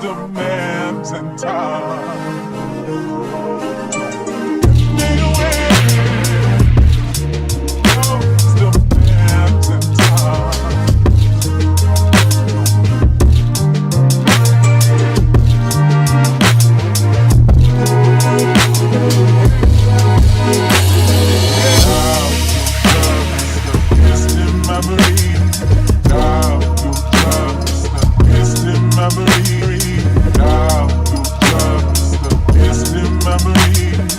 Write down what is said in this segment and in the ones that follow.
demands and time. Demands and time. Memory.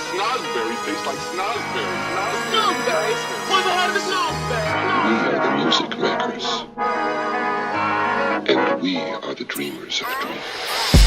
snozberries taste like snozberries. Snozberries? What's the head of a snozberry? We are the music makers. And we are the dreamers of dreams.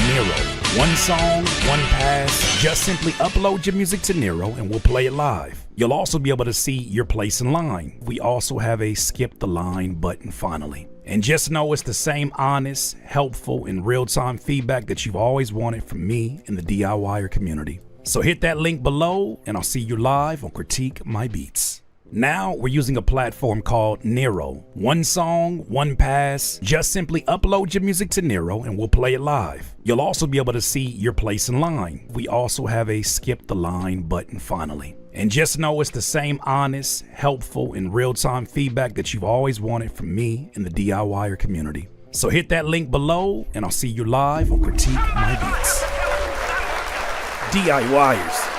Nero. One song, one pass. Just simply upload your music to Nero and we'll play it live. You'll also be able to see your place in line. We also have a skip the line button finally. And just know it's the same honest, helpful, and real-time feedback that you've always wanted from me and the DIYer community. So hit that link below and I'll see you live on Critique My Beats. Now we're using a platform called Nero. One song, one pass. Just simply upload your music to Nero and we'll play it live. You'll also be able to see your place in line. We also have a skip the line button finally. And just know it's the same honest, helpful, and real-time feedback that you've always wanted from me in the DIYer community. So hit that link below and I'll see you live on Critique My Beats. DIYers.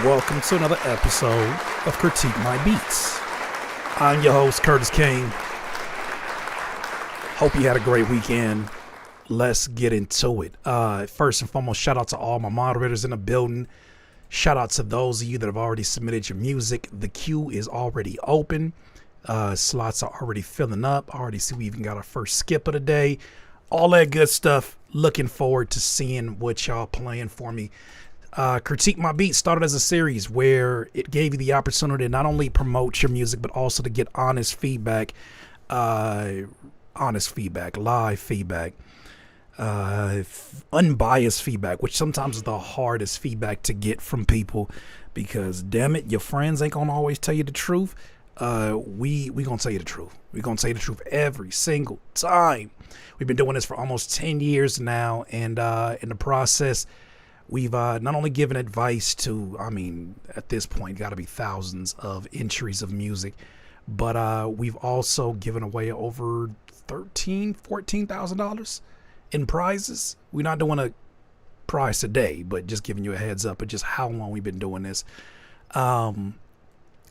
Welcome to another episode of Critique My Beats. I'm your host, Curtis King. Hope you had a great weekend. Let's get into it. First and foremost, shout out to all my moderators in the building. Shout out to those of you that have already submitted your music. The queue is already open. Slots are already filling up. I already see we even got our first skip of the day. All that good stuff. Looking forward to seeing what y'all playing for me. Critique My Beats started as a series where it gave you the opportunity to not only promote your music, but also to get honest feedback, live feedback, unbiased feedback, which sometimes is the hardest feedback to get from people because, damn it, your friends ain't gonna always tell you the truth. We gonna tell you the truth. We gonna tell you the truth every single time. We've been doing this for almost 10 years now, and in the process, we've not only given advice to, at this point, got to be thousands of entries of music, but we've also given away over $14,000 in prizes. We're not doing a prize today, but just giving you a heads up of just how long we've been doing this. So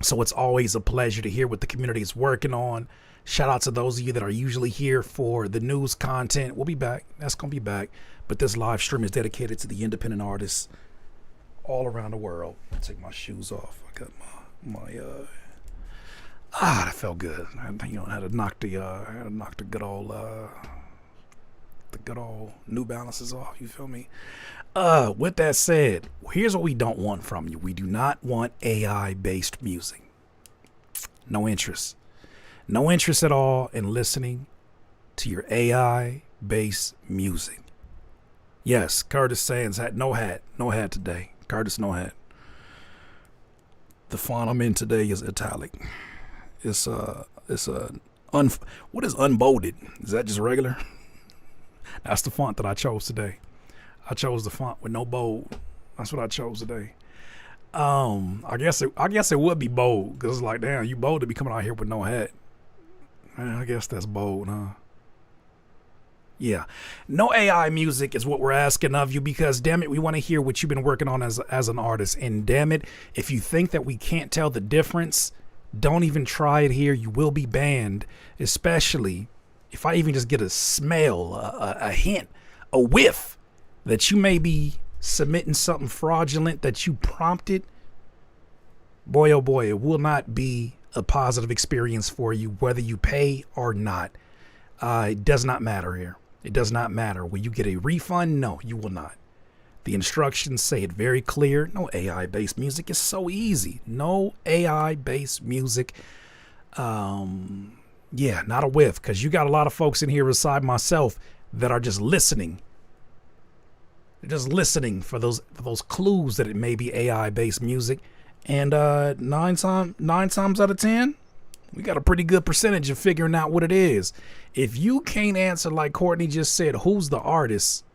it's always a pleasure to hear what the community is working on. Shout out to those of you that are usually here for the news content. We'll be back. That's going to be back. But this live stream is dedicated to the independent artists all around the world. I'll take my shoes off. I got my that felt good. I had to knock the good old New Balances off. You feel me? With that said, here's what we don't want from you. We do not want AI-based music. No interest. No interest at all in listening to your AI-based music. Yes, Curtis Sands had no hat today. Curtis, no hat. The font I'm in today is italic. What is unbolded? Is that just regular? That's the font that I chose today. I chose the font with no bold. That's what I chose today. I guess it would be bold because it's like, damn, you bold to be coming out here with no hat. I guess that's bold, huh? Yeah. No AI music is what we're asking of you because, damn it, we want to hear what you've been working on as an artist. And damn it, if you think that we can't tell the difference, don't even try it here. You will be banned, especially if I even just get a smell, a hint, a whiff that you may be submitting something fraudulent that you prompted. Boy, oh boy, it will not be a positive experience for you, whether you pay or not. It does not matter here. It does not matter. Will you get a refund? No, you will not. The instructions say it very clear. No AI-based music. It's so easy. No AI-based music. Yeah, not a whiff, because you got a lot of folks in here beside myself that are just listening. They're just listening for those clues that it may be AI-based music. And nine times out of 10, we got a pretty good percentage of figuring out what it is. If you can't answer like Courtney just said, who's the artist?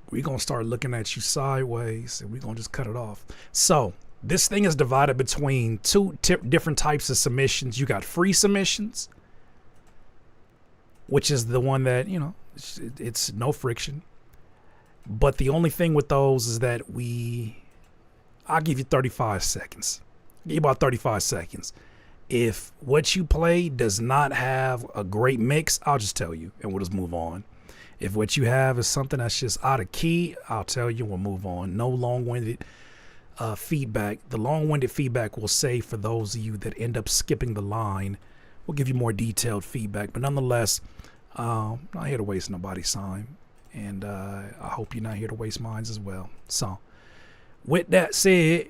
We're going to start looking at you sideways and we're going to just cut it off. So this thing is divided between two different types of submissions. You got free submissions, which is the one that, it's no friction. But the only thing with those is that I'll give you 35 seconds. Give you about 35 seconds. If what you play does not have a great mix, I'll just tell you and we'll just move on. If what you have is something that's just out of key, I'll tell you, we'll move on. No long-winded feedback. The long-winded feedback will say for those of you that end up skipping the line, we'll give you more detailed feedback. But nonetheless, I'm not here to waste nobody's time. And I hope you're not here to waste mine as well. So with that said,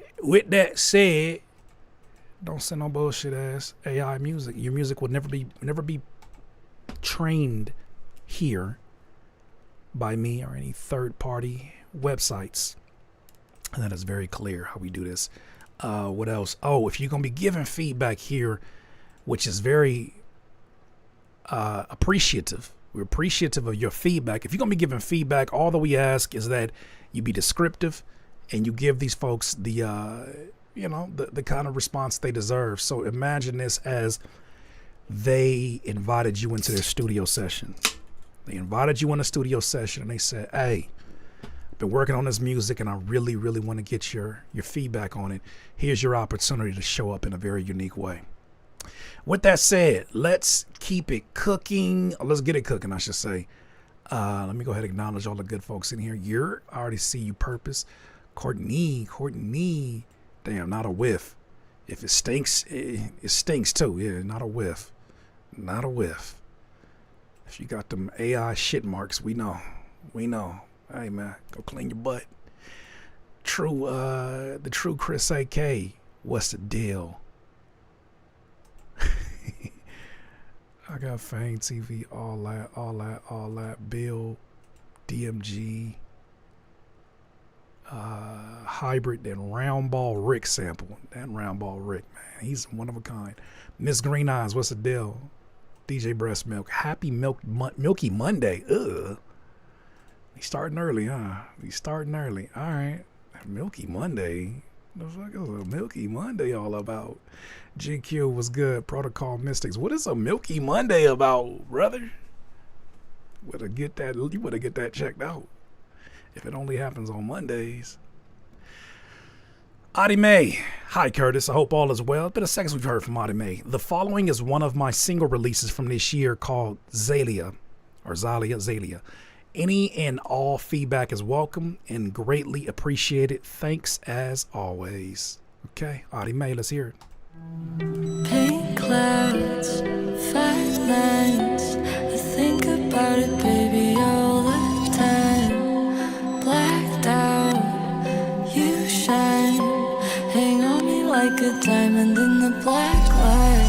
don't send no bullshit ass AI music. Your music will never be trained here by me or any third party websites. And that is very clear how we do this. What else? Oh, if you're going to be giving feedback here, which is very appreciative. We're appreciative of your feedback. If you're going to be giving feedback, all that we ask is that you be descriptive and you give these folks the kind of response they deserve. So imagine this as they invited you into their studio session. They invited you in a studio session and they said, hey, I've been working on this music and I really, really want to get your feedback on it. Here's your opportunity to show up in a very unique way. With that said, let's keep it cooking. Let's get it cooking, I should say. Let me go ahead and acknowledge all the good folks in here. I already see you, Purpose. Courtney. Damn, not a whiff. If it stinks, it stinks too. Yeah, not a whiff. Not a whiff. If you got them AI shit marks, we know. Hey, man, go clean your butt. The true Chris AK. What's the deal? I got Fame TV, all that. Bill, DMG, Hybrid, then Roundball Rick sample. That Roundball Rick, man, he's one of a kind. Miss Green Eyes, what's the deal? DJ Breast Milk, Happy Milky Monday. Ugh. He's starting early, huh? All right. Milky Monday. The fuck is a Milky Monday all about? GQ was good. Protocol Mystics. What is a Milky Monday about, brother? You better get that checked out. If it only happens on Mondays. Audie Mae. Hi, Curtis. I hope all is well. It's been a second we've heard from Audie Mae. The following is one of my single releases from this year called Zalia. Any and all feedback is welcome and greatly appreciated. Thanks as always. Okay, Audie Mae, let's hear it. Paint clouds, fat lines. I think about it, baby, all the time. Blacked out, you shine. Hang on me like a diamond in the black light.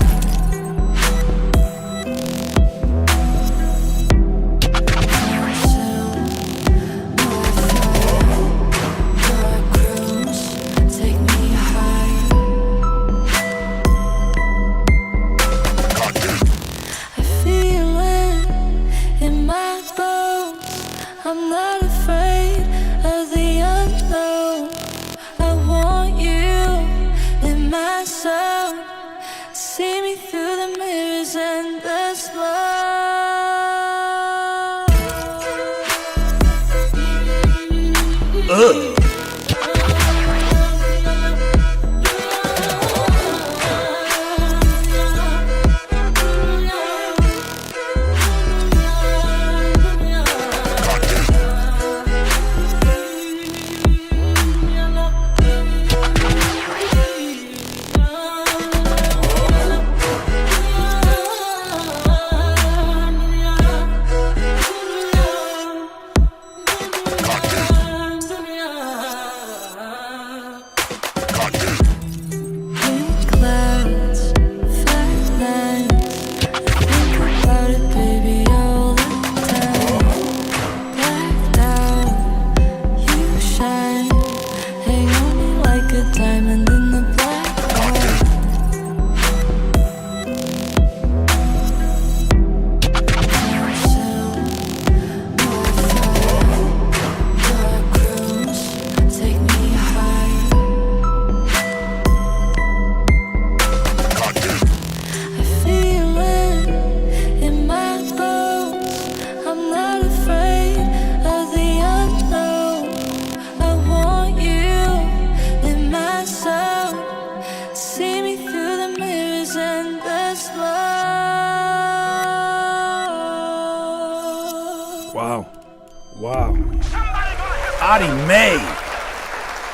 I'm not afraid of the unknown. I want you in my soul. See me through the mirrors and the smoke.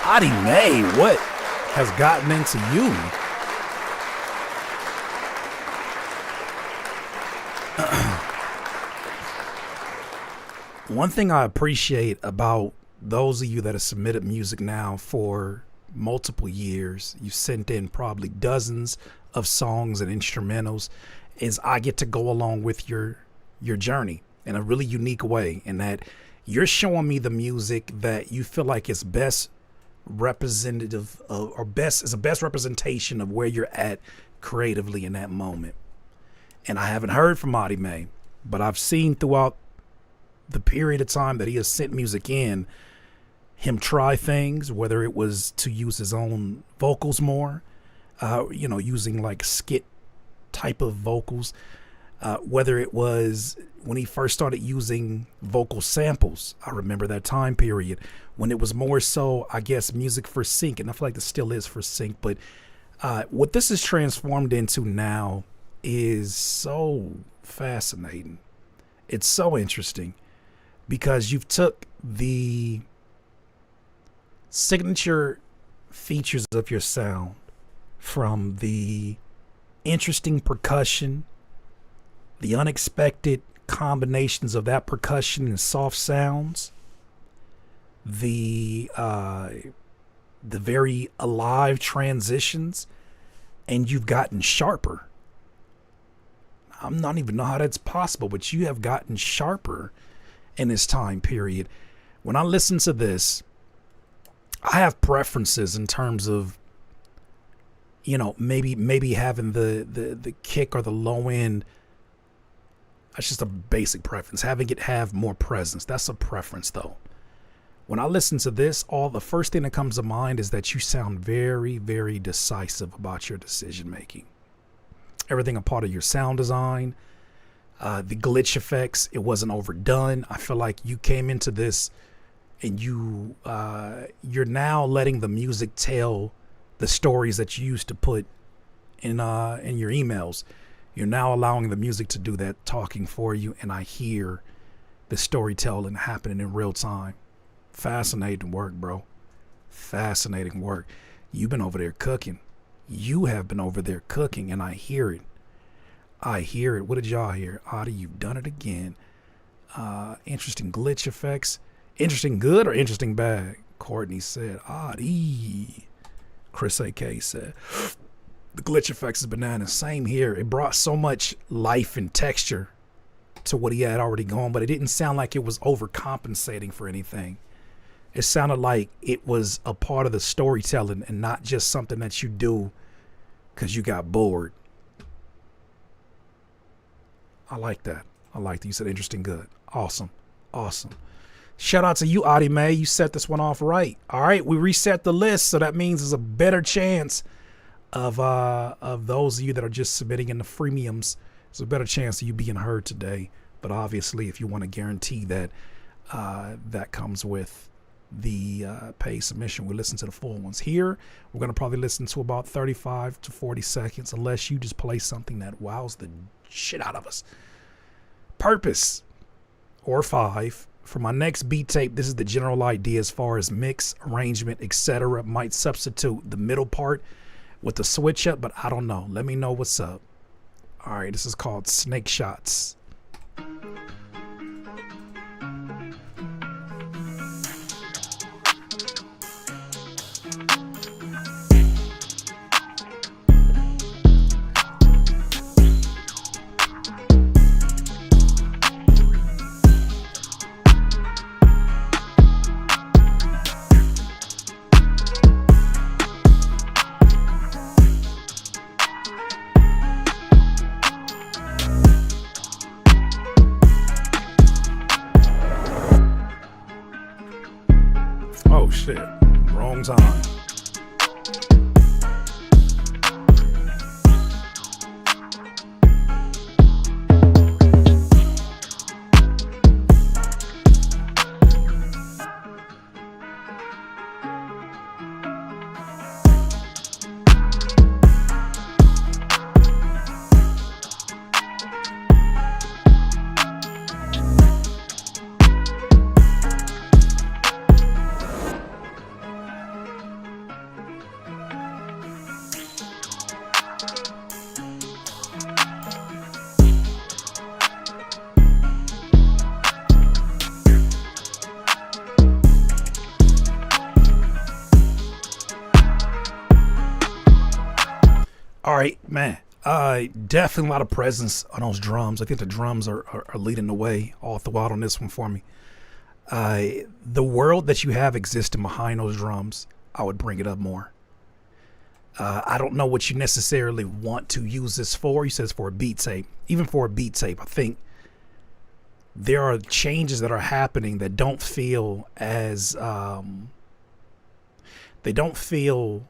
Audie Mae, what has gotten into you? One thing I appreciate about those of you that have submitted music now for multiple years, you sent in probably dozens of songs and instrumentals, is I get to go along with your journey in a really unique way, in that you're showing me the music that you feel like is best representative of, or best is a best representation of where you're at creatively in that moment. And I haven't heard from Audie Mae, but I've seen throughout the period of time that he has sent music in, him try things, whether it was to use his own vocals more, using like skit type of vocals, whether it was when he first started using vocal samples. I remember that time period when it was more so, I guess, music for sync, and I feel like it still is for sync. But what this is transformed into now is so fascinating. It's so interesting because you've took the signature features of your sound, from the interesting percussion, the unexpected combinations of that percussion and soft sounds, the very alive transitions, and you've gotten sharper. I'm not even know how that's possible, but you have gotten sharper in this time period. When I listen to this, I have preferences in terms of, maybe having the kick or the low end. That's just a basic preference. Having it have more presence. That's a preference, though. When I listen to this, the first thing that comes to mind is that you sound very, very decisive about your decision making. Everything a part of your sound design, the glitch effects, it wasn't overdone. I feel like you came into this and you're now letting the music tell the stories that you used to put in your emails. You're now allowing the music to do that talking for you, and I hear the storytelling happening in real time. Fascinating work, bro. Fascinating work. You've been over there cooking. You have been over there cooking, and I hear it. I hear it. What did y'all hear? Audie, you've done it again. Interesting glitch effects. Interesting good or interesting bad? Courtney said, Audie. Chris AK said, the glitch effects is bananas. Same here. It brought so much life and texture to what he had already gone, but it didn't sound like it was overcompensating for anything. It sounded like it was a part of the storytelling and not just something that you do because you got bored. I like that. You said interesting good. Awesome. Shout out to you, Audie Mae. You set this one off right. All right, we reset the list, so that means there's a better chance of those of you that are just submitting in the freemiums. There's a better chance of you being heard today. But obviously, if you want to guarantee that, that comes with the paid submission. We listen to the full ones. Here, we're going to probably listen to about 35 to 40 seconds, unless you just play something that wows the shit out of us. Purpose, or 5. For my next beat tape, this is the general idea as far as mix, arrangement, etc. Might substitute the middle part with the switch up, but I don't know. Let me know what's up. All right, this is called Snake Shots. Oh shit, wrong time. All right, man. Definitely a lot of presence on those drums. I think the drums are leading the way all throughout on this one for me. The world that you have existing behind those drums, I would bring it up more. I don't know what you necessarily want to use this for. He says for a beat tape. Even for a beat tape, I think there are changes that are happening that don't feel as they don't feel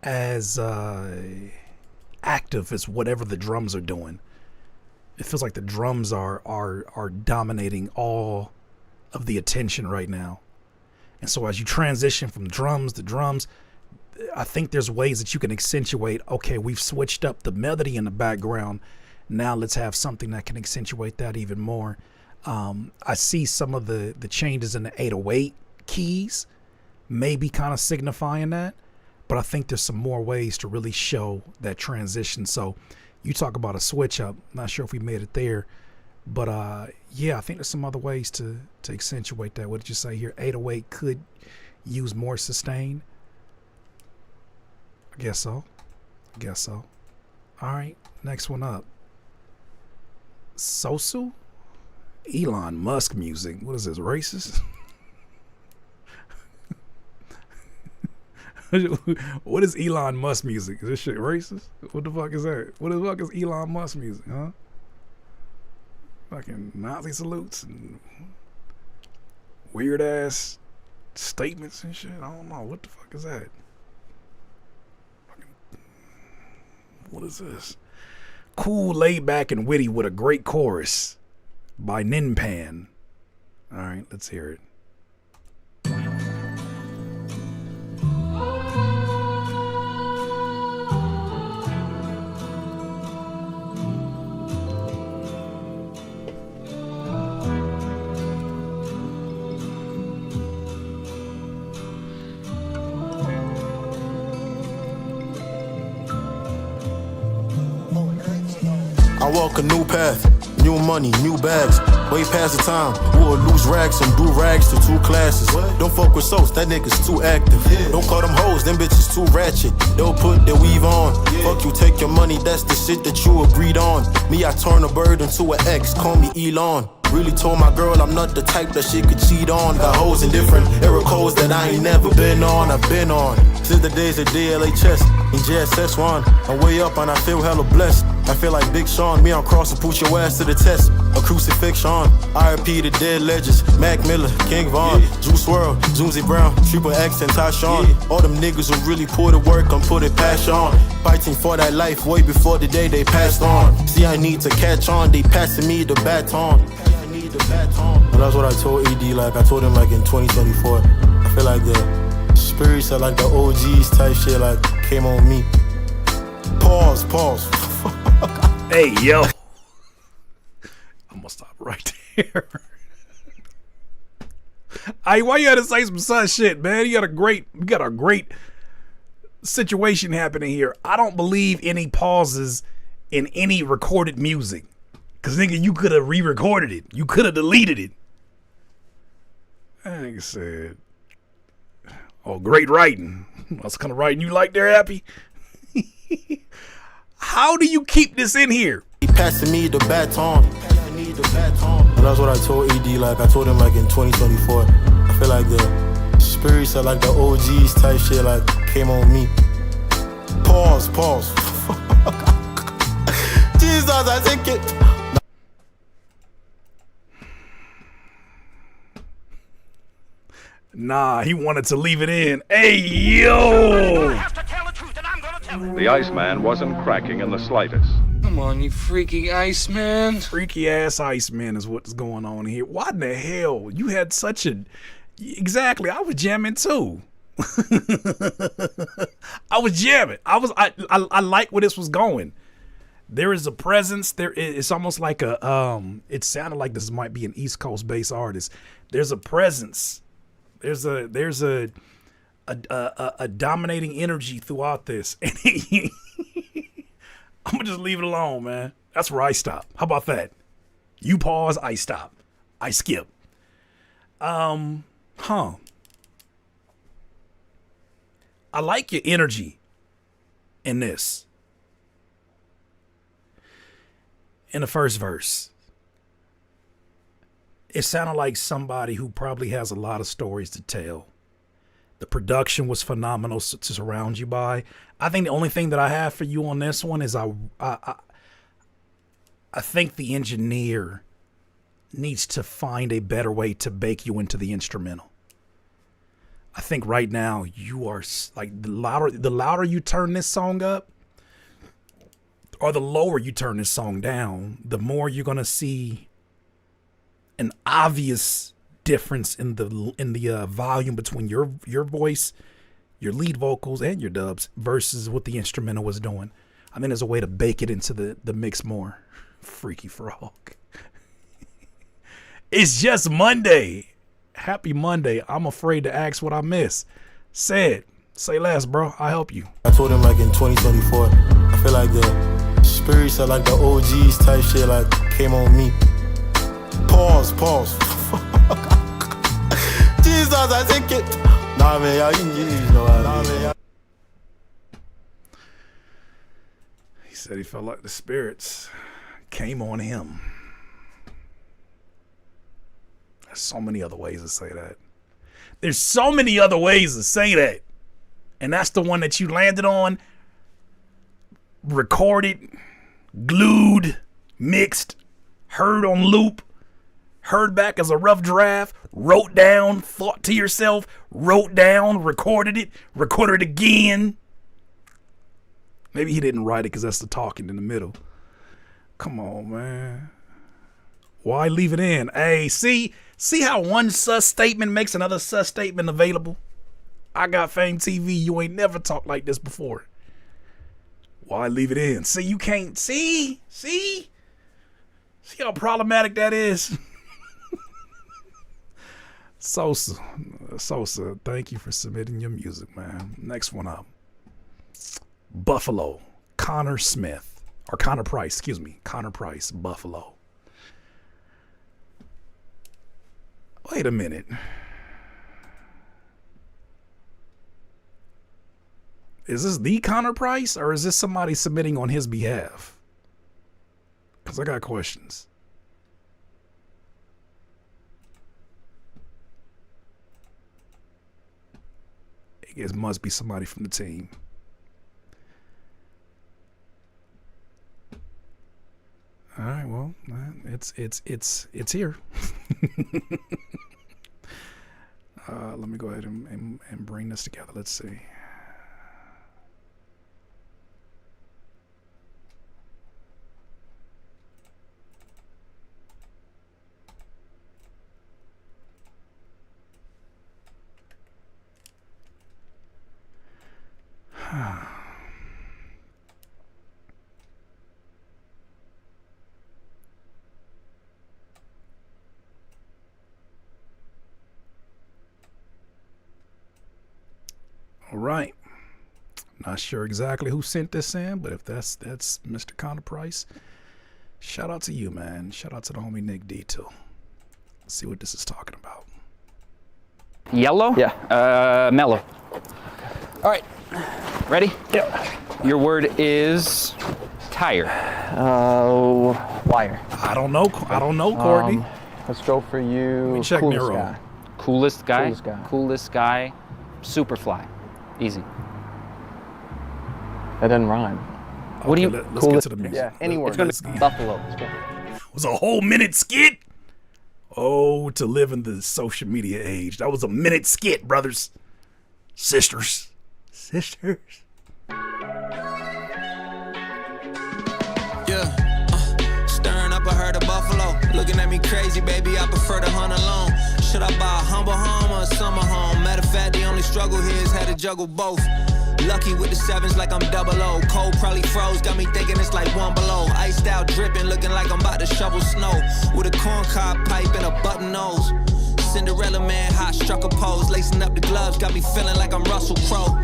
as active as whatever the drums are doing. It feels like the drums are dominating all of the attention right now. And so as you transition from drums to drums, I think there's ways that you can accentuate, okay, we've switched up the melody in the background. Now let's have something that can accentuate that even more. I see some of the changes in the 808 keys maybe kind of signifying that, but I think there's some more ways to really show that transition. So you talk about a switch up. Not sure if we made it there, but yeah, I think there's some other ways to accentuate that. What did you say here? 808 could use more sustain. I guess so. All right, next one up. Sosu? Elon Musk music. What is this, racist? What is Elon Musk music? Is this shit racist? What the fuck is that? What the fuck is Elon Musk music, huh? Fucking Nazi salutes and weird ass statements and shit. I don't know. What the fuck is that? What is this? Cool, laid back, and witty with a great chorus by Ninpan. All right, let's hear it. I walk a new path, new money, new bags. Way past the time, wore loose rags and do rags to 2 classes. Don't fuck with soaps, that nigga's too active. Don't call them hoes, them bitches too ratchet. They'll put their weave on. Fuck you, take your money, that's the shit that you agreed on. Me, I turn a bird into an X, call me Elon. Really told my girl I'm not the type that she could cheat on. Got hoes in different era codes that I ain't never been on. I've been on since the days of DLHS and JSS1. I'm way up and I feel hella blessed. I feel like Big Sean, me on cross and put your ass to the test. A crucifixion, RIP the dead legends. Mac Miller, King Von, Juice WRLD, Zoomzy Brown, Triple X and Tyshawn. All them niggas who really put the work and put it passion on. Fighting for that life way before the day they passed on. See, I need to catch on, they passing me the baton. But that's what I told ED, like I told him like in 2024. I feel like the spirits of like the OGs type shit like came on me. Pause. Hey, yo. I'm gonna stop right there. Hey, why you had to say some such shit, man? You got a great situation happening here. I don't believe any pauses in any recorded music. Cause nigga, you could have re-recorded it. You could have deleted it. That nigga said, oh, great writing. That's the kind of writing you like there, Happy? How do you keep this in here? He passing me the baton. But that's what I told ED, like I told him like in 2024. I feel like the spirits of like the OGs type shit like came on me. Pause. Jesus, I think it. Nah, he wanted to leave it in. Hey, yo! The Iceman wasn't cracking in the slightest. Come on, you freaky Iceman. Freaky ass Iceman is what's going on here. Why in the hell? You had such a... Exactly, I was jamming too. I was jamming. I like where this was going. There is a presence. It's almost like a... It sounded like this might be an East Coast based artist. There's a presence. There's a dominating energy throughout this. I'm gonna just leave it alone, man. That's where I stop. How about that? You pause, I stop. I skip. I like your energy in this. In the first verse. It sounded like somebody who probably has a lot of stories to tell. The production was phenomenal to surround you by. I think the only thing that I have for you on this one is I think the engineer needs to find a better way to bake you into the instrumental. I think right now you are like the louder you turn this song up, or the lower you turn this song down, the more you're gonna see an obvious difference in the volume between your voice, your lead vocals, and your dubs versus what the instrumental was doing. I think there's a way to bake it into the mix more. Freaky Frog. It's just Monday. Happy Monday. I'm afraid to ask what I miss. Say less, bro. I'll help you. I told him like in 2024, I feel like the spirits of like the OGs type shit like came on me. Pause. Jesus, I think it. Nah, man, y'all, you know what I mean. He said he felt like the spirits came on him. There's so many other ways to say that. There's so many other ways to say that. And that's the one that you landed on, recorded, glued, mixed, heard on loop, heard back as a rough draft, wrote down, thought to yourself, wrote down, recorded it again. Maybe he didn't write it because that's the talking in the middle. Come on, man. Why leave it in? Hey, see how one sus statement makes another sus statement available? I got Fame TV. You ain't never talked like this before. Why leave it in? See, you can't see how problematic that is. Sosa, thank you for submitting your music, man. Next one up. Buffalo, Connor Price, Buffalo. Wait a minute. Is this the Connor Price or is this somebody submitting on his behalf? Because I got questions. It must be somebody from the team. All right, well, it's here. Let me go ahead and bring this together. Let's see. All right. Not sure exactly who sent this in, but if that's Mr. Connor Price, shout out to you, man. Shout out to the homie Nick D too. Let's see what this is talking about. Yellow? Yeah. Mellow. All right. Ready? Yep. Your word is tire. Wire. I don't know, Courtney. Let's go for you. Let me check coolest Nero. guy. Coolest guy? Coolest guy. Coolest guy. Superfly. Easy. That doesn't rhyme. What do you? Let's get to the music. Yeah, any word. Let's go. Buffalo. Let's go. It was a whole minute skit. Oh, to live in the social media age. That was a minute skit, brothers. Sisters. Yeah, stirring up, I heard a buffalo. Looking at me crazy, baby, I prefer to hunt alone. Should I buy a humble home or a summer home? Matter of fact, the only struggle here is had to juggle both. Lucky with the sevens like I'm 00. Cold probably froze, got me thinking it's like one below. Iced out, dripping, looking like I'm about to shovel snow. With a corncob pipe and a button nose. Cinderella man, hot struck a pose. Lacing up the gloves, got me feeling like I'm Russell Crowe.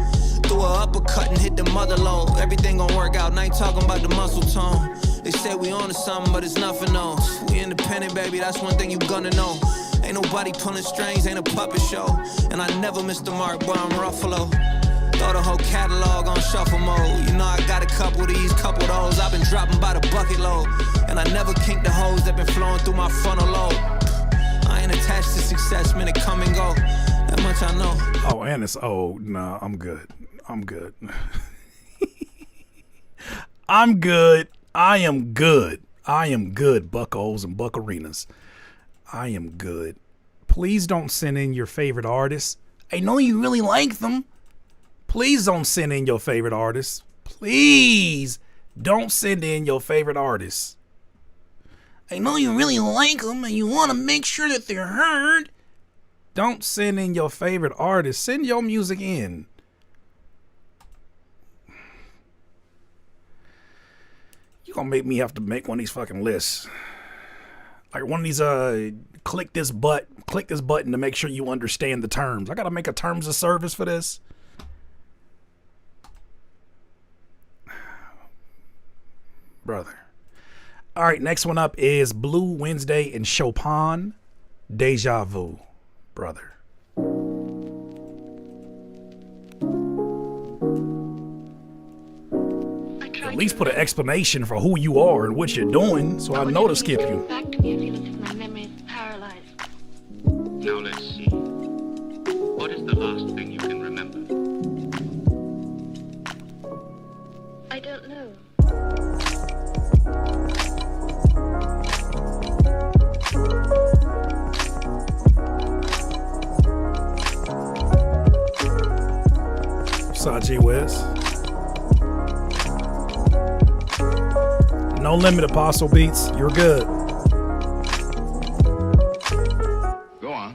Threw a uppercut and hit the mother load. Everything gon' work out, and I ain't talking about the muscle tone. They say we on to something, but it's nothing else. We independent, baby, that's one thing you gonna know. Ain't nobody pulling strings, ain't a puppet show. And I never missed the mark, boy, I'm Ruffalo. Throw the whole catalog on shuffle mode. You know I got a couple of these, couple of those. I've been dropping by the bucket load. And I never kinked the hose that been flowing through my frontal lobe. I ain't attached to success, man, it come and go. That much I know. Oh, and it's no, I'm good. I'm good. I'm good. I am good. I am good, buckos and buccarinas. I am good. Please don't send in your favorite artists. I know you really like them. Please don't send in your favorite artists. Please don't send in your favorite artists. I know you really like them and you want to make sure that they're heard. Don't send in your favorite artists. Send your music in. You're gonna make me have to make one of these fucking lists. Like one of these click this button to make sure you understand the terms. I gotta make a terms of service for this. Brother. All right, next one up is Blue Wednesday and Chopin, Deja Vu, brother. At least put an explanation for who you are and what you're doing, so I know to skip you. Back to me, I feel as if my memory is paralyzed. Now let's see. What is the last thing you can remember? I don't know. Saji West. No Limit Apostle Beats. You're good. Go on.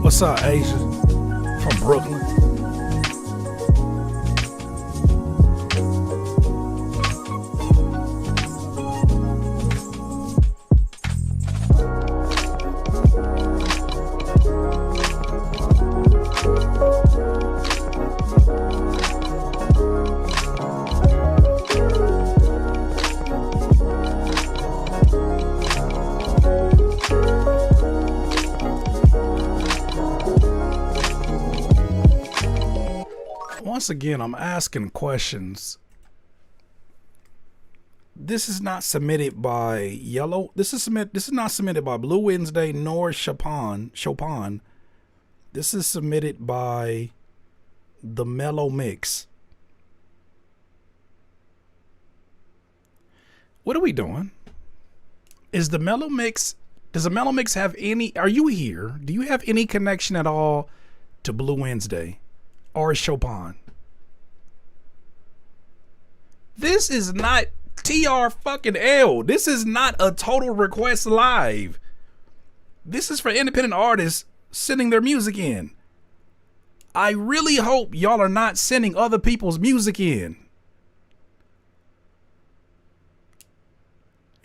What's up, Asia? From Brooklyn. Once again, I'm asking questions. This is not submitted by Yellow. This is not submitted by Blue Wednesday nor Chopin. This is submitted by the Mellow Mix. What are we doing? Is the Mellow Mix? Does the Mellow Mix have any? Are you here? Do you have any connection at all to Blue Wednesday or Chopin? This is not TR fucking L. This is not a Total Request Live. This is for independent artists sending their music in. I really hope y'all are not sending other people's music in.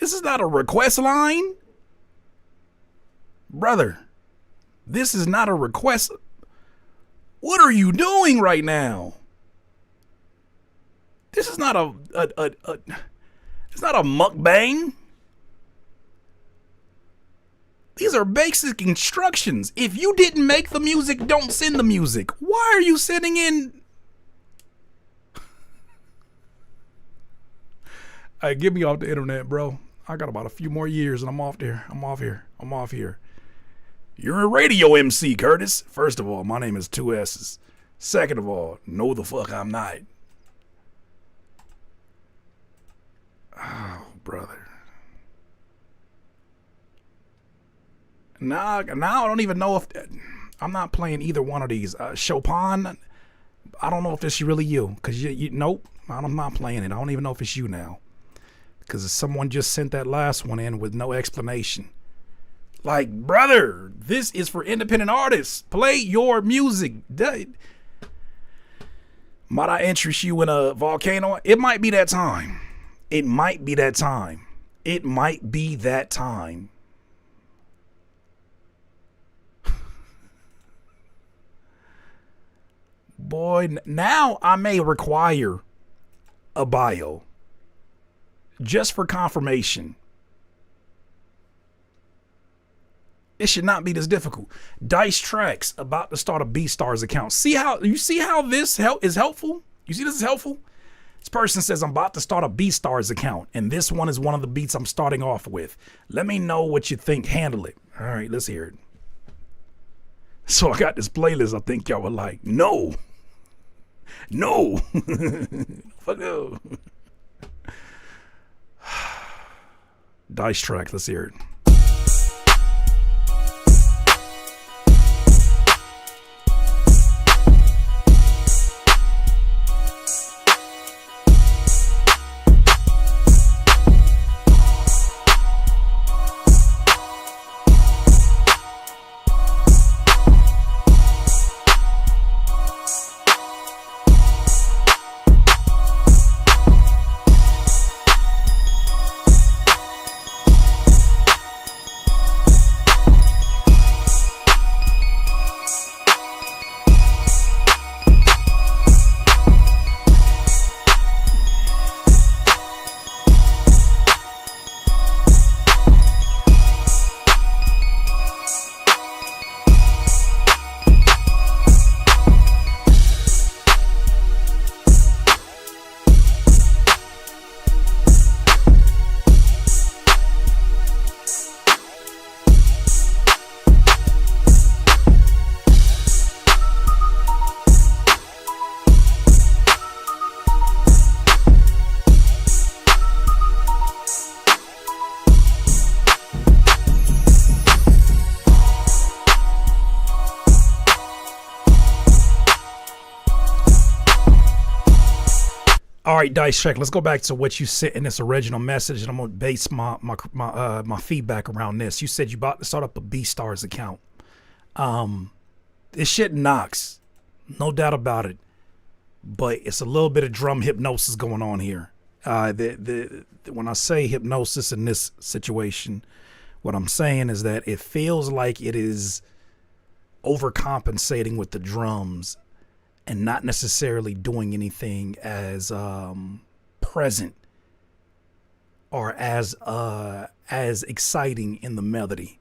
This is not a request line. Brother, this is not a request. What are you doing right now? This is not it's not a mukbang. These are basic instructions. If you didn't make the music, don't send the music. Why are you sending in? Hey, get me off the internet, bro. I got about a few more years and I'm off there. I'm off here. You're a radio MC, Curtis. First of all, my name is 2 S's. Second of all, no the fuck I'm not. Oh, brother. Now I don't even know if I'm not playing either one of these. Chopin, I don't know if it's really you. Because nope, I'm not playing it. I don't even know if it's you now. Because someone just sent that last one in with no explanation. Like, brother, this is for independent artists. Play your music. Might I interest you in a volcano? It might be that time. It might be that time. It might be that time. Boy, now I may require a bio just for confirmation. It should not be this difficult. Dice Tracks about to start a BeatStars account. See how this is helpful? You see this is helpful? This person says I'm about to start a BeatStars account, and this one is one of the beats I'm starting off with. Let me know what you think. Handle it. All right, let's hear it. So I got this playlist I think y'all would like. No. Fuck no. Dice Track, let's hear it. All right, Dice Check. Let's go back to what you said in this original message, and I'm gonna base my feedback around this. You said you about to start up a BeatStars account. This shit knocks, no doubt about it. But it's a little bit of drum hypnosis going on here. When I say hypnosis in this situation, what I'm saying is that it feels like it is overcompensating with the drums and not necessarily doing anything as present or as exciting in the melody.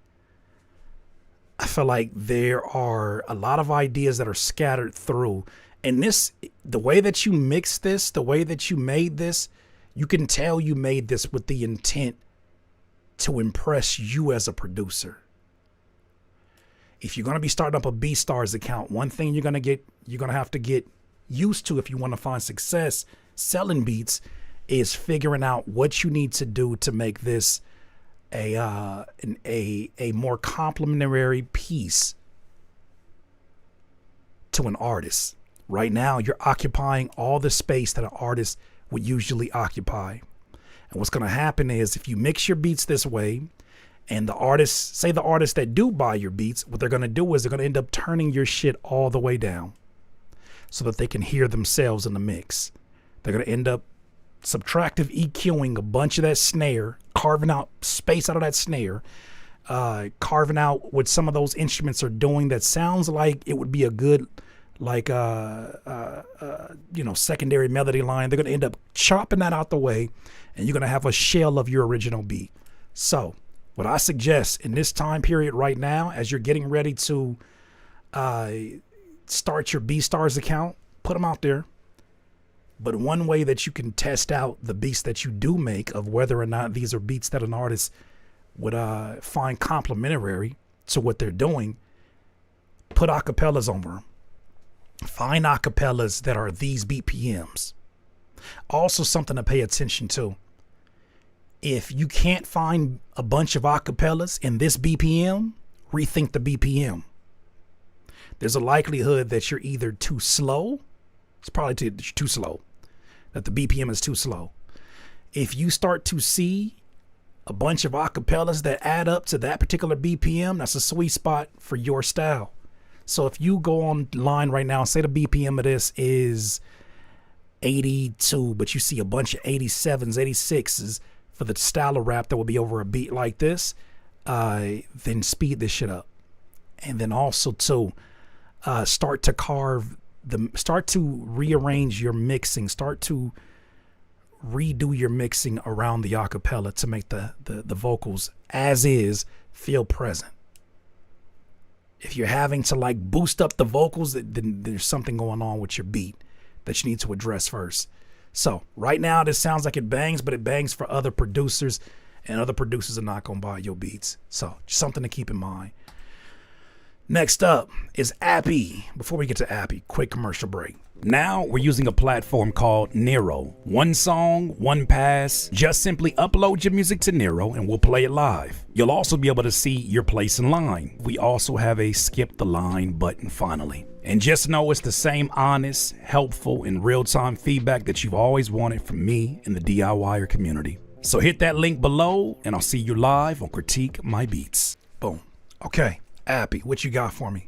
I feel like there are a lot of ideas that are scattered through, and the way that you mix this, the way that you made this, you can tell you made this with the intent to impress you as a producer. If you're going to be starting up a BeatStars account, one thing you're going to have to get used to if you want to find success selling beats is figuring out what you need to do to make this a more complimentary piece to an artist. Right now, you're occupying all the space that an artist would usually occupy. And what's going to happen is if you mix your beats this way, and the artists that do buy your beats, what they're going to do is they're going to end up turning your shit all the way down so that they can hear themselves in the mix. They're going to end up subtractive EQing a bunch of that snare, carving out space out of that snare, carving out what some of those instruments are doing that sounds like it would be a good, secondary melody line. They're going to end up chopping that out the way, and you're going to have a shell of your original beat. So What I suggest in this time period right now, as you're getting ready to start your BeatStars account, put them out there. But one way that you can test out the beats that you do make of whether or not these are beats that an artist would find complimentary to what they're doing, put acapellas over them. Find acapellas that are these BPMs. Also something to pay attention to. If you can't find a bunch of acapellas in this BPM, rethink the BPM. There's a likelihood that you're either too slow. It's probably too slow. That the BPM is too slow. If you start to see a bunch of acapellas that add up to that particular BPM, that's a sweet spot for your style. So if you go online right now and say the BPM of this is 82, but you see a bunch of 87s, 86s for the style of rap that would be over a beat like this, then speed this shit up. And then also to start to rearrange your mixing, start to redo your mixing around the acapella to make the vocals as is feel present. If you're having to like boost up the vocals, then there's something going on with your beat that you need to address first. So right now this sounds like it bangs, but it bangs for other producers, and other producers are not gonna buy your beats. So just something to keep in mind. Next up is Appy. Before we get to Appy, quick commercial break. Now we're using a platform called Nero. One song, one pass. Just simply upload your music to Nero and we'll play it live. You'll also be able to see your place in line. We also have a skip the line button finally. And just know it's the same honest, helpful, and real-time feedback that you've always wanted from me and the DIYer community. So hit that link below and I'll see you live on Critique My Beats. Boom. Okay. Appy, what you got for me?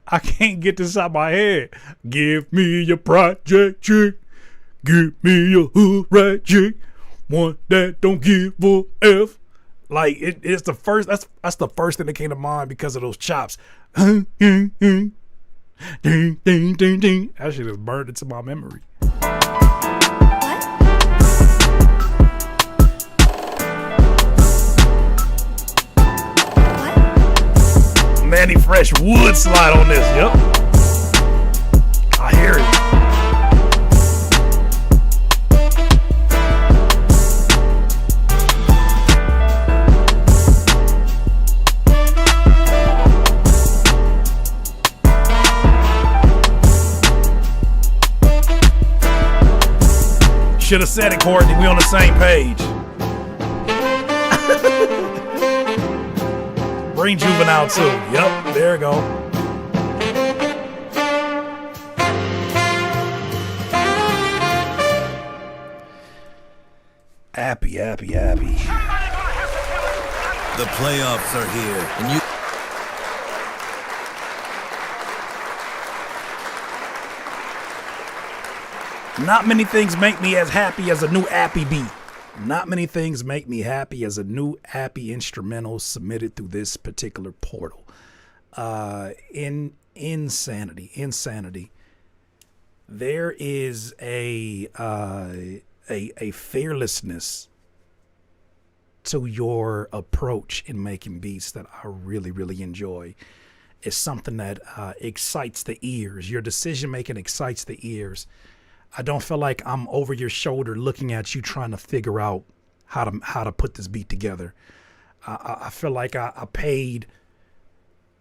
I can't get this out of my head. Give me your project chick. Give me your hood rat chick. One that don't give a F. Like it's the first. That's the first thing that came to mind because of those chops. Ding ding ding ding ding. That shit is burned into my memory. Manny Fresh would slide on this. Yep. I hear it. Should have said it, Courtney. We on the same page. Bring Juvenile too. Yep, there we go. Appy. The playoffs are here, and you... Not many things make me as happy as a new Appy beat. Not many things make me happy as a new Appy instrumental submitted through this particular portal. Insanity. There is a fearlessness to your approach in making beats that I really, really enjoy. It's something that excites the ears. Your decision making excites the ears. I don't feel like I'm over your shoulder looking at you trying to figure out how to put this beat together. I feel like I paid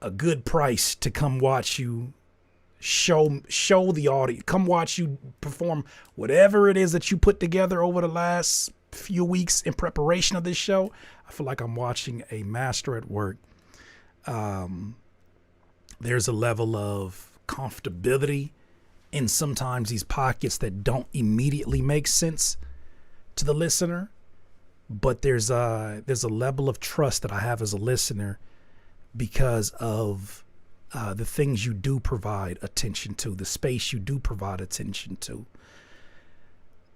a good price to come watch you show the audience, come watch you perform whatever it is that you put together over the last few weeks in preparation of this show. I feel like I'm watching a master at work. There's a level of comfortability in sometimes these pockets that don't immediately make sense to the listener, but there's a level of trust that I have as a listener because of the things you do provide attention to, the space you do provide attention to.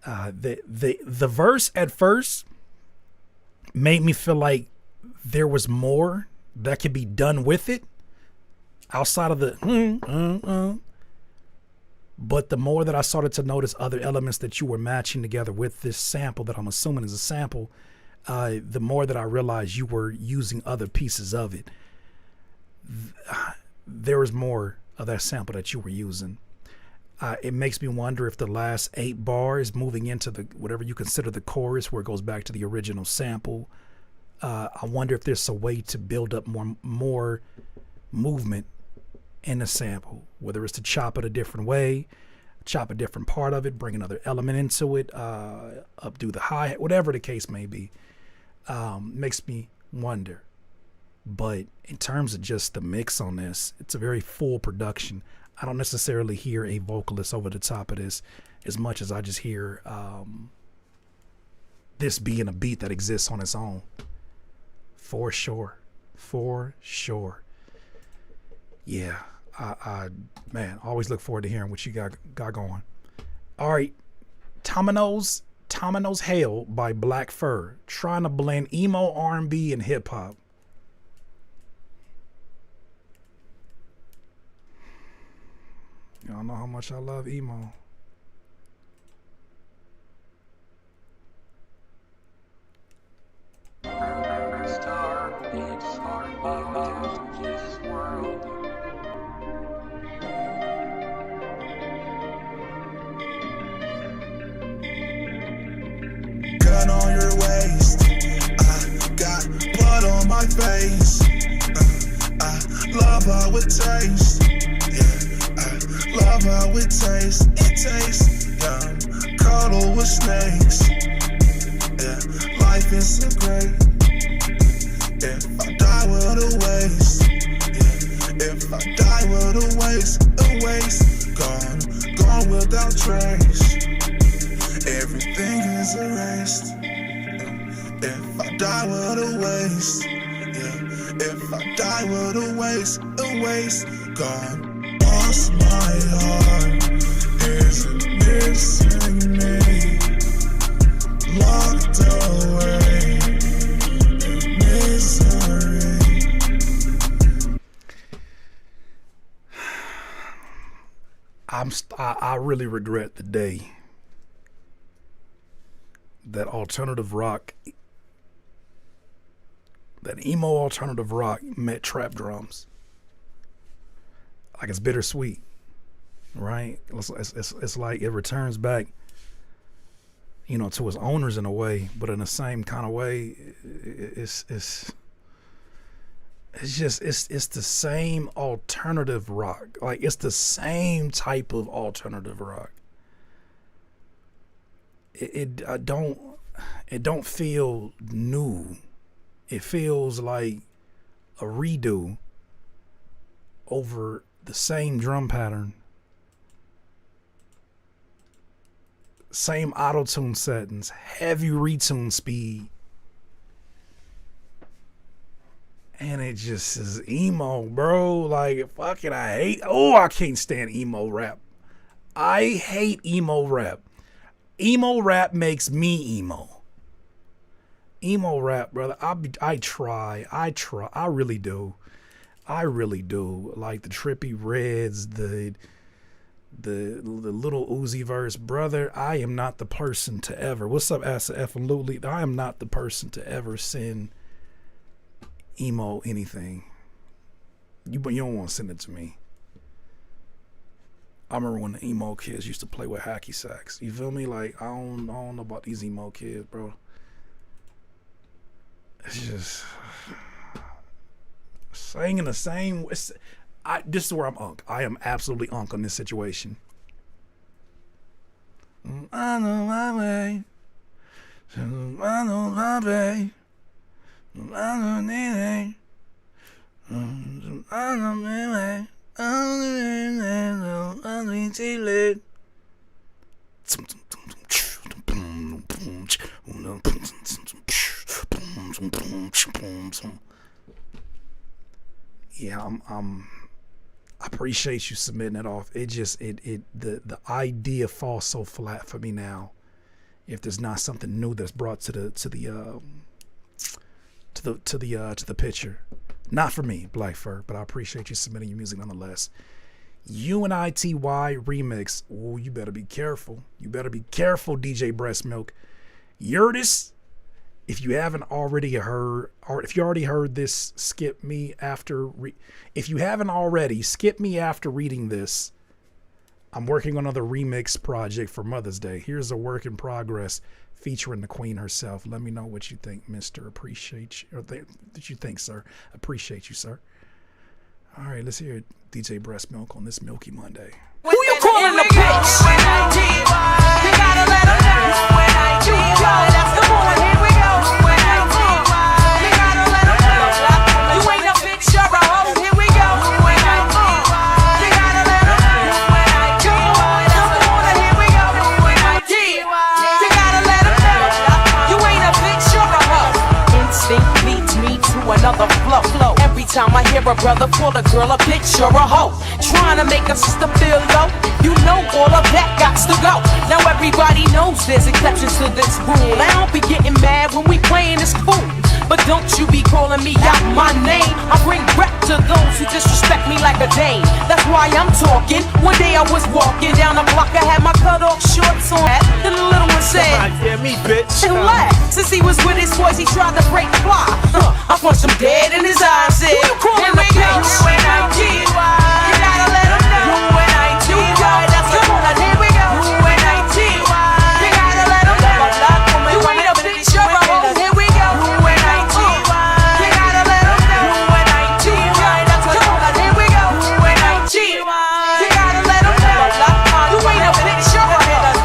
The verse at first made me feel like there was more that could be done with it outside of the but the more that I started to notice other elements that you were matching together with this sample that I'm assuming is a sample, the more that I realized you were using other pieces of it. There was more of that sample that you were using. It makes me wonder if the last 8 bars moving into the whatever you consider the chorus where it goes back to the original sample, I wonder if there's a way to build up more movement in the sample, whether it's to chop it a different way, chop a different part of it, bring another element into it, updo the hi-hat, whatever the case may be. Makes me wonder. But in terms of just the mix on this, it's a very full production. I don't necessarily hear a vocalist over the top of this as much as I just hear this being a beat that exists on its own. For sure. Yeah, I always look forward to hearing what you got going. All right, Tomino's Hail by Black Fur, trying to blend emo, R&B, and hip hop. Y'all know how much I love emo. Gun on your waist, I got blood on my face. I love how it tastes. Yeah, I love how it tastes. It tastes yum, cuddle with snakes. Yeah, life is so great. If I die, what a waste. Yeah, if I die, what a waste. A waste, gone without trace. Everything is erased. If I die, what a waste. Yeah, if I die, what a waste. A waste, gone. Lost my heart, is it missing me? Locked away in misery. I really regret the day that alternative rock, that emo alternative rock met trap drums. Like, it's bittersweet, right? It's like it returns back, you know, to its owners in a way, but in the same kind of way, it's the same alternative rock. Like, it's the same type of alternative rock. It don't feel new. It feels like a redo over the same drum pattern, same auto-tune settings, heavy retune speed, and it just is emo, bro. Like, fucking, I can't stand emo rap. I hate emo rap. Emo rap makes me emo. Emo rap, brother. I try. I really do. I really do. Like the Trippy Reds, the little Uzi verse, brother. I am not the person to ever. What's up, Absolutely? I am not the person to ever send emo anything. You don't want to send it to me. I remember when the emo kids used to play with hacky sacks. You feel me? Like I don't know about these emo kids, bro. It's just saying in the same. This is where I'm unk. I am absolutely unk on this situation. I know my way. I know my way. I know my way. I know my way. Yeah, I appreciate you submitting it off. It just the idea falls so flat for me now. If there's not something new that's brought to the picture. Not for me, Black Fur, but I appreciate you submitting your music nonetheless. UNITY remix. Oh, you better be careful. You better be careful, DJ Breast Milk. Yurtis, if you haven't already heard, or if you already heard this, skip me after. If you haven't already, skip me after reading this. I'm working on another remix project for Mother's Day. Here's a work in progress featuring the Queen herself. Let me know what you think, Mr. Appreciate you. Or what you think, sir. Appreciate you, sir. All right, let's hear it. DJ Breast Milk on this Milky Monday. Who you calling a bitch? You gotta let them know. That's the one. Here we go. You gotta let them know. You ain't a bitch, you're a hoe. Here we go. You gotta let them know. That's the one. Here we go. You gotta let them know. You ain't a bitch, you're a hoe. Instinct leads me to another flow. Every time I hear a brother call a girl a bitch, you're a hoe. Trying to make a sister feel low. You know all of that gots to go. Now everybody knows there's exceptions to this rule. I don't be getting mad when we playing this cool. But don't you be calling me out my name. I bring rep to those who disrespect me like a dame. That's why I'm talking. One day I was walking down the block. I had my cut off shorts on. And the little one said, Yeah, me, bitch. and laughed. Since he was with his boys, he tried to break fly. I punched him dead in his eyes. Said, who you calling a bitch? You gotta let him know. That's the one. Here we go. You gotta let him know. You ain't a bitch, you're a hoe. Here we go. You gotta let him know. That's the one. Here we go. You gotta let him know. You ain't a bitch, you're a hoe.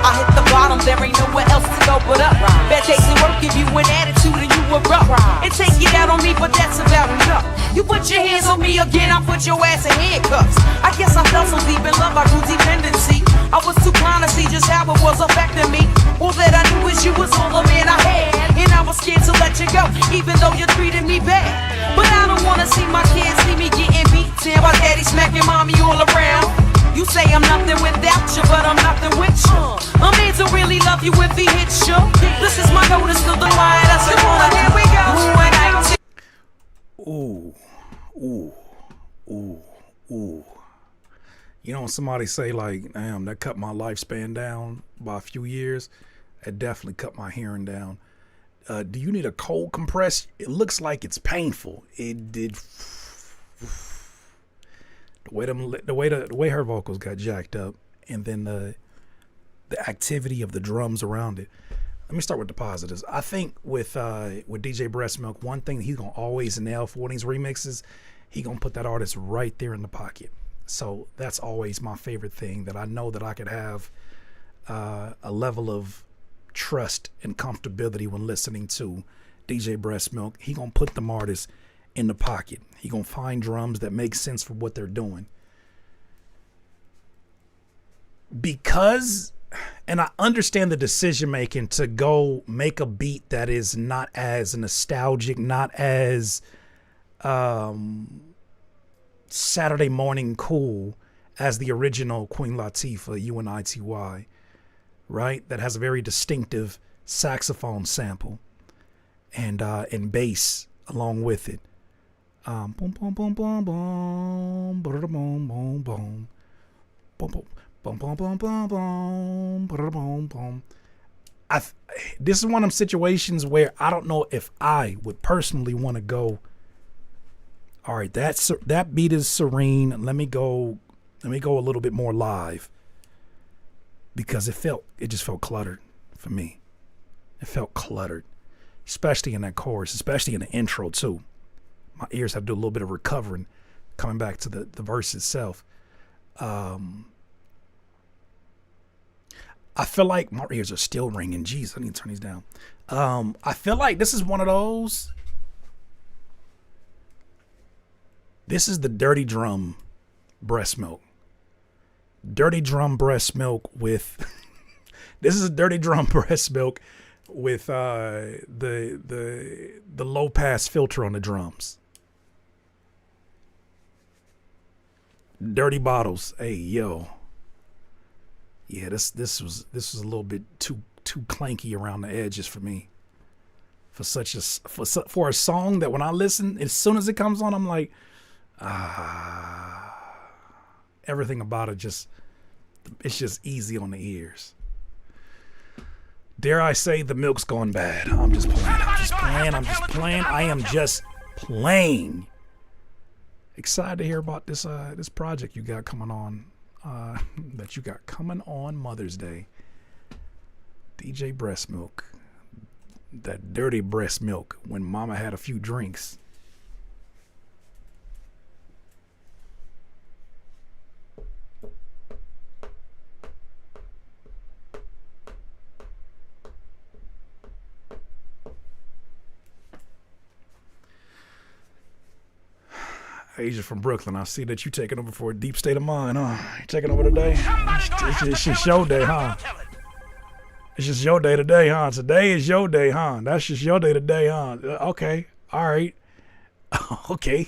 I hit the bottom, there ain't nowhere else to go but up. Bad taste and work give you an attitude and you a rough. And take it out on me, but that's about enough. You put your hands on me again, I put your ass in handcuffs. I guess I fell so deep in love, I grew dependency. I was too blind to see just how it was affecting me. All that I knew is you was all the man I had. And I was scared to let you go, even though you treated me bad. But I don't wanna see my kids see me getting beat down by daddy smacking mommy all around. You say I'm nothing without you, but I'm nothing with you. A man don't really love you if he hits you. This is my notice to the line, that's the one. Here we go. Ooh. You know, when somebody say like, damn, that cut my lifespan down by a few years, it definitely cut my hearing down. Do you need a cold compress? It looks like it's painful. It did. The way her vocals got jacked up, and then the activity of the drums around it. Let me start with the positives. I think with DJ Breast Milk, one thing he's gonna always nail for these remixes, he gonna put that artist right there in the pocket. So that's always my favorite thing, that I know that I could have a level of trust and comfortability when listening to DJ Breast Milk. He gonna put them artists in the pocket. He gonna find drums that make sense for what they're doing. Because, and I understand the decision making to go make a beat that is not as nostalgic, not as Saturday morning cool as the original Queen Latifah, UNITY. right? That has a very distinctive saxophone sample and bass along with it. Boom, boom, boom, boom, boom, boom, boom, boom, boom, boom, boom, boom, boom, boom, boom, boom. This is one of them situations where I don't know if I would personally want to go, all right, that beat is serene. Let me go a little bit more live, because it just felt cluttered for me. It felt cluttered, especially in that chorus, especially in the intro too. My ears had to do a little bit of recovering coming back to the verse itself. I feel like my ears are still ringing. Jeez, I need to turn these down. I feel like this is one of those. This is the dirty drum breast milk. Dirty drum breast milk with. This is a dirty drum breast milk with the low pass filter on the drums. Dirty bottles. Hey yo. Yeah, this was a little bit too clanky around the edges for me. For a song that when I listen, as soon as it comes on, I'm like, everything about it it's just easy on the ears. Dare I say the milk's gone bad. I'm just playing. I am just playing. Excited to hear about this project you got coming on. That you got coming on Mother's Day. DJ Breast Milk. That dirty breast milk when mama had a few drinks. Asia from Brooklyn, I see that you taking over for a deep state of mind, huh? You taking over today? It's just your day, huh? It's just your day today, huh? Today is your day, huh? That's just your day today, huh? Okay, all right. Okay.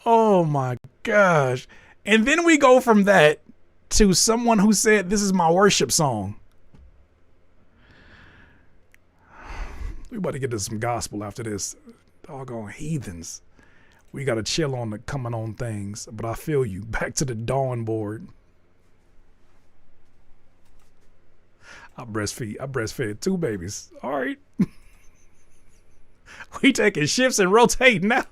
Oh my gosh. And then we go from that to someone who said this is my worship song. We about to get to some gospel after this. Doggone heathens. We got to chill on the coming on things. But I feel you. Back to the drawing board. I breastfed 2 babies. All right. We taking shifts and rotating now.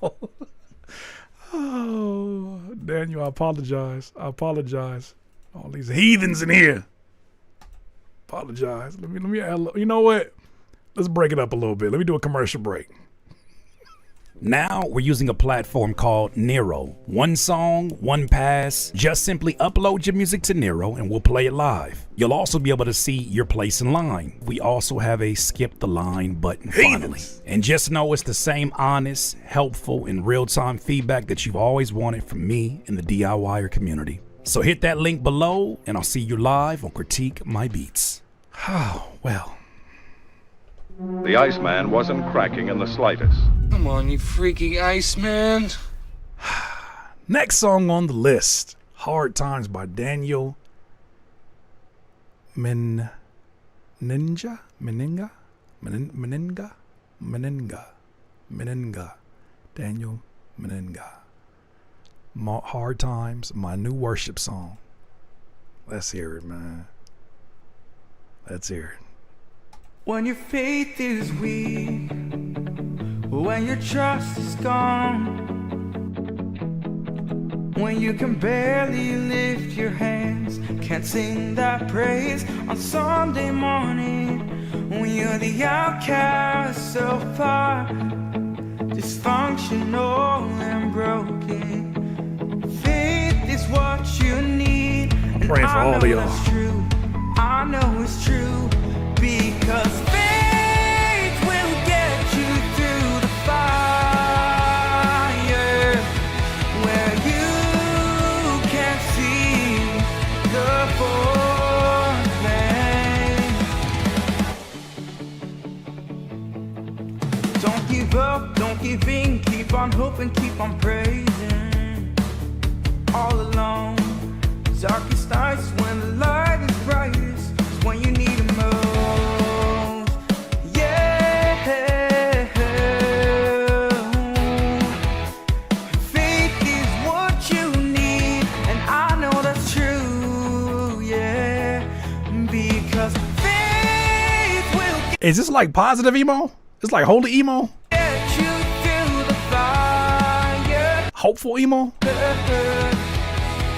Oh, Daniel, I apologize. All these heathens in here. Apologize. Let me you know what? Let's break it up a little bit. Let me do a commercial break. Now we're using a platform called Nero. 1 song, 1 pass. Just simply upload your music to Nero and we'll play it live. You'll also be able to see your place in line. We also have a skip the line button finally. And just know it's the same honest, helpful, and real-time feedback that you've always wanted from me and the DIYer community. So hit that link below and I'll see you live on Critique My Beats. Oh, well. The Iceman wasn't cracking in the slightest. Come on, you freaking Iceman. Next song on the list, Hard Times by Daniel Meninga. Daniel Meninga. Hard Times, my new worship song. Let's hear it, man. Let's hear it. When your faith is weak, when your trust is gone, when you can barely lift your hands, can't sing that praise on Sunday morning, when you're the outcast so far, dysfunctional and broken. Faith is what you need, and praying for all of y'all. It's true. I know it's true. Because faith will get you through the fire, where you can't see the fourth man. Don't give up, don't give in, keep on hoping, keep on praising. All alone, darkest nights Is this like positive emo? It's like holy emo? Get you through the fire. Hopeful emo?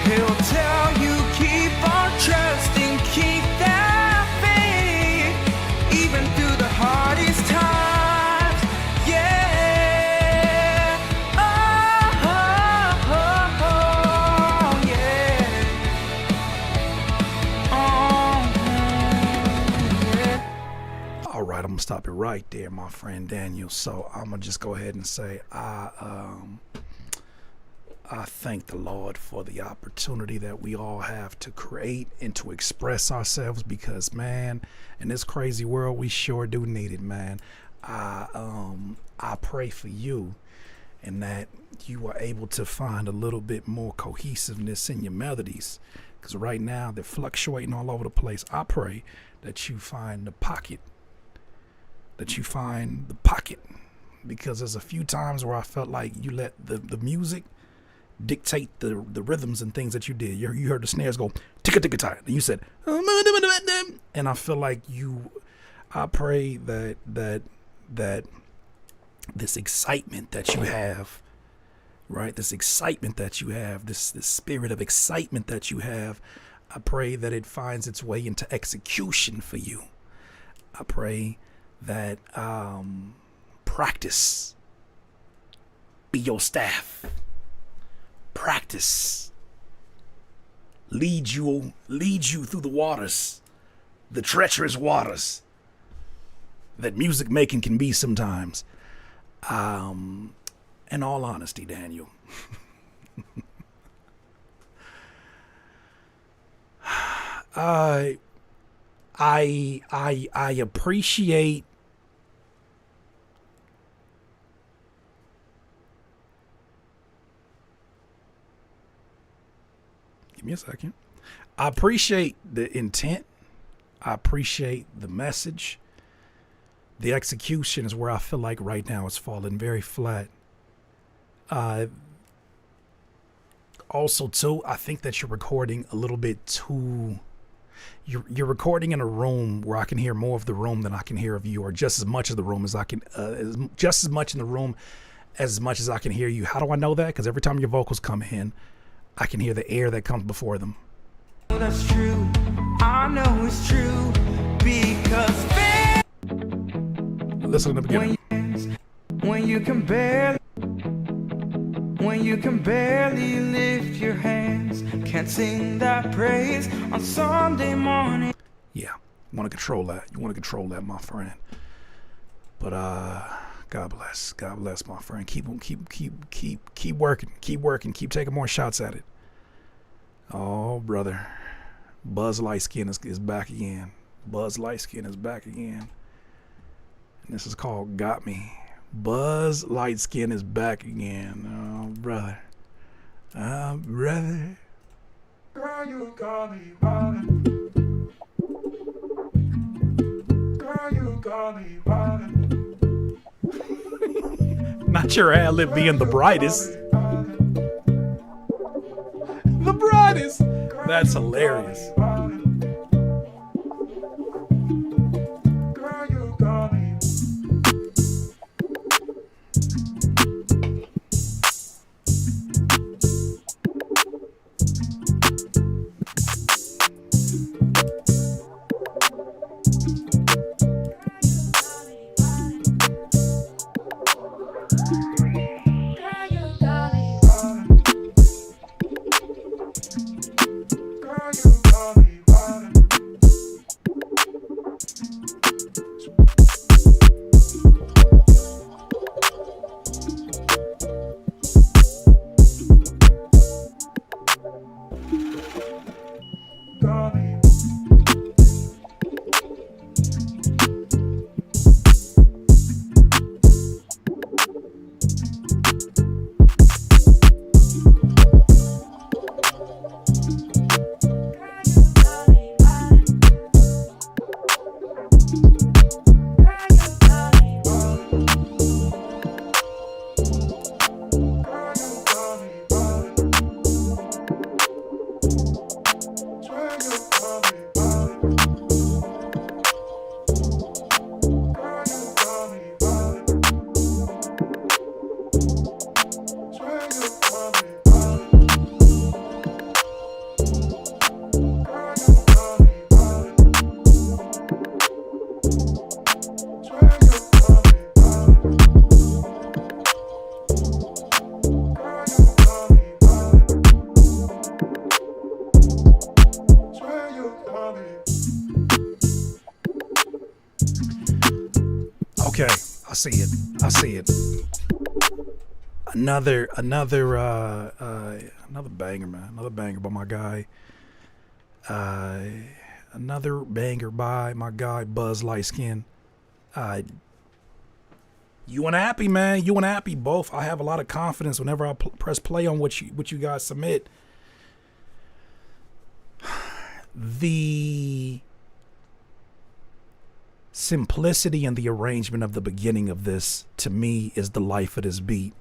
He'll tell you keep on trusting, keep that faith, even through the hardest times. Yeah. Oh, yeah. Oh, yeah. All right, I'm gonna stop it right there, my friend Daniel. So I'm gonna just go ahead and say I thank the Lord for the opportunity that we all have to create and to express ourselves, because man, in this crazy world, we sure do need it, man. I pray for you and that you are able to find a little bit more cohesiveness in your melodies, because right now they're fluctuating all over the place. I pray that you find the pocket, because there's a few times where I felt like you let the music dictate the rhythms and things that you did. You heard the snares go ticka ticka ticka, and you said, and I feel like I pray that this excitement that you have, right? This excitement that you have, this spirit of excitement that you have, I pray that it finds its way into execution for you. I pray that practice be your staff. Practice lead you through the waters, the treacherous waters that music making can be sometimes. In all honesty, Daniel, I appreciate give me a second. I appreciate the intent. I appreciate the message. The execution is where I feel like right now it's falling very flat. Also, too, I think that you're recording a little bit too. You're recording in a room where I can hear more of the room than I can hear of you, or just as much of the room as I can, just as much in the room as much as I can hear you. How do I know that? Because every time your vocals come in, I can hear the air that comes before them. That's true. I know it's true because listen to the beginning. When you can barely lift your hands, can't sing that praise on Sunday morning. Yeah, you want to control that. You want to control that, my friend. But God bless, my friend. Keep working, keep taking more shots at it. Oh, brother, Buzz Lightskin is back again. Buzz Lightskin is back again, and this is called "Got Me." Buzz Lightskin is back again. Oh, brother, brother. Girl, you got me ballin'. Girl, you got me ballin'. Not your ad lib being the brightest. The brightest. That's hilarious. Girl, you got me. Girl, you got me. see it. I see it. Another banger, man. Another banger by my guy. Another banger by my guy Buzz Lightskin. You and Happy, man. You and Happy both. I have a lot of confidence whenever I press play on what you guys submit. The simplicity and the arrangement of the beginning of this, to me, is the life of this beat.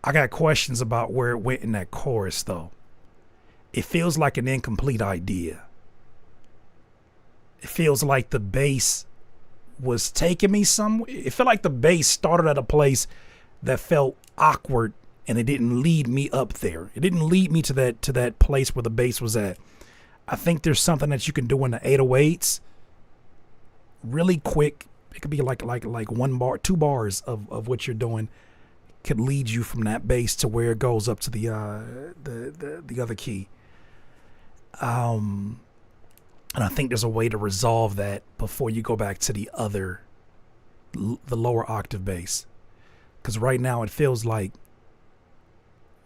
I got questions about where it went in that chorus, though. It feels like an incomplete idea. It feels like the bass was taking me somewhere. It felt like the bass started at a place that felt awkward, and it didn't lead me up there. It didn't lead me to that place where the bass was at. I think there's something that you can do in the 808s really quick. It could be like 1 bar, 2 bars of what you're doing could lead you from that bass to where it goes up to the other key. And I think there's a way to resolve that before you go back to the lower octave bass. Because right now it feels like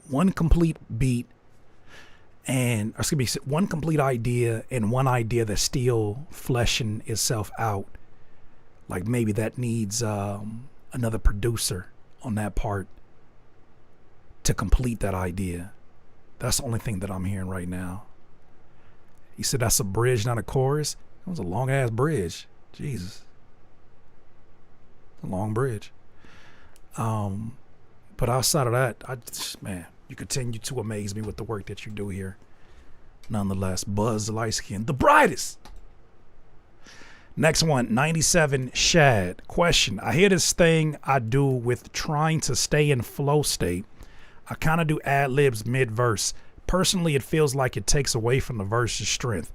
one complete beat and, one complete idea and one idea that's still fleshing itself out. Like maybe that needs another producer on that part to complete that idea. That's the only thing that I'm hearing right now. He said that's a bridge, not a chorus. That was a long ass bridge. Jesus. A long bridge. But outside of that, man, you continue to amaze me with the work that you do here. Nonetheless, Buzz Lightskin, the brightest. Next one, 97 Shad. Question. I hear this thing I do with trying to stay in flow state. I kind of do ad-libs mid-verse. Personally, it feels like it takes away from the verse's strength.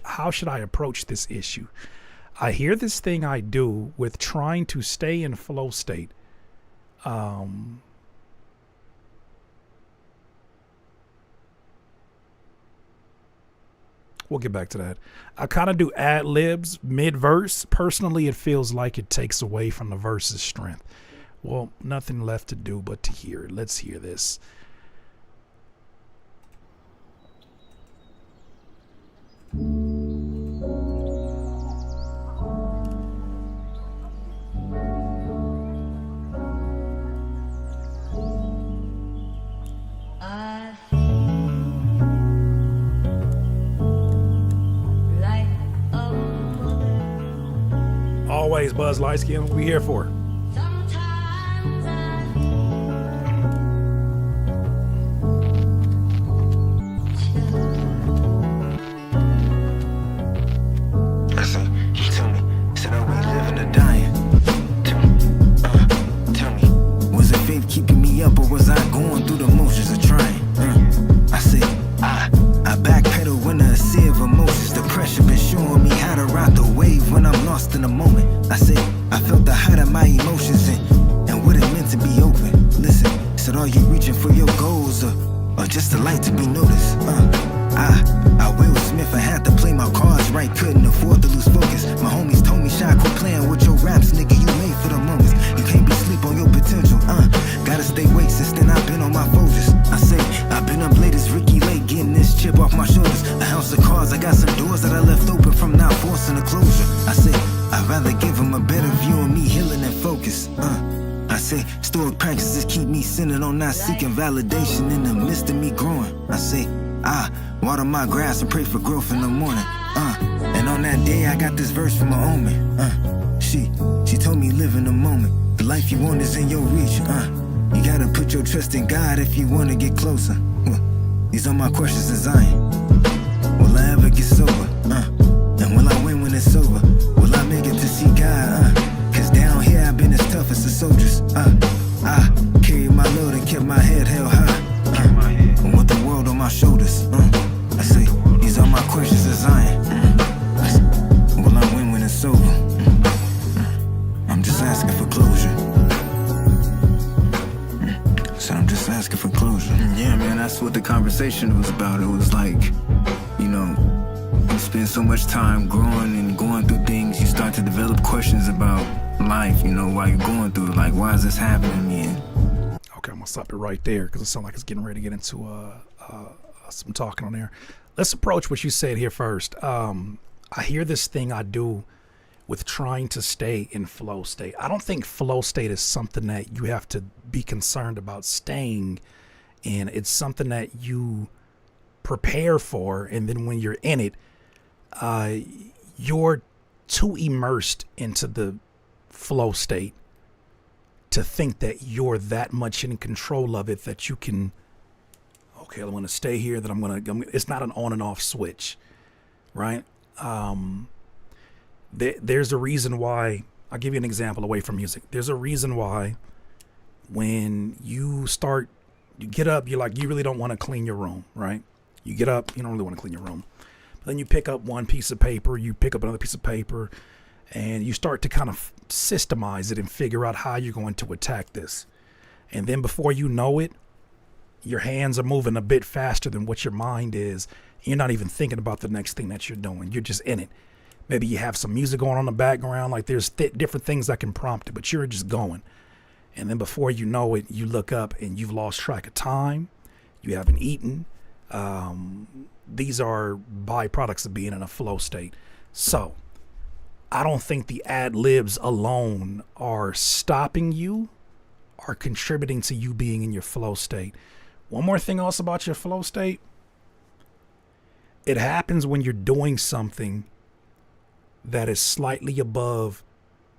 How should I approach this issue? I hear this thing I do with trying to stay in flow state. We'll get back to that. I kind of do ad-libs mid-verse. Personally, it feels like it takes away from the verse's strength. Well, nothing left to do but to hear it. Let's hear this. Always Buzz Lightskin, what we here for? Keeping me up, or was I going through the motions of trying? I said, I backpedal when a sea of emotions. The pressure been showing me how to ride the wave when I'm lost in the moment. I said, I felt the height of my emotions and what it meant to be open. Listen, said, are you reaching for your goals or just a light to be noticed? I Will Smith, I had to play my cards right, couldn't afford to lose focus. My homies told me, Shy, quit playing with your raps, nigga, you made for the moments. You can't be sleep on your potential, gotta stay awake since then I've been on my Folgers. I say, I've been up late as Ricky Lake, getting this chip off my shoulders. A house of cards, I got some doors that I left open from not forcing a closure. I say, I'd rather give them a better view of me healing and focus. I say, stoic practices keep me centered on not seeking validation in the midst of me growing. I say, water my grass and pray for growth in the morning. And on that day I got this verse from my omen. She told me live in the moment. The life you want is in your reach. You gotta put your trust in God if you wanna get closer. These are my questions design. Will I ever get sober? And will I win when it's over? Will I make it to see God? Cause down here I've been as tough as the soldiers. I carried my load and kept my head held high. With the world on my shoulders. I say, these are my questions design. Will I win when it's over? I'm just asking for closure. So I'm just asking for closure. Yeah, man, that's what the conversation was about. It was like, you know, you spend so much time growing and going through things, you start to develop questions about life, you know, while you're going through it. Like, why is this happening to me? Okay, I'm gonna stop it right there because it sounds like it's getting ready to get into some talking on there. Let's approach what you said here first. I hear this thing I do with trying to stay in flow state. I don't think flow state is something that you have to be concerned about staying in. It's something that you prepare for, and then when you're in it, you're too immersed into the flow state to think that you're that much in control of it that you can, okay, I'm going to stay here, that I'm going to, it's not an on and off switch, right? There's a reason why, I'll give you an example away from music. There's a reason why when you get up, you're like, you really don't want to clean your room, right? You get up, you don't really want to clean your room. But then you pick up one piece of paper, you pick up another piece of paper, and you start to kind of systemize it and figure out how you're going to attack this. And then before you know it, your hands are moving a bit faster than what your mind is. You're not even thinking about the next thing that you're doing. You're just in it. Maybe you have some music going on in the background, like there's different things that can prompt it, but you're just going. And then before you know it, you look up and you've lost track of time. You haven't eaten. These are byproducts of being in a flow state. So I don't think the ad libs alone are stopping you or contributing to you being in your flow state. One more thing else about your flow state. It happens when you're doing something that is slightly above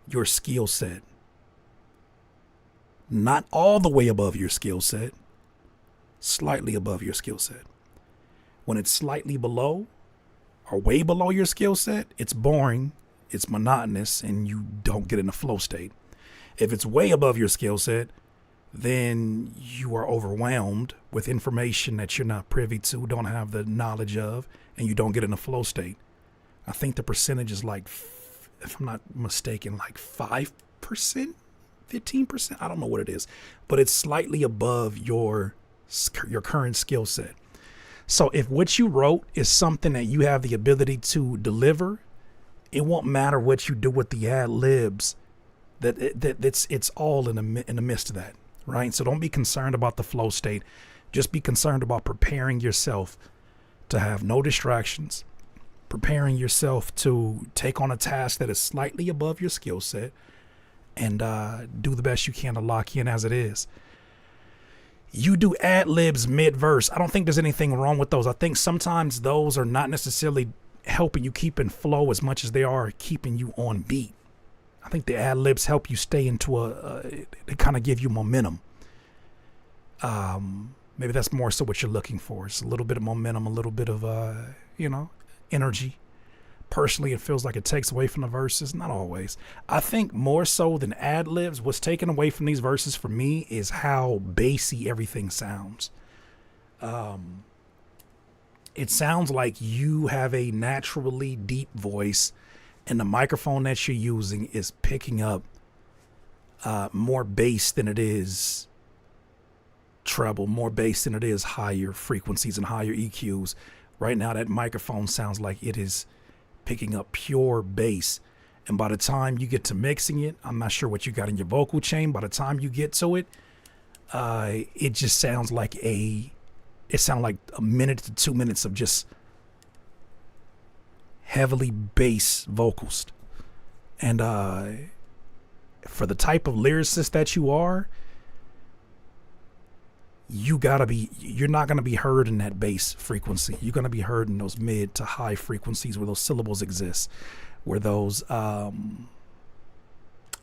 your skill set. Not all the way above your skill set, slightly above your skill set. When it's slightly below or way below your skill set, it's boring, it's monotonous, and you don't get in a flow state. If it's way above your skill set, then you are overwhelmed with information that you're not privy to, don't have the knowledge of, and you don't get in a flow state. I think the percentage is like, if I'm not mistaken, like 5%, 15%. I don't know what it is, but it's slightly above your current skill set. So if what you wrote is something that you have the ability to deliver, it won't matter what you do with the ad libs. It's all in the midst of that, right? So don't be concerned about the flow state. Just be concerned about preparing yourself to have no distractions, preparing yourself to take on a task that is slightly above your skill set, and do the best you can to lock in as it is. You do ad libs mid-verse. I don't think there's anything wrong with those. I think sometimes those are not necessarily helping you keep in flow as much as they are keeping you on beat. I think the ad libs help you stay into they kind of give you momentum. Maybe that's more so what you're looking for. It's a little bit of momentum, a little bit of, energy. Personally, it feels like it takes away from the verses. Not always. I think more so than ad libs, what's taken away from these verses for me is how bassy everything sounds. It sounds like you have a naturally deep voice, and the microphone that you're using is picking up more bass than it is treble, more bass than it is higher frequencies and higher EQs. Right now, that microphone sounds like it is picking up pure bass. And by the time you get to mixing it, I'm not sure what you got in your vocal chain. By the time you get to it, it just sounds like a minute to 2 minutes of just heavily bass vocals. And for the type of lyricist that you are, you're not going to be heard in that bass frequency. You're going to be heard in those mid to high frequencies where those syllables exist, where those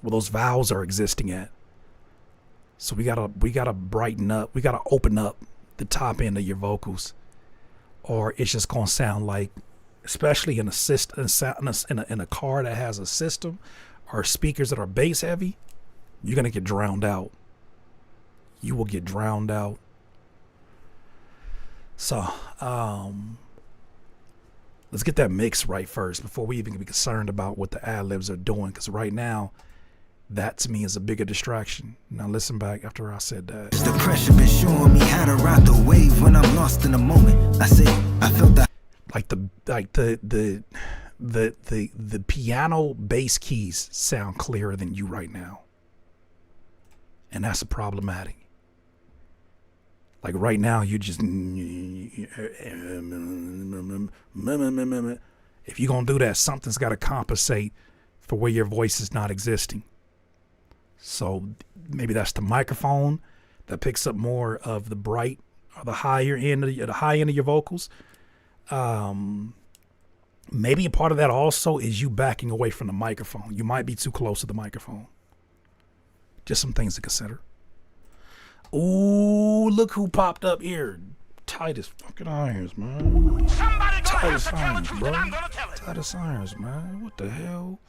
vowels are existing at. So we gotta brighten up. We gotta open up the top end of your vocals, or it's just gonna sound like, especially in a car that has a system or speakers that are bass heavy, you're gonna get drowned out. You will get drowned out. So let's get that mix right first before we even be concerned about what the ad libs are doing, because right now that to me is a bigger distraction. Now listen back after I said that. The pressure been showing me how to ride the wave when I'm lost in the moment. I felt that like the the piano bass keys sound clearer than you right now. And that's a problematic. Like right now, you just, if you're gonna do that, something's gotta compensate for where your voice is not existing. So maybe that's the microphone that picks up more of the bright or the high end of your vocals. Maybe a part of that also is you backing away from the microphone. You might be too close to the microphone. Just some things to consider. Ooh, look who popped up here. Titus fucking Irons, man. Titus Irons, bro. Titus Irons, man. What the hell?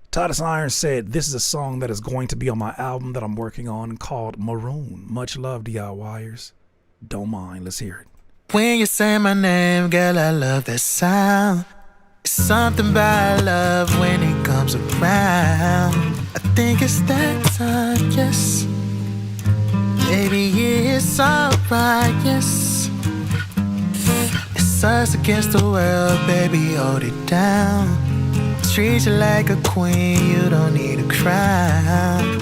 Titus Irons said, this is a song that is going to be on my album that I'm working on called Maroon. Much love, DIYers. Don't mind. Let's hear it. When you say my name, girl, I love that sound. It's something about love when it comes around. I think it's that time, yes. Baby, it's alright, yes. It's us against the world, baby, hold it down. Treat you like a queen, you don't need a crown.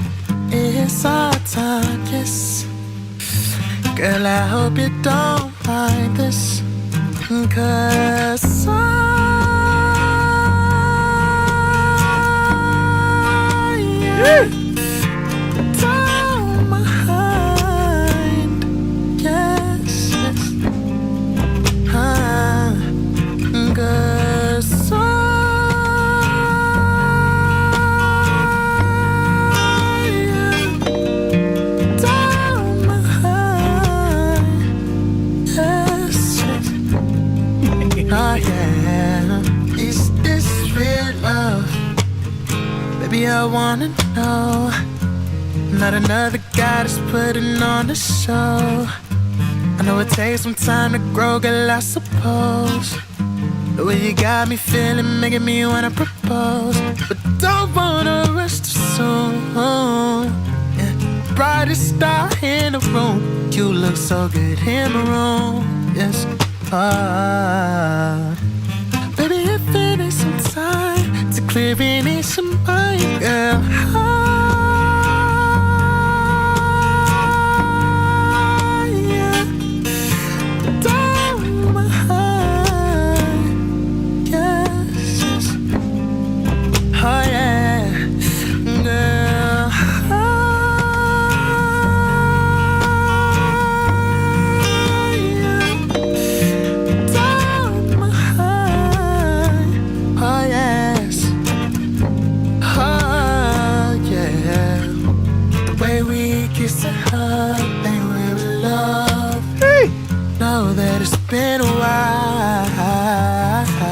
It's our time, yes. Girl, I hope you don't mind this, 'cause don't mind, yes, yes. 'Cause oh yeah, is this real love? Baby, I wanna know. Not another guy that's putting on the show. I know it takes some time to grow, girl, I suppose. The way you got me feeling, making me wanna propose, but don't wanna rush too soon. Yeah. Brightest star in the room, you look so good in the room. Yes. Baby, if it is some time to clear any some mind, girl. Yeah. Don't mind, yes, yes. Oh yeah, girl. Know that it's been a while.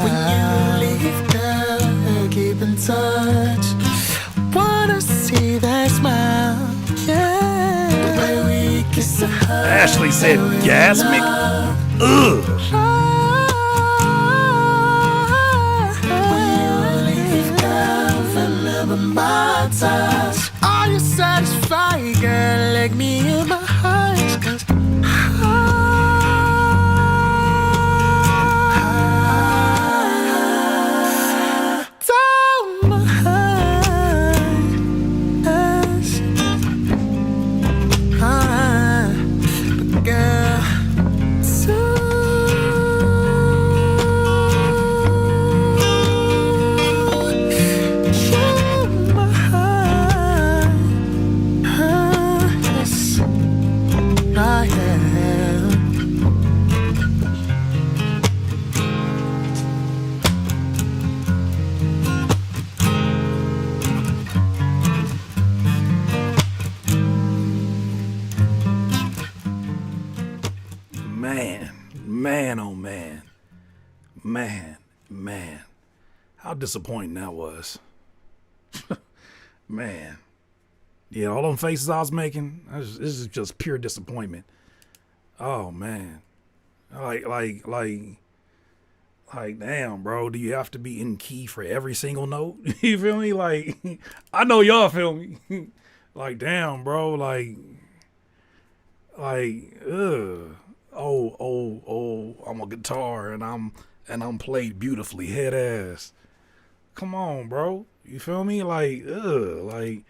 When you leave, girl, keep in touch. Wanna see that smile, yeah. The way we kiss and hug. Ashley said, gasmic. Ugh. When you leave, girl, remember my touch. Are you satisfied, girl? Let me in my eyes, 'cause Man, how disappointing that was. Man, yeah, all them faces I was making, this is just pure disappointment. Oh man, like, damn, bro, do you have to be in key for every single note? You feel me? Like, I know y'all feel me. Like, damn, bro, like, ugh. Oh, I'm a guitar and I'm and I'm played beautifully, head ass. Come on, bro. You feel me? Like, like,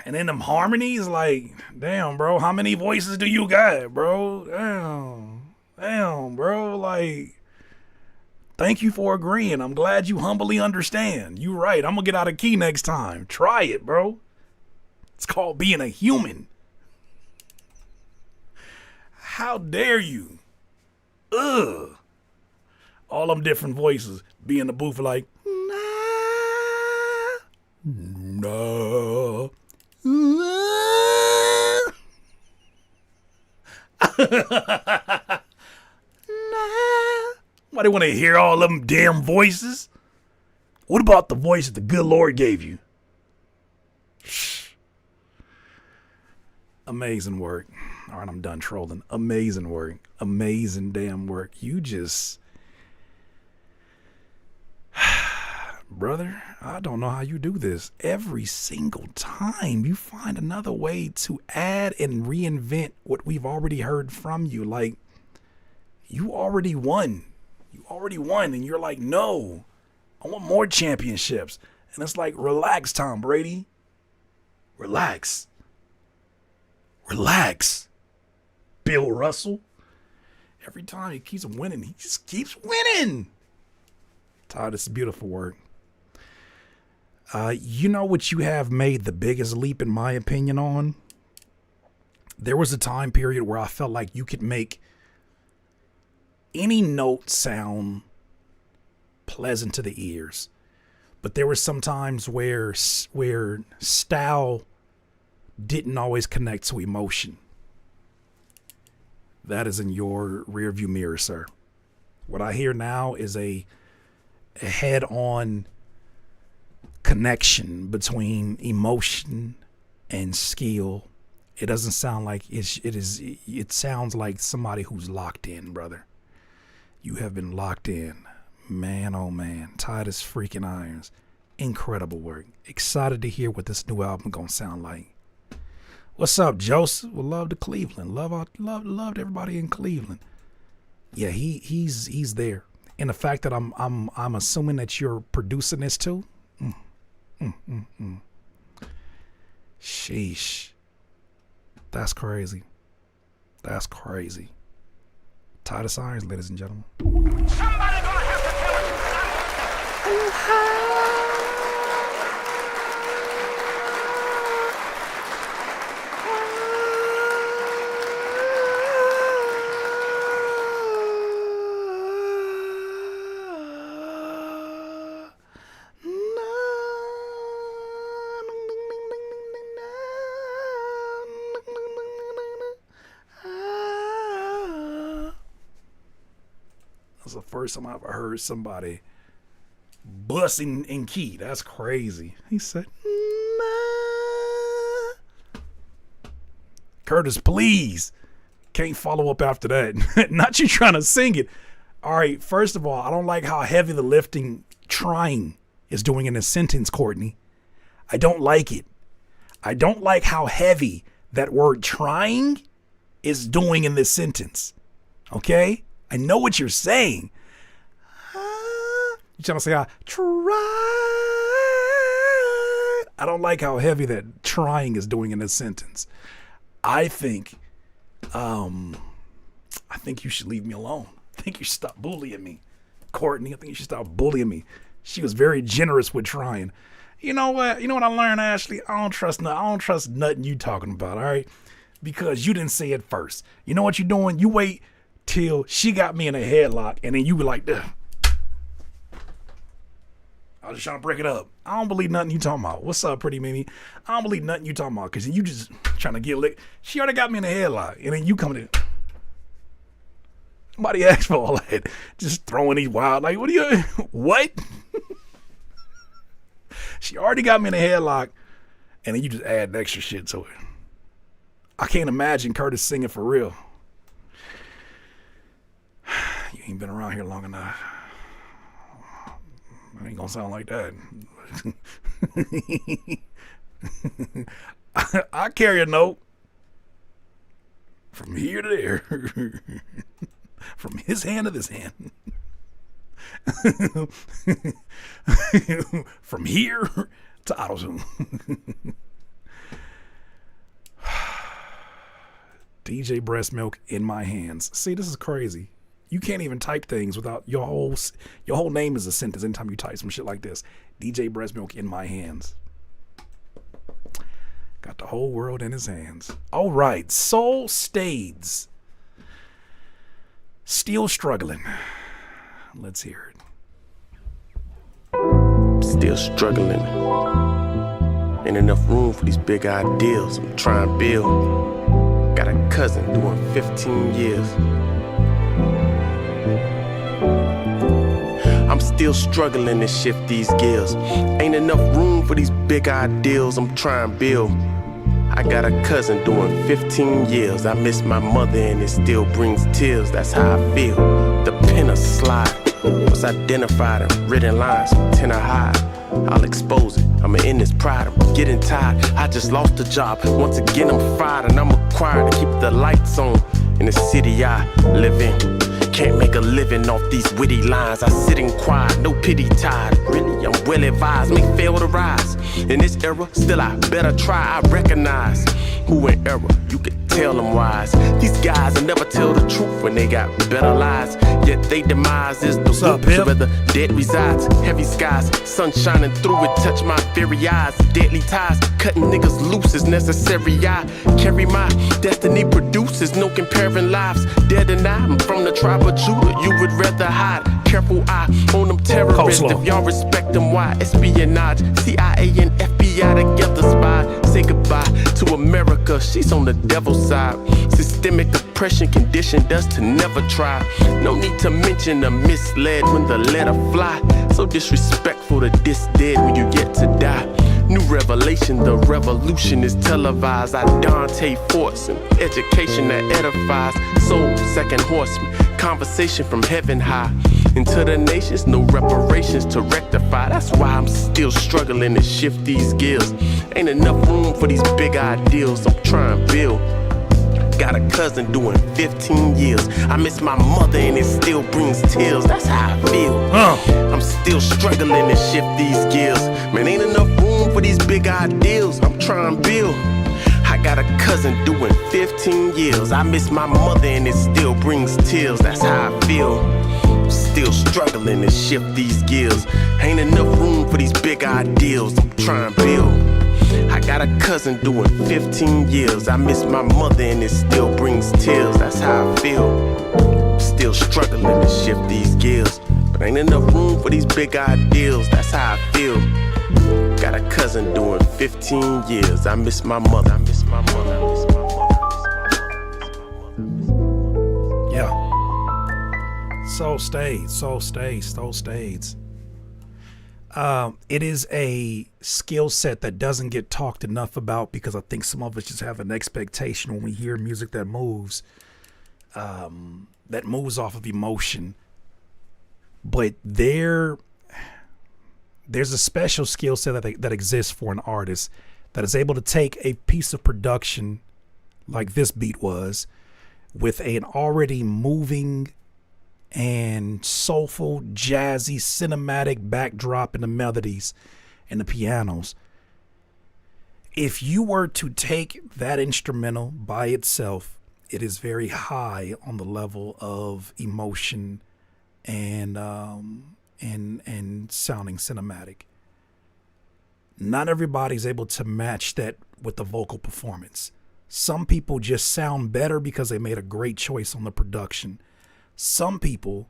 and then them harmonies, like, damn, bro, how many voices do you got, bro? Damn, bro, like, thank you for agreeing. I'm glad you humbly understand. You right. I'm gonna get out of key next time. Try it, bro. It's called being a human. How dare you? Ugh. All them different voices be in the booth like, no. Why they want to hear all them damn voices? What about the voice that the good Lord gave you? Amazing work. All right, I'm done trolling. Amazing work. Amazing damn work. You just... Brother, I don't know how you do this. Every single time you find another way to add and reinvent what we've already heard from you. Like, you already won. You already won. And you're like, no, I want more championships. And it's like, relax, Tom Brady. Relax. Relax. Bill Russell. Every time he keeps winning, he just keeps winning. Todd, it's beautiful work. You know what you have made the biggest leap, in my opinion, on? There was a time period where I felt like you could make any note sound pleasant to the ears. But there were some times where style didn't always connect to emotion. That is in your rearview mirror, sir. What I hear now is a head-on connection between emotion and skill. It doesn't sound like it sounds like somebody who's locked in, brother. You have been locked in. Man, oh man. Tight as freaking irons. Incredible work. Excited to hear what this new album gonna sound like. What's up, Joseph? Well, love to Cleveland. Loved everybody in Cleveland. Yeah, he's there. And the fact that I'm assuming that you're producing this too. Sheesh. That's crazy. That's crazy. Titus Irons, ladies and gentlemen. Somebody gonna have to tell him. That's the first time I ever heard somebody busting in key. That's crazy. He said, nah. Curtis, please. Can't follow up after that. Not you trying to sing it. All right, first of all, I don't like how heavy the lifting trying is doing in a sentence, Courtney. I don't like it. I don't like how heavy that word trying is doing in this sentence. Okay? I know what you're saying. You're trying to say, I tried. I don't like how heavy that trying is doing in this sentence. I think you should leave me alone. I think you should stop bullying me. Courtney, I think you should stop bullying me. She was very generous with trying. You know what? You know what I learned, Ashley? I don't trust nothing you talking about, all right? Because you didn't say it first. You know what you're doing? You wait till she got me in a headlock, and then you were like, ugh. I was just trying to break it up. I don't believe nothing you talking about. What's up, pretty Mimi? I don't believe nothing you talking about, because you just trying to get licked. She already got me in a headlock, and then you coming in. Nobody asked for all that. Just throwing these wild, like, what are you, what? She already got me in a headlock, and then you just add extra shit to it. I can't imagine Curtis singing for real. You ain't been around here long enough. It ain't gonna sound like that. I carry a note from here to there. From his hand to this hand. From here to AutoZone. DJ Breast Milk in my hands. See, this is crazy. You can't even type things without your whole name is a sentence anytime you type some shit like this. DJ Breast Milk in my hands. Got the whole world in his hands. All right, Soul Stades. Still struggling. Let's hear it. Still struggling. Ain't enough room for these big ideals I'm trying to build. Got a cousin doing 15 years. I'm still struggling to shift these gears. Ain't enough room for these big ideals I'm trying to build. I got a cousin doing 15 years. I miss my mother and it still brings tears. That's how I feel. The pen of slide was identified in written lines. Tenor high, I'll expose it. I'm in this pride, I'm getting tired. I just lost a job. Once again I'm fried and I'm required to keep the lights on in the city I live in. Can't make a living off these witty lines. I sit in quiet, no pity tide. Really, I'm well advised, may fail to rise. In this era, still I better try. I recognize who in error, you can tell them wise. These guys will never tell the truth when they got better lies. Yet they demise is the root where the dead resides. Heavy skies, sun shining through it, touch my very eyes. Deadly ties, cutting niggas loose is necessary. I carry my destiny, produces no comparing lives. Dead and I'm from the tribe of Judah, you would rather hide. Careful eye on them terrorists. If y'all respect them, why? Espionage, CIA and FBI together spy. Say goodbye to America, she's on the devil's side. Systemic oppression conditioned us to never try. No need to mention the misled when the letter fly. So disrespectful to this dead when you get to die. New revelation, the revolution is televised. I Dante Force and education that edifies. Soul, second horseman, conversation from heaven high. Into the nations, no reparations to rectify. That's why I'm still struggling to shift these gears. Ain't enough room for these big ideals I'm trying to build. Got a cousin doing 15 years. I miss my mother and it still brings tears. That's how I feel. I'm still struggling to shift these gears. Man, ain't enough room for these big ideals I'm trying to build. I got a cousin doing 15 years. I miss my mother and it still brings tears. That's how I feel. Still struggling to shift these gears. Ain't enough room for these big ideals I'm trying to build. I got a cousin doing 15 years. I miss my mother and it still brings tears. That's how I feel. Still struggling to shift these gears. But ain't enough room for these big ideals. That's how I feel. Got a cousin doing 15 years. I miss my mother. I miss my mother. I miss my mother. Yeah. Soul Stades, Soul Stades, Soul Stades. It is a skill set that doesn't get talked enough about because I think some of us just have an expectation when we hear music that moves off of emotion. But there's a special skill set that exists for an artist that is able to take a piece of production like this beat was with an already moving and soulful, jazzy, cinematic backdrop in the melodies and the pianos. If you were to take that instrumental by itself, it is very high on the level of emotion and sounding cinematic. Not everybody's able to match that with the vocal performance. Some people just sound better because they made a great choice on the production. Some people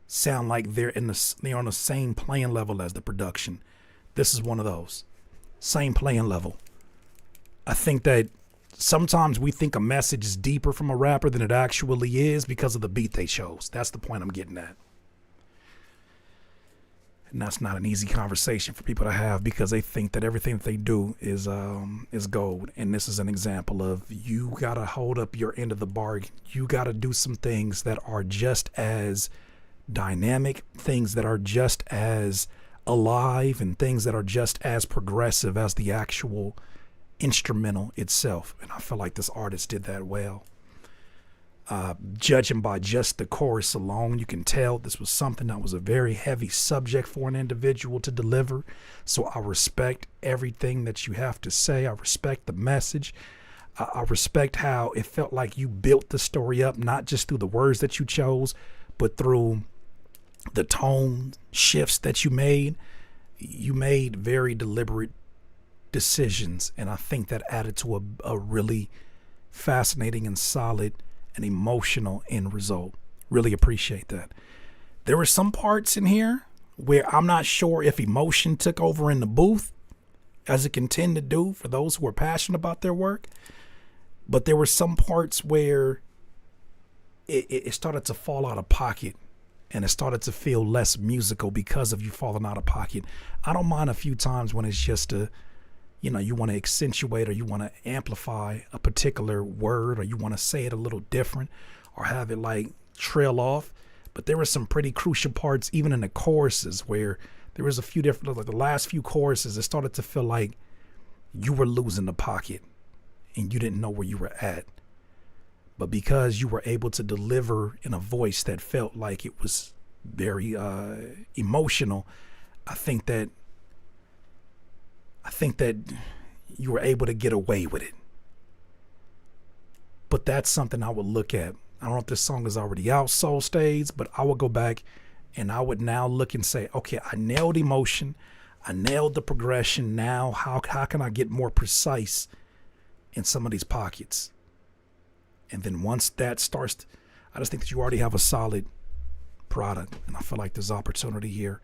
sound like they're on the same playing level as the production. This is one of those. Same playing level. I think that sometimes we think a message is deeper from a rapper than it actually is because of the beat they chose. That's the point I'm getting at. And that's not an easy conversation for people to have because they think that everything that they do is gold. And this is an example of you got to hold up your end of the bargain. You got to do some things that are just as dynamic, things that are just as alive, and things that are just as progressive as the actual instrumental itself. And I feel like this artist did that well. Judging by just the chorus alone, you can tell this was something that was a very heavy subject for an individual to deliver. So I respect everything that you have to say. I respect the message. I respect how it felt like you built the story up, not just through the words that you chose, but through the tone shifts that you made. You made very deliberate decisions, and I think that added to a really fascinating and solid and emotional end result. Really appreciate that. There were some parts in here where I'm not sure if emotion took over in the booth, as it can tend to do for those who are passionate about their work. But there were some parts where it started to fall out of pocket, and it started to feel less musical because of you falling out of pocket. I don't mind a few times when it's just you want to accentuate or you want to amplify a particular word, or you want to say it a little different or have it like trail off. But there were some pretty crucial parts, even in the choruses, where there was a few different, like the last few choruses, it started to feel like you were losing the pocket and you didn't know where you were at. But because you were able to deliver in a voice that felt like it was very emotional, I think that you were able to get away with it. But that's something I would look at. I don't know if this song is already out, Soul Stays, but I would go back and I would now look and say, okay, I nailed emotion. I nailed the progression. Now, how can I get more precise in some of these pockets? And then once that starts, I just think that you already have a solid product. And I feel like there's opportunity here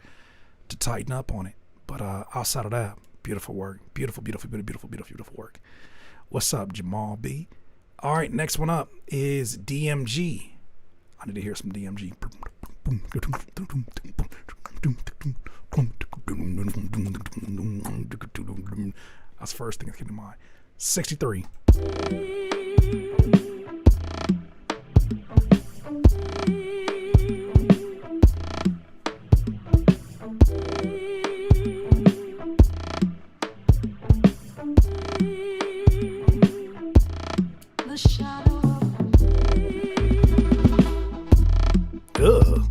to tighten up on it. But outside of that, beautiful work. Beautiful, beautiful, beautiful, beautiful, beautiful work. What's up, Jamal B? All right, next one up is DMG. I need to hear some DMG. That's the first thing that came to mind. 63. Ugh.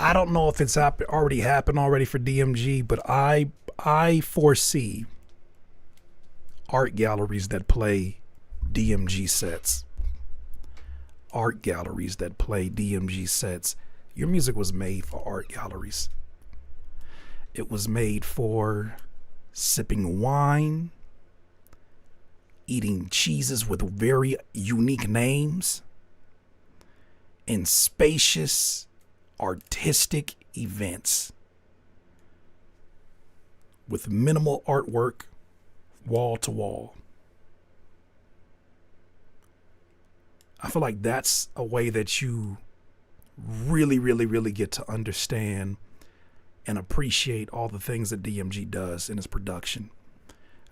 I don't know if it's already happened for DMG, but I foresee art galleries that play DMG sets. Art galleries that play DMG sets. Your music was made for art galleries. It was made for sipping wine, eating cheeses with very unique names, and spacious artistic events with minimal artwork, wall to wall. I feel like that's a way that you really get to understand and appreciate all the things that DMG does in his production.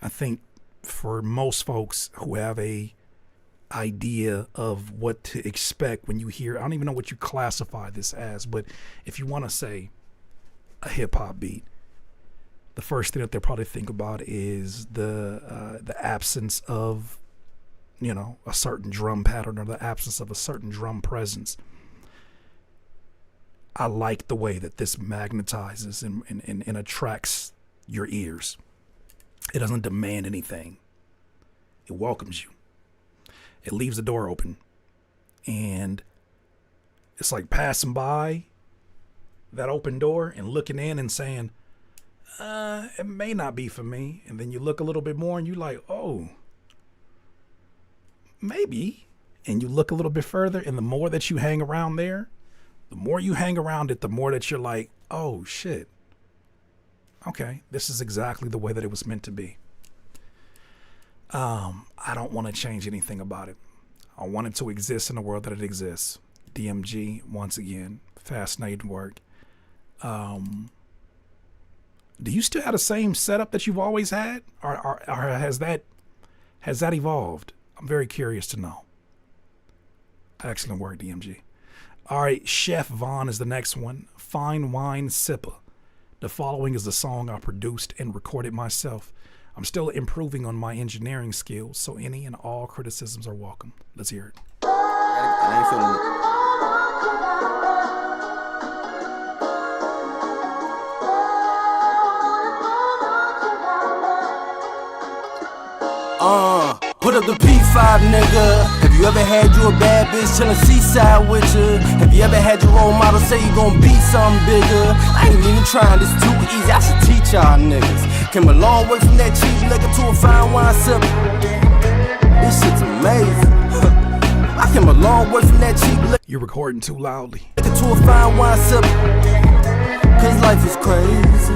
I think for most folks who have a idea of what to expect when you hear, I don't even know what you classify this as, but if you want to say a hip hop beat, the first thing that they'll probably think about is the absence of, you know, a certain drum pattern or the absence of a certain drum presence. I like the way that this magnetizes and attracts your ears. It doesn't demand anything. It welcomes you. It leaves the door open. And it's like passing by that open door and looking in and saying, it may not be for me. And then you look a little bit more and you're like, oh, maybe. And you look a little bit further, and the more that you hang around there, the more you hang around it, the more that you're like, oh shit. Okay, this is exactly the way that it was meant to be. I don't want to change anything about it. I want it to exist in the world that it exists. DMG, once again, fascinating work. Do you still have the same setup that you've always had, or has that evolved? I'm very curious to know. Excellent work, DMG. All right, Chef Vaughn is the next one. Fine Wine Sipper. The following is the song I produced and recorded myself. I'm still improving on my engineering skills, so any and all criticisms are welcome. Let's hear it. I ain't feeling it. Put up the P5, nigga. Have you ever had you a bad bitch chillin' seaside with you? Have you ever had your role model say you gon' be something bigger? I ain't even trying, this too easy, I should teach y'all niggas. Came a long way from that cheap liquor to a fine wine sip. This shit's amazing. I came a long way from that cheap liquor. You're recording too loudly. To a fine wine sip. Cause life is crazy.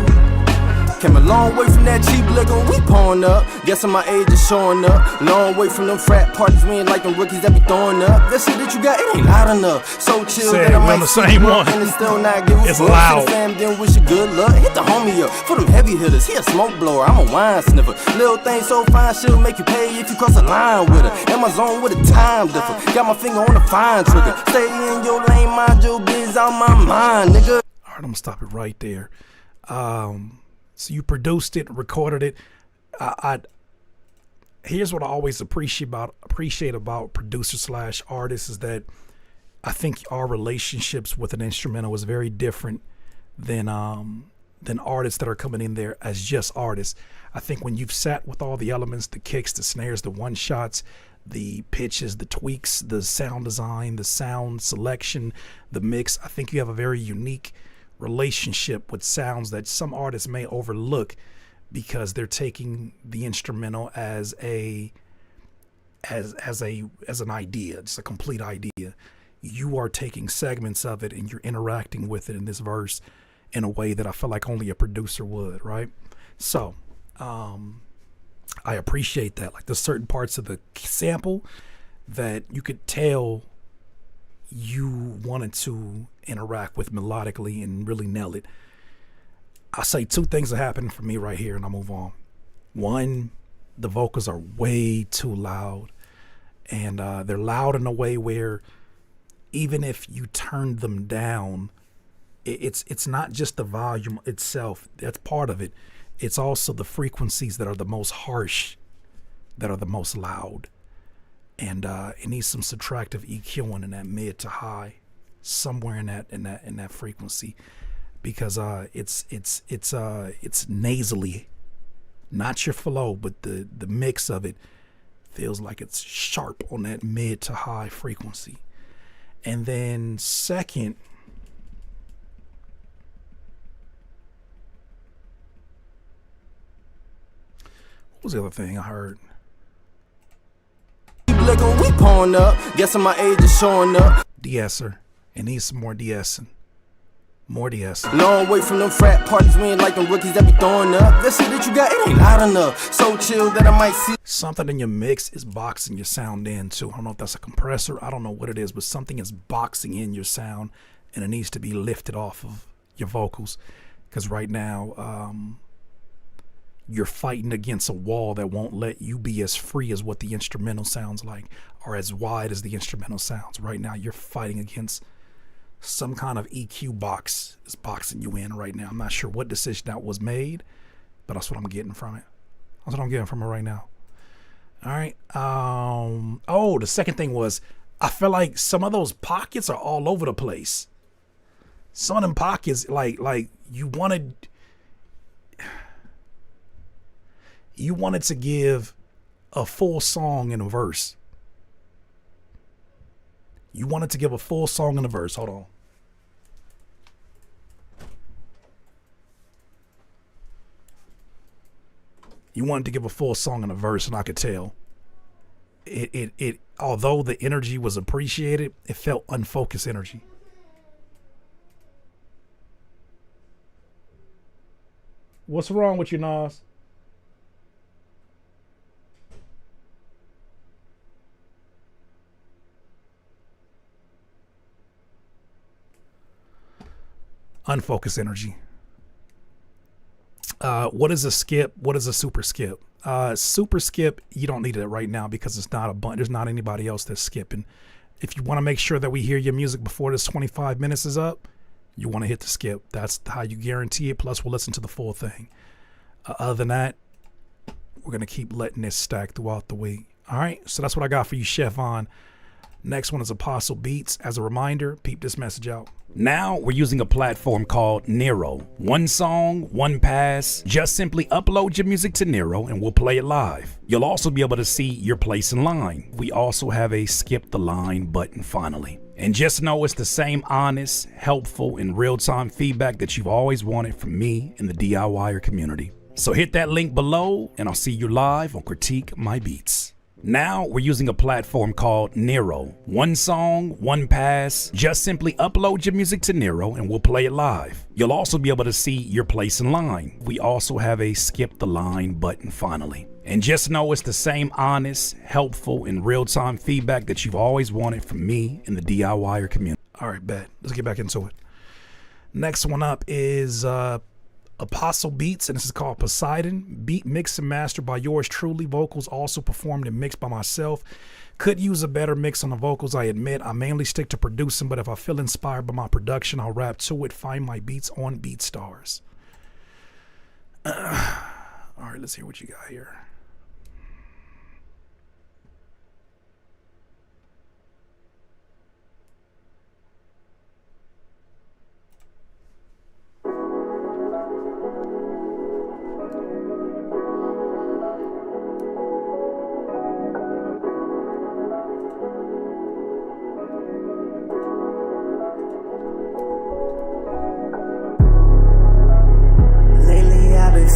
Came a long way from that cheap liquor, we pawn up. Guessing my age is showing up. Long way from them frat parties, we ain't like them rookies that be throwing up. That shit that you got, it ain't loud enough. So chill that I might the same one. And it's still not give a it's fuck. loud. The fam didn't wish you good luck. Hit the homie up for them heavy hitters. He a smoke blower, I'm a wine sniffer. Little thing so fine, she'll make you pay if you cross a line with her. In my zone with a time differ. Got my finger on the fine trigger. Stay in your lane, mind your biz out my mind, nigga. All right, I'm gonna stop it right there. So you produced it, recorded it. Here's what I always appreciate about producer / artists is that I think our relationships with an instrumental is very different than artists that are coming in there as just artists. I think when you've sat with all the elements, the kicks, the snares, the one shots, the pitches, the tweaks, the sound design, the sound selection, the mix, I think you have a very unique relationship with sounds that some artists may overlook because they're taking the instrumental as an idea, just a complete idea. You are taking segments of it and you're interacting with it in this verse in a way that I feel like only a producer would, right? So I appreciate that. Like there's certain parts of the sample that you could tell you wanted to interact with melodically and really nail it. I'll say two things that happened for me right here and I'll move on. One, the vocals are way too loud, and they're loud in a way where even if you turn them down, it's not just the volume itself. That's part of it. It's also the frequencies that are the most harsh, that are the most loud. And it needs some subtractive EQing in that mid to high, somewhere in that frequency, because it's nasally, not your flow, but the mix of it feels like it's sharp on that mid to high frequency. And then second, what was the other thing I heard? We pawn up, guessing my age is showing up. De-esser. It needs some more de-essing. More de-essing. Long way from them frat parties, we ain't like them rookies that be throwing up. That shit that you got, it ain't loud enough. So chill that I might see. Something in your mix is boxing your sound in too. I don't know if that's a compressor. I don't know what it is, but something is boxing in your sound and it needs to be lifted off of your vocals, because right now you're fighting against a wall that won't let you be as free as what the instrumental sounds like, or as wide as the instrumental sounds. Right now you're fighting against some kind of EQ box is boxing you in right now. I'm not sure what decision that was made, but that's what I'm getting from it. That's what I'm getting from it right now. All right. Oh, the second thing was, I feel like some of those pockets are all over the place. Some of them pockets, like you wanted to give a full song in a verse. You wanted to give a full song in a verse. Hold on. You wanted to give a full song in a verse, and I could tell. It although the energy was appreciated, it felt unfocused energy. What's wrong with you, Nas? Unfocused energy. What is a skip? What is a super skip? Super skip, you don't need it right now because it's not a bunch. There's not anybody else that's skipping. If you want to make sure that we hear your music before this 25 minutes is up, you want to hit the skip. That's how you guarantee it. Plus, we'll listen to the full thing. Other than that, we're going to keep letting this stack throughout the week. All right, so that's what I got for you, Chef On. Next one is Apostle Beats. As a reminder, peep this message out. Now we're using a platform called Nero. One song, one pass. Just simply upload your music to Nero and we'll play it live. You'll also be able to see your place in line. We also have a skip the line button finally. And just know it's the same honest, helpful, and real-time feedback that you've always wanted from me and the DIYer community. So hit that link below and I'll see you live on Critique My Beats. Now we're using a platform called Nero. One song, one pass. Just simply upload your music to Nero and we'll play it live. You'll also be able to see your place in line. We also have a skip the line button finally. And just know it's the same honest, helpful, and real-time feedback that you've always wanted from me and the DIYer community. All right, bet. Let's get back into it. Next one up is Apostle Beats, and this is called Poseidon. Beat mixed and mastered by yours truly. Vocals also performed and mixed by myself. Could use a better mix on the vocals, I admit. I mainly stick to producing, but if I feel inspired by my production, I'll rap to it. Find my beats on BeatStars. All right, let's hear what you got here.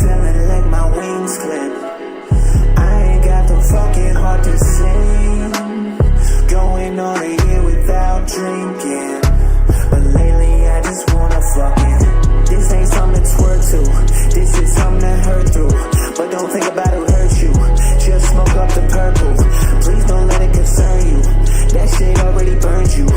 Feeling like my wings clip. I ain't got the fucking heart to sing. Going on a year without drinking, but lately I just wanna fucking. This ain't something to twerk to. This is something that hurt through. But don't think about it hurt you. Just smoke up the purple. Please don't let it concern you. That shit already burned you.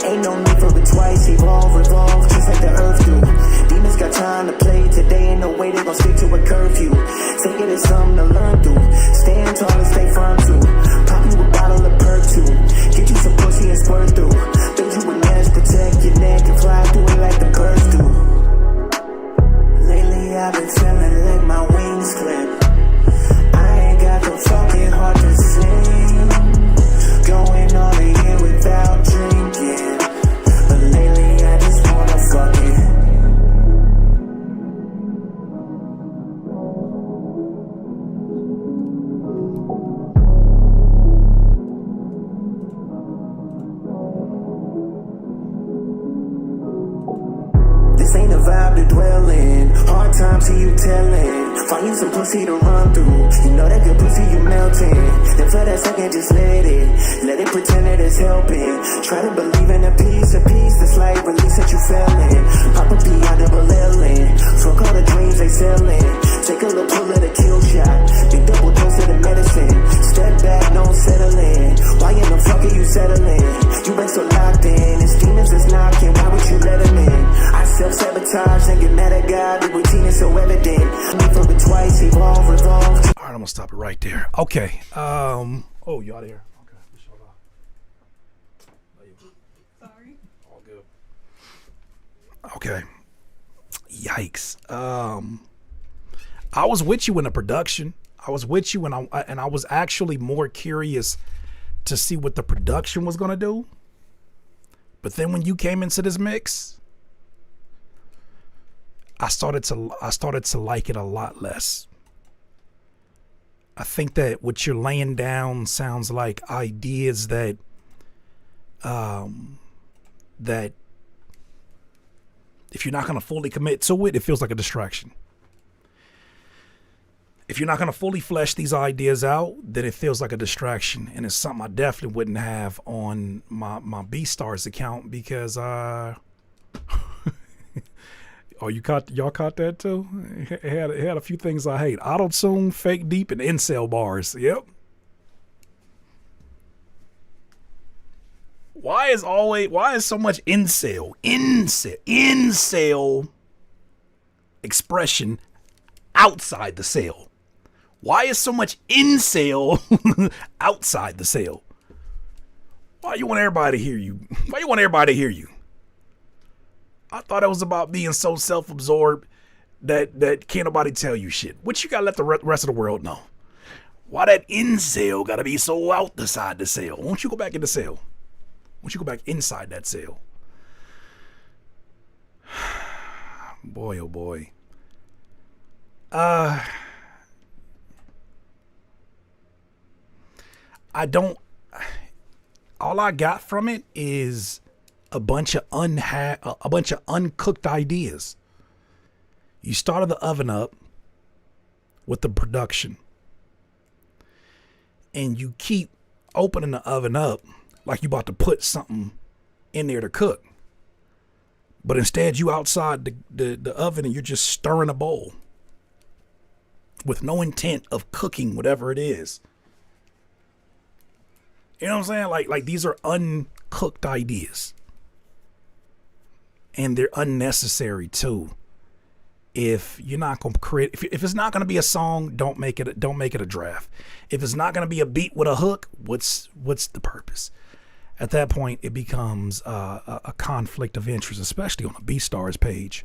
Ain't no need for it twice. Evolve, revolve, just like the earth do. Demons got time to play today. Ain't no way they gon' stick to a curfew. Take it as something to learn through. Stand tall and stay firm too. Pop you a bottle of perk too. Get you some pussy and squirt through. Build you a nest, protect your neck and fly through it like the birds do. Lately I've been feeling like my wings clip. I ain't got the fucking heart to sing. Going on a year without drinking, but lately I just wanna fucking. This ain't a vibe to dwell in. Hard times see you telling. Find you some pussy to run through. You know that good pussy you melting. Then for that second just let it pretend that it's helping. Try to believe in a piece that's like release that you fell in. Pop a P.I. double L-in. Fuck all the dreams they selling. Take a little pull of the kill shot. Big double dose of the medicine. Step back, don't settle in. Why in the fuck are you settling? You been so locked in. It's demons is knocking. Why would you let Self-sabotage and get mad at God. The routine is so evident. Me for it twice, evolve, revolve. All right, I'm gonna stop it right there. Okay. Oh, you out of here? Okay. Sorry. All good. Okay. Yikes. I was with you in the production. I was with you, and I was actually more curious to see what the production was gonna do. But then when you came into this mix, I started to like it a lot less. I think that what you're laying down sounds like ideas that that if you're not gonna fully commit to it, it feels like a distraction. If you're not gonna fully flesh these ideas out, then it feels like a distraction, and it's something I definitely wouldn't have on my BeatStars account because oh, y'all caught that too? It had a few things I hate: auto-tune, fake deep, and incel bars. Yep. Why is so much incel expression outside the cell? Why is so much incel outside the cell? Why you want everybody to hear you? Why you want everybody to hear you? I thought it was about being so self-absorbed that can't nobody tell you shit. What you gotta let the rest of the world know? Why that incel gotta be so out the side the cell? Won't you go back in the cell? Won't you go back inside that cell? Boy, oh boy. All I got from it is a bunch of uncooked ideas. You started the oven up with the production, and you keep opening the oven up like you about to put something in there to cook. But instead you outside the oven and you're just stirring a bowl with no intent of cooking whatever it is. You know what I'm saying? Like these are uncooked ideas. And they're unnecessary too. If you're not gonna create, if it's not gonna be a song, don't make it a draft. If it's not gonna be a beat with a hook, what's the purpose? At that point, it becomes a conflict of interest, especially on a BeatStars page.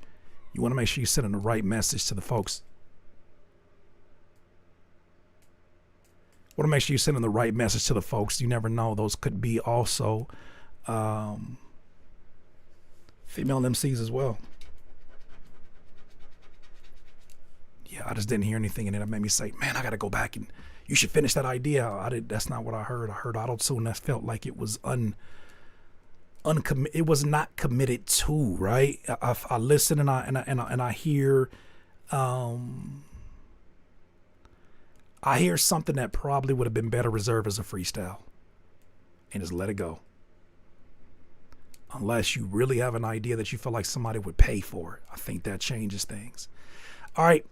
You want to make sure you're sending the right message to the folks. Want to make sure you're sending the right message to the folks. You never know; those could be also female MCs as well. Yeah, I just didn't hear anything in it that made me say, "Man, I got to go back and you should finish that idea." That's not what I heard. I heard auto-tune. That felt like it was it was not committed to. Right? I listen and I hear. I hear something that probably would have been better reserved as a freestyle, and just let it go. Unless you really have an idea that you feel like somebody would pay for it, I think that changes things. All right,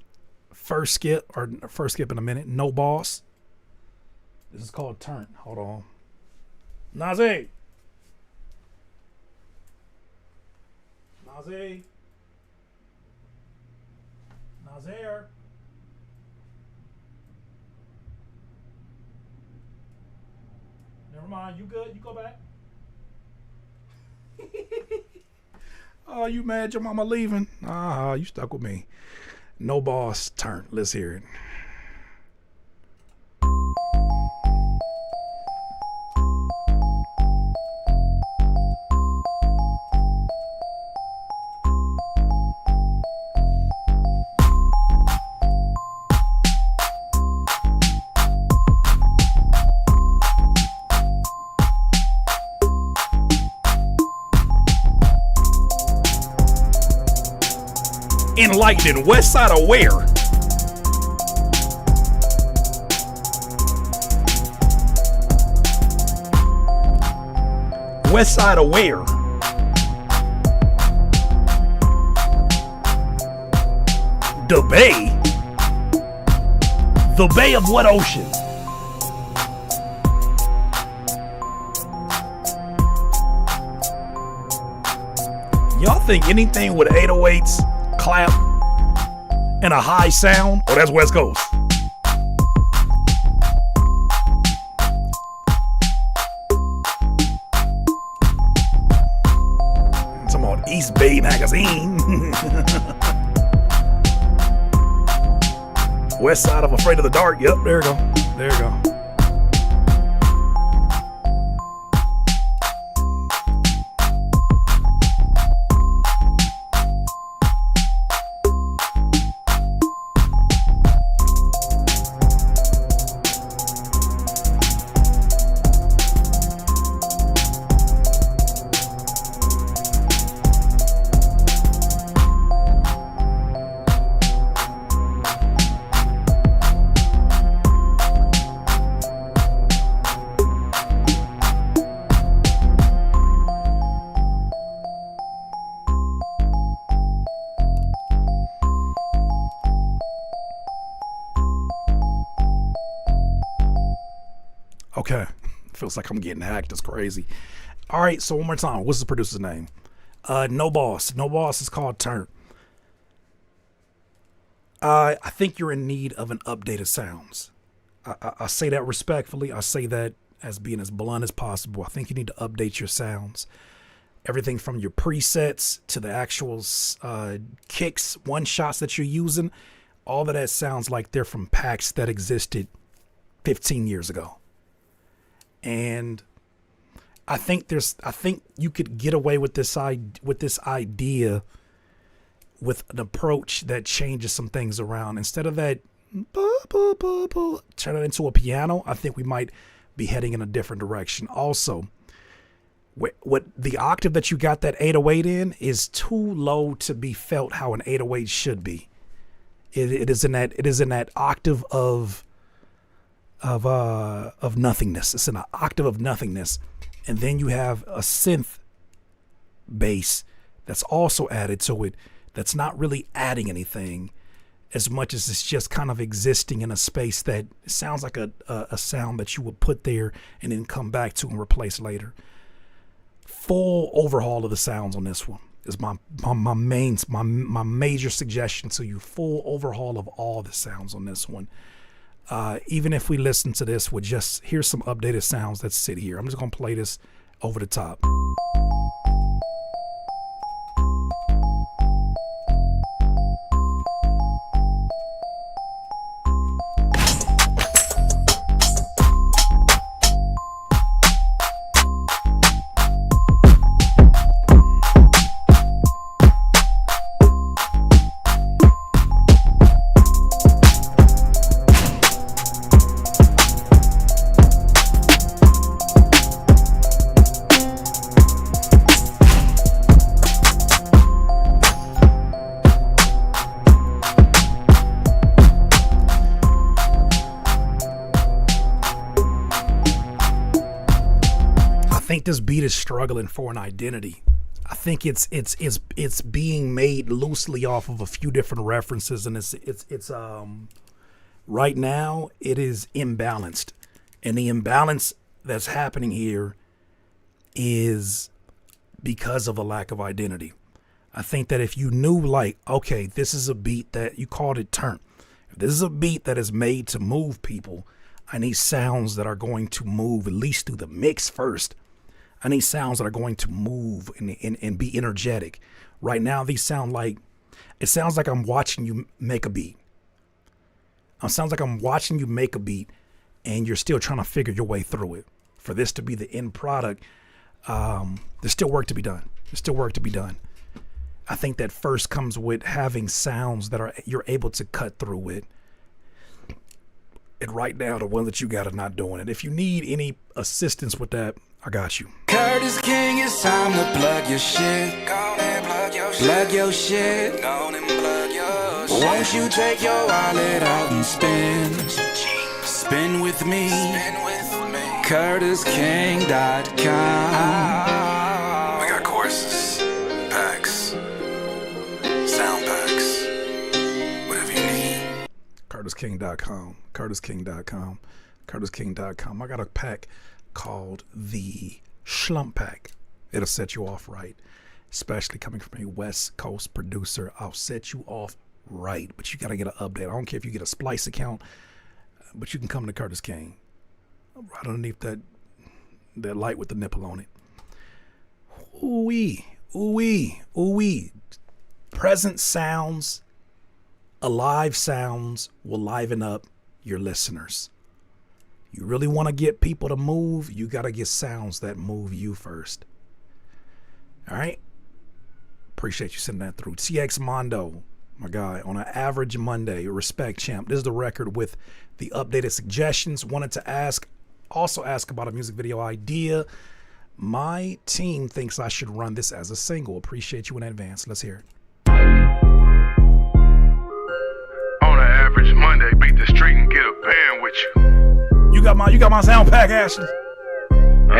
first skip in a minute. No Boss. This is called Turn. Hold on. Nazi. Nazir. Never mind. You good? You go back. Oh, you mad your mama leaving? You stuck with me. No Boss, Turn. Let's hear it. Enlightening. West Side of where? West Side of where? The Bay? The Bay of what ocean? Y'all think anything with 808s, clap, and a high sound? Oh, that's West Coast. Some on East Bay Magazine. West side of Afraid of the Dark. Yep, there you go. There you go. Okay, feels like I'm getting hacked. It's crazy. All right, so one more time. What's the producer's name? No Boss. No Boss is called Turn. I think you're in need of an updated sounds. I say that respectfully. I say that as being as blunt as possible. I think you need to update your sounds. Everything from your presets to the actual kicks, one shots that you're using, all of that sounds like they're from packs that existed 15 years ago. And I think you could get away with this idea with an approach that changes some things around. Instead of that turn it into a piano, I think we might be heading in a different direction. Also, what the octave that you got that 808 in is too low to be felt how an 808 should be. It is in that octave of nothingness. It's in an octave of nothingness. And then you have a synth bass that's also added to it that's not really adding anything as much as it's just kind of existing in a space that sounds like a sound that you would put there and then come back to and replace later. Full overhaul of the sounds on this one is my major suggestion to you. Full overhaul of all the sounds on this one. Even if we listen to this with just, here's some updated sounds that sit here. I'm just going to play this over the top. This beat is struggling for an identity. I think it's being made loosely off of a few different references, and it's right now it is imbalanced, and the imbalance that's happening here is because of a lack of identity. I think that if you knew, like, okay, this is a beat that you called it turn. If this is a beat that is made to move people, I need sounds that are going to move at least through the mix first. I need sounds that are going to move and be energetic. Right now, these sound like, it sounds like I'm watching you make a beat. It sounds like I'm watching you make a beat and you're still trying to figure your way through it. For this to be the end product, there's still work to be done. There's still work to be done. I think that first comes with having sounds that you're able to cut through with. And right now, the one that you got are not doing it. If you need any assistance with that, I got you. Curtis King, it's time to plug your shit. Go and plug your shit. Plug your shit. Go and plug your shit. Won't you take your wallet out and spin? Spin with me. Spin with me. CurtisKing.com. We got courses, packs, sound packs, whatever you need. CurtisKing.com. CurtisKing.com. CurtisKing.com. I got a pack called the Schlump Pack. It'll set you off right. especially coming from a West Coast producer. I'll set you off right, but you got to get an update. I don't care if you get a Splice account, but you can come to Curtis King right underneath that light with the nipple on it. Ooh-wee, ooh-wee, ooh-wee. Present sounds, alive sounds will liven up your listeners. You really want to get people to move, you got to get sounds that move you first. All right? Appreciate you sending that through. TX Mondo, my guy, on an average Monday. Respect, champ. This is the record with the updated suggestions. Wanted to also ask about a music video idea. My team thinks I should run this as a single. Appreciate you in advance. Let's hear it. On an average Monday, beat the street and get a band with you. You got my sound pack, Ashley.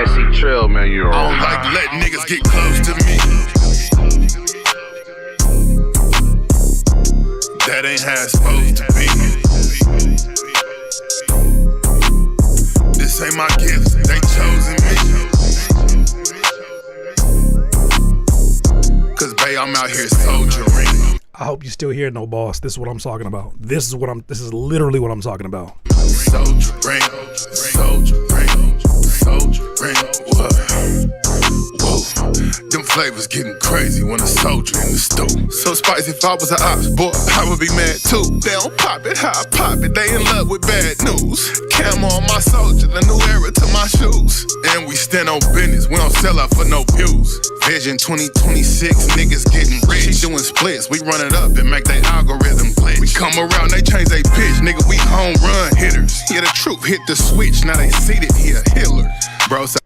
SC Trail, man, you're I don't like to let niggas get close to me. That ain't how it's supposed to be. This ain't my gift, they chosen me. Cause babe, I'm out here soldiering. I hope you still hear no boss. This is what I'm talking about. This is literally what I'm talking about. Soldiering, what? Whoa, them flavors getting crazy when a soldier in the stew. So spicy, if I was an ops boy, I would be mad too. They don't pop it, how I pop it, they in love with bad news. Camo on my soldier, the new era to my shoes. And we stand on business, we don't sell out for no views. Vision 2026, niggas getting rich. She doing splits, we run it up and make they algorithm glitch. We come around, they change they pitch, nigga, we home run hitters. Yeah, the truth hit the switch, now they seated here, Hitler. Bro, so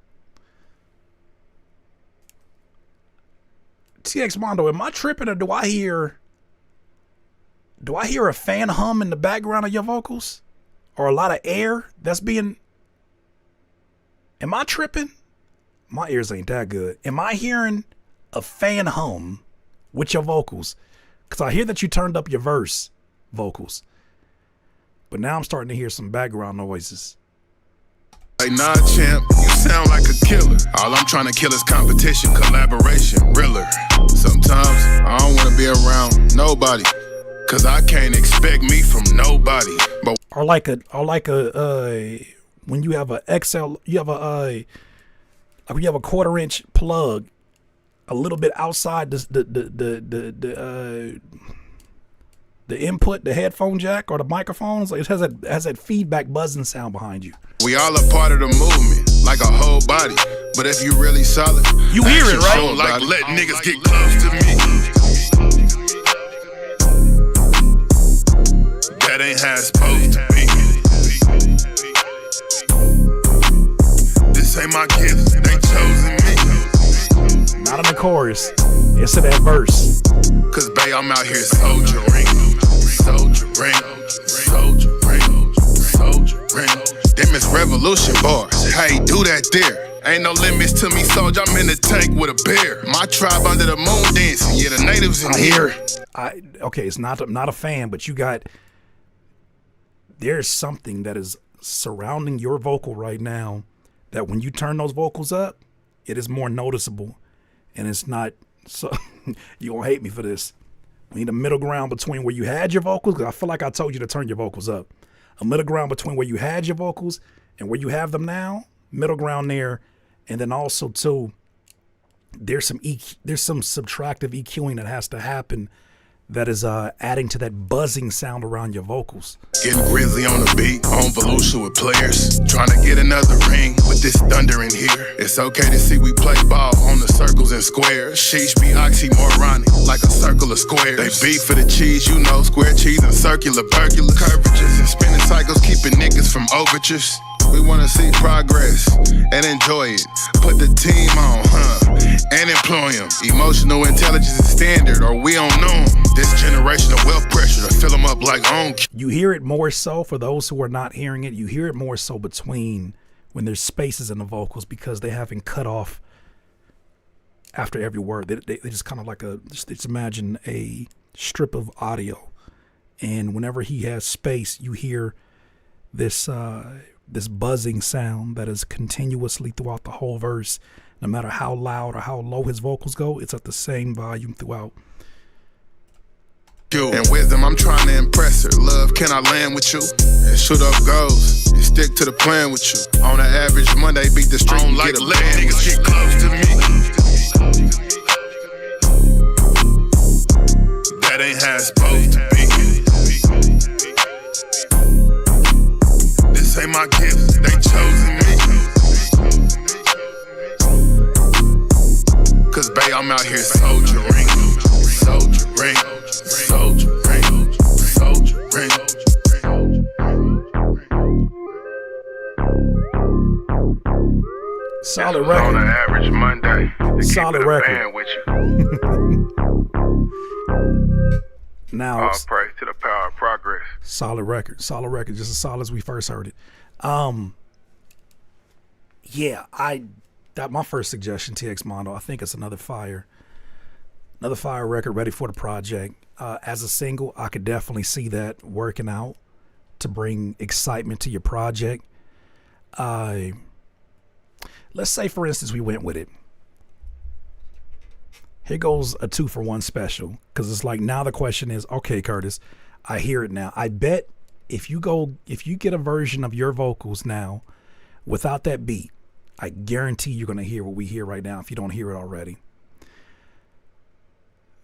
TX Mondo, am I tripping or do I hear a fan hum in the background of your vocals? Or a lot of air that's being... Am I tripping? My ears ain't that good. Am I hearing a fan hum with your vocals? Because I hear that you turned up your verse vocals. But now I'm starting to hear some background noises. Hey, nah, champ, you sound like a killer. All I'm trying to kill is competition, collaboration, realer. Sometimes I don't want to be around nobody, cause I can't expect me from nobody. But or like a when you have a XL, you have a when you have a 1/4 inch plug, a little bit outside the input, the headphone jack or the microphones. It has that feedback buzzing sound behind you. We all a part of the movement, like a whole body. But if you really solid, you hear it, right? Don't like let niggas get close to me. That ain't how it's supposed to be. This ain't my gift, they chosen me. Not in the chorus, it's in that verse. Cause babe, I'm out here soldiering. Them is revolution bars. Hey, do that there. Ain't no limits to me, soldier. I'm in the tank with a bear. My tribe under the moon dancing. Yeah, the natives in here. Okay, it's not a fan, but there's something that is surrounding your vocal right now that when you turn those vocals up, it is more noticeable. And it's not, so you gonna hate me for this. We need a middle ground between where you had your vocals, because I feel like I told you to turn your vocals up. A middle ground between where you had your vocals and where you have them now, middle ground there. And then also too, there's some subtractive EQing that has to happen that is adding to that buzzing sound around your vocals. Getting grizzly on the beat, on Volusia with players. Trying to get another ring with this thunder in here. It's okay to see we play ball on the circles and squares. Sheesh be oxymoronic, like a circle of squares. They beat for the cheese, you know, square cheese and circular burglar. Curvatures and spinning cycles, keeping niggas from overtures. We wanna see progress and enjoy it. Put the team on, and employ them. Emotional intelligence is standard, or we don't know them. This generation of wealth pressure to fill them up like on. You hear it more so, for those who are not hearing it, you hear it more so between when there's spaces in the vocals, because they haven't cut off after every word. They just kind of like just imagine a strip of audio. And whenever he has space, you hear this buzzing sound that is continuously throughout the whole verse No matter how loud or how low his vocals go, it's at the same volume throughout. And wisdom, I'm trying to impress her. Love, can I land with you? And shoot up goals and stick to the plan with you. On an average Monday, beat the street and like get a letting niggas get close to me. That ain't how it's supposed to be. This ain't my gift, they chosen me. Cause babe, I'm out here soldiering. Soldiering. Soldiering. Soldiering. Solid record. On an average Monday, solid record. With you. Now, all praise to the power of progress. Solid record, just as solid as we first heard it. Yeah, that my first suggestion, TX Mondo. I think it's another fire record ready for the project. As a single, I could definitely see that working out to bring excitement to your project. Let's say, for instance, we went with it. Here goes a 2-for-1 special, because it's like, now the question is, okay, Curtis, I hear it now. I bet if you get a version of your vocals now without that beat, I guarantee you're going to hear what we hear right now if you don't hear it already.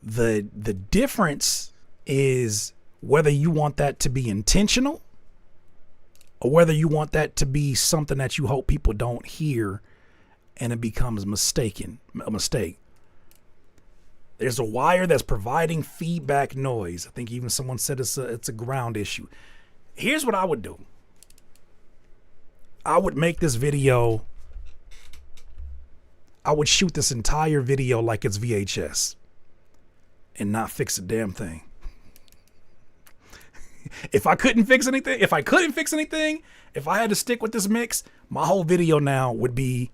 The difference is whether you want that to be intentional or whether you want that to be something that you hope people don't hear and it becomes a mistake. There's a wire that's providing feedback noise. I think even someone said it's a ground issue. Here's what I would do. I would make this video. I would shoot this entire video like it's VHS and not fix a damn thing. If I couldn't fix anything, if I had to stick with this mix, my whole video now would be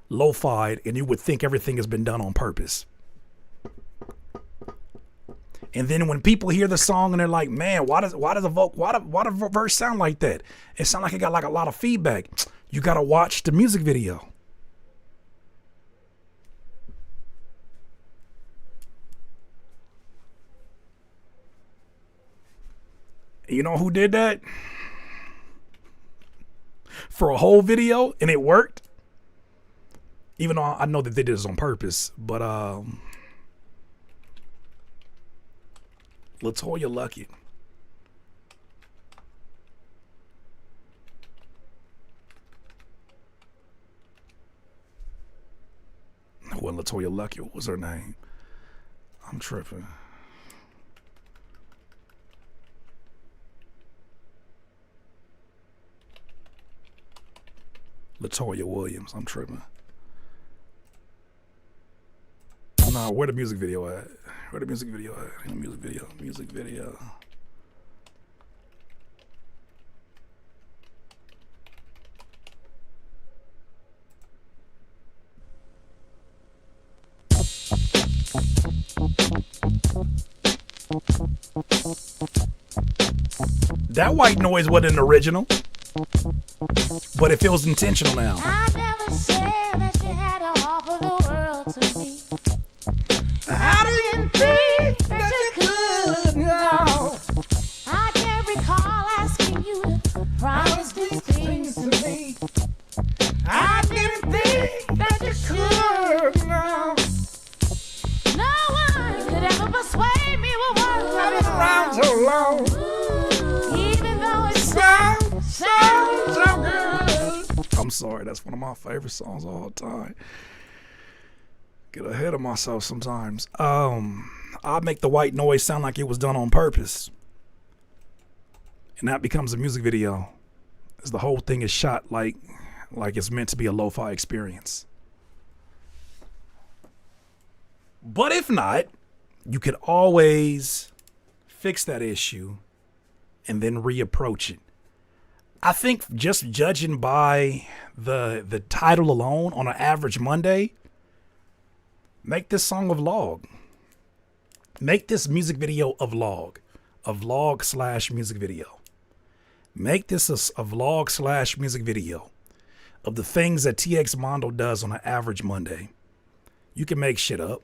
lo-fied and you would think everything has been done on purpose. And then when people hear the song and they're like, man, why does a verse sound like that? It sounds like it got like a lot of feedback. You got to watch the music video. You know who did that? For a whole video, and it worked. Even though I know that they did this on purpose, but LaToya Luckett. Well, LaToya Luckett, what was her name? I'm tripping. LaToya Williams, I'm tripping. Nah, where the music video at? Where the music video at? Music video. That white noise wasn't original, but it feels intentional now. I never said that you had to offer the world to me. I didn't think that you could, no. I can't recall asking you to promise these things to me. I didn't think that you could, no. No one could ever persuade me with one running around so long. Even though it sounds so good. I'm sorry, that's one of my favorite songs of all time. Get ahead of myself sometimes. I make the white noise sound like it was done on purpose. And that becomes a music video. As the whole thing is shot like it's meant to be a lo-fi experience. But if not, you could always fix that issue and then reapproach it. I think just judging by the title alone, on an average Monday, make this song a vlog. Make this music video a vlog. A vlog/music video. Make this a vlog/music video. of the things that TX Mondo does on an average Monday. You can make shit up.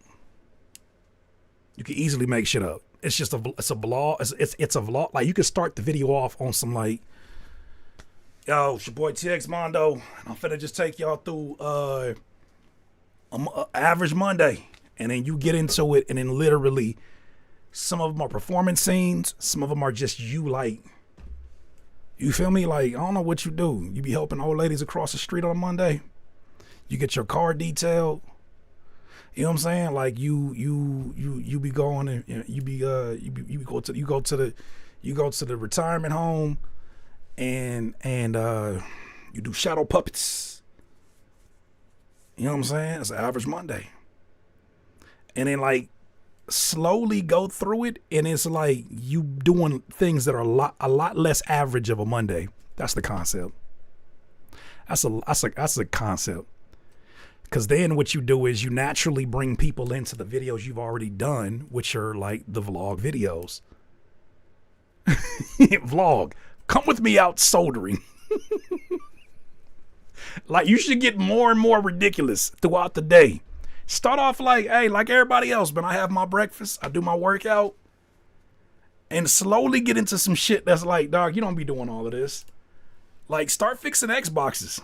You can easily make shit up. It's just it's a vlog. It's a vlog. Like, you can start the video off on some like, yo, it's your boy TX Mondo, and I'm finna just take y'all through average Monday, and then you get into it, and then literally some of them are performance scenes, some of them are just you, like, you feel me? Like, I don't know what you do. You be helping old ladies across the street on Monday. You get your car detailed. You know what I'm saying? Like, you be going and you go to the retirement home, and you do shadow puppets. You know what I'm saying? It's an average Monday. And then, like, slowly go through it, and it's like you doing things that are a lot less average of a Monday. That's the concept. That's a concept. Because then what you do is you naturally bring people into the videos you've already done, which are like the vlog videos. Vlog. Come with me out soldering. Like, you should get more and more ridiculous throughout the day. Start off like, hey, like everybody else, man, I have my breakfast, I do my workout, and slowly get into some shit that's like, dog, you don't be doing all of this. Like, start fixing Xboxes.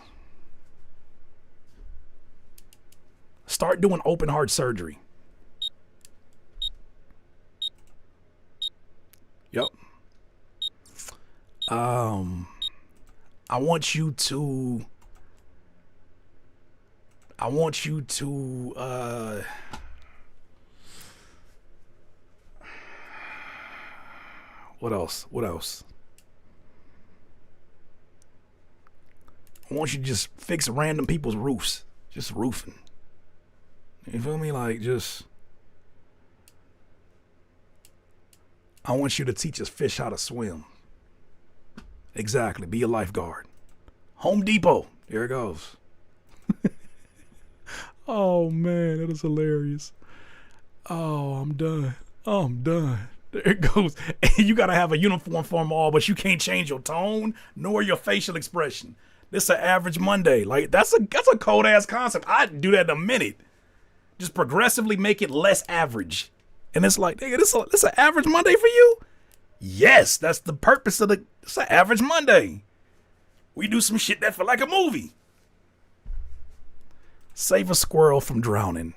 Start doing open heart surgery. Yep. I want you to what else? I want you to just fix random people's roofs. Just roofing. You feel me? Like, just, I want you to teach us fish how to swim. Exactly. Be a lifeguard. Home Depot. There it goes. Oh, man, that is hilarious. Oh, I'm done. There it goes. And you got to have a uniform for them all, but you can't change your tone nor your facial expression. This is an average Monday. Like, that's a cold-ass concept. I'd do that in a minute. Just progressively make it less average. And it's like, nigga, this an average Monday for you? Yes, that's the purpose of it's an average Monday. We do some shit that feel like a movie. Save a squirrel from drowning.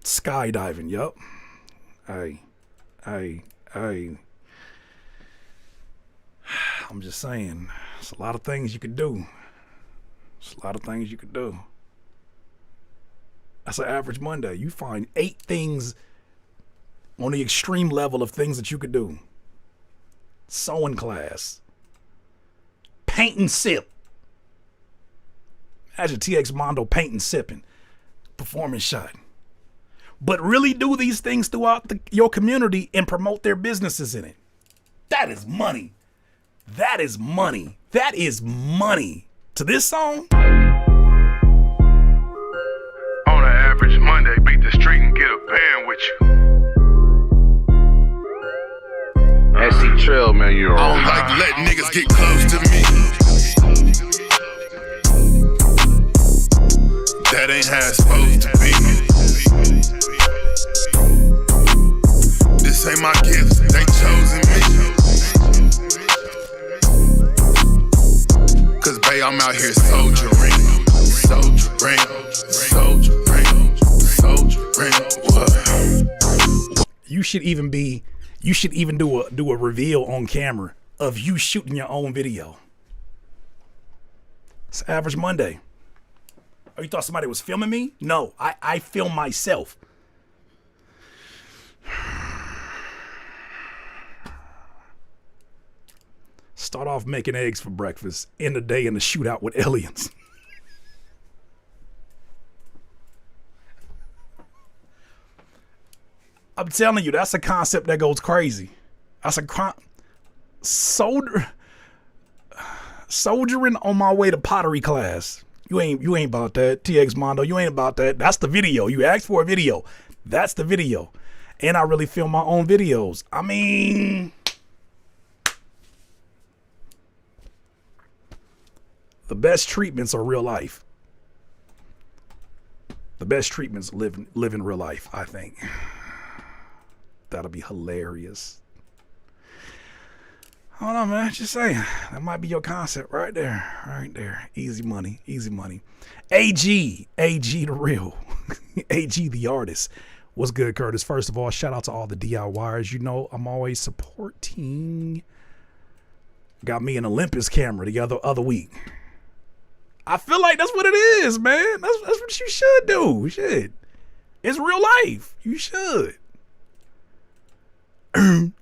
Skydiving, yup. I'm just saying, it's a lot of things you could do. That's an average Monday. You find 8 things on the extreme level of things that you could do. Sewing class. Paint and sip. Imagine TX Mondo paint and sipping. Performance shot. But really do these things throughout your community and promote their businesses in it. That is money. That is money. That is money. To this song? On an average Monday, beat the street and get a band with you. SC Trail, man, you're I don't like letting niggas get close to me. That ain't how it's supposed to be. This ain't my gift, they chosen me. Cause babe, I'm out here soldiering. What? You should even do a reveal on camera of you shooting your own video. It's average Monday. Oh, you thought somebody was filming me? No, I film myself. Start off making eggs for breakfast. End the day in a shootout with aliens. I'm telling you, that's a concept that goes crazy. That's soldiering on my way to pottery class. You ain't about that. TX Mondo, you ain't about that. That's the video. You asked for a video. That's the video. And I really film my own videos. I mean, The best treatments are real life. The best treatments live in real life, I think. That'll be hilarious. Hold on, man. Just saying. That might be your concept right there. Right there. Easy money. Easy money. AG the real. AG the artist. What's good, Curtis? First of all, shout out to all the DIYers. You know, I'm always supporting. Got me an Olympus camera the other week. I feel like that's what it is, man. That's what you should do. Shit. It's real life. You should. I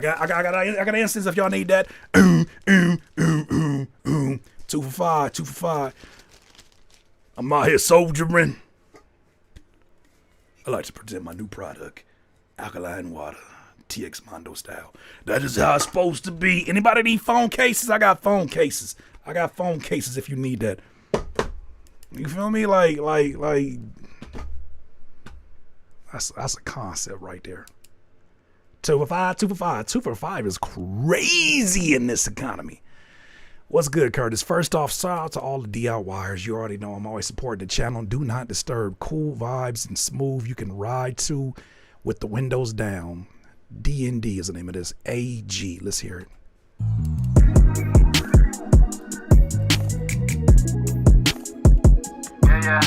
got an instance if y'all need that. 2 for 5, 2 for 5. I'm out here soldiering. I like to present my new product, alkaline water, TX Mondo style. That is how it's supposed to be. Anybody need phone cases? I got phone cases. I got phone cases if you need that. You feel me? Like that's a concept right there. 2 for 5, 2 for 5. 2 for 5 is crazy in this economy. What's good, Curtis? First off, shout out to all the DIYers. You already know I'm always supporting the channel. Do not disturb. Cool vibes and smooth. You can ride to with the windows down. D&D is the name of this. AG. Let's hear it. Yeah.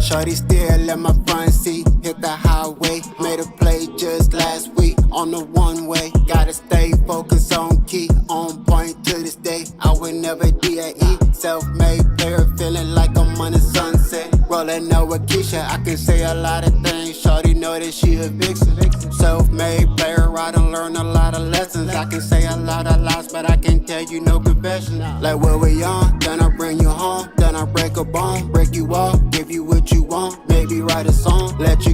Shorty still in my front seat, hit the highway, made a play just last week on the one way. Gotta stay focused on key, on point to this day. I would never D.A.E. Self-made player, feeling like I'm on the sunset. Rolling out with Keisha, I can say a lot of things. Shorty know that she a vixen. Self-made player, I done learned a lot of lessons. I can say a lot of lies, but I can't tell you no confession. Like when we on, then I bring you home, then I break a bone, break you off, give you what you want, maybe write a song, let you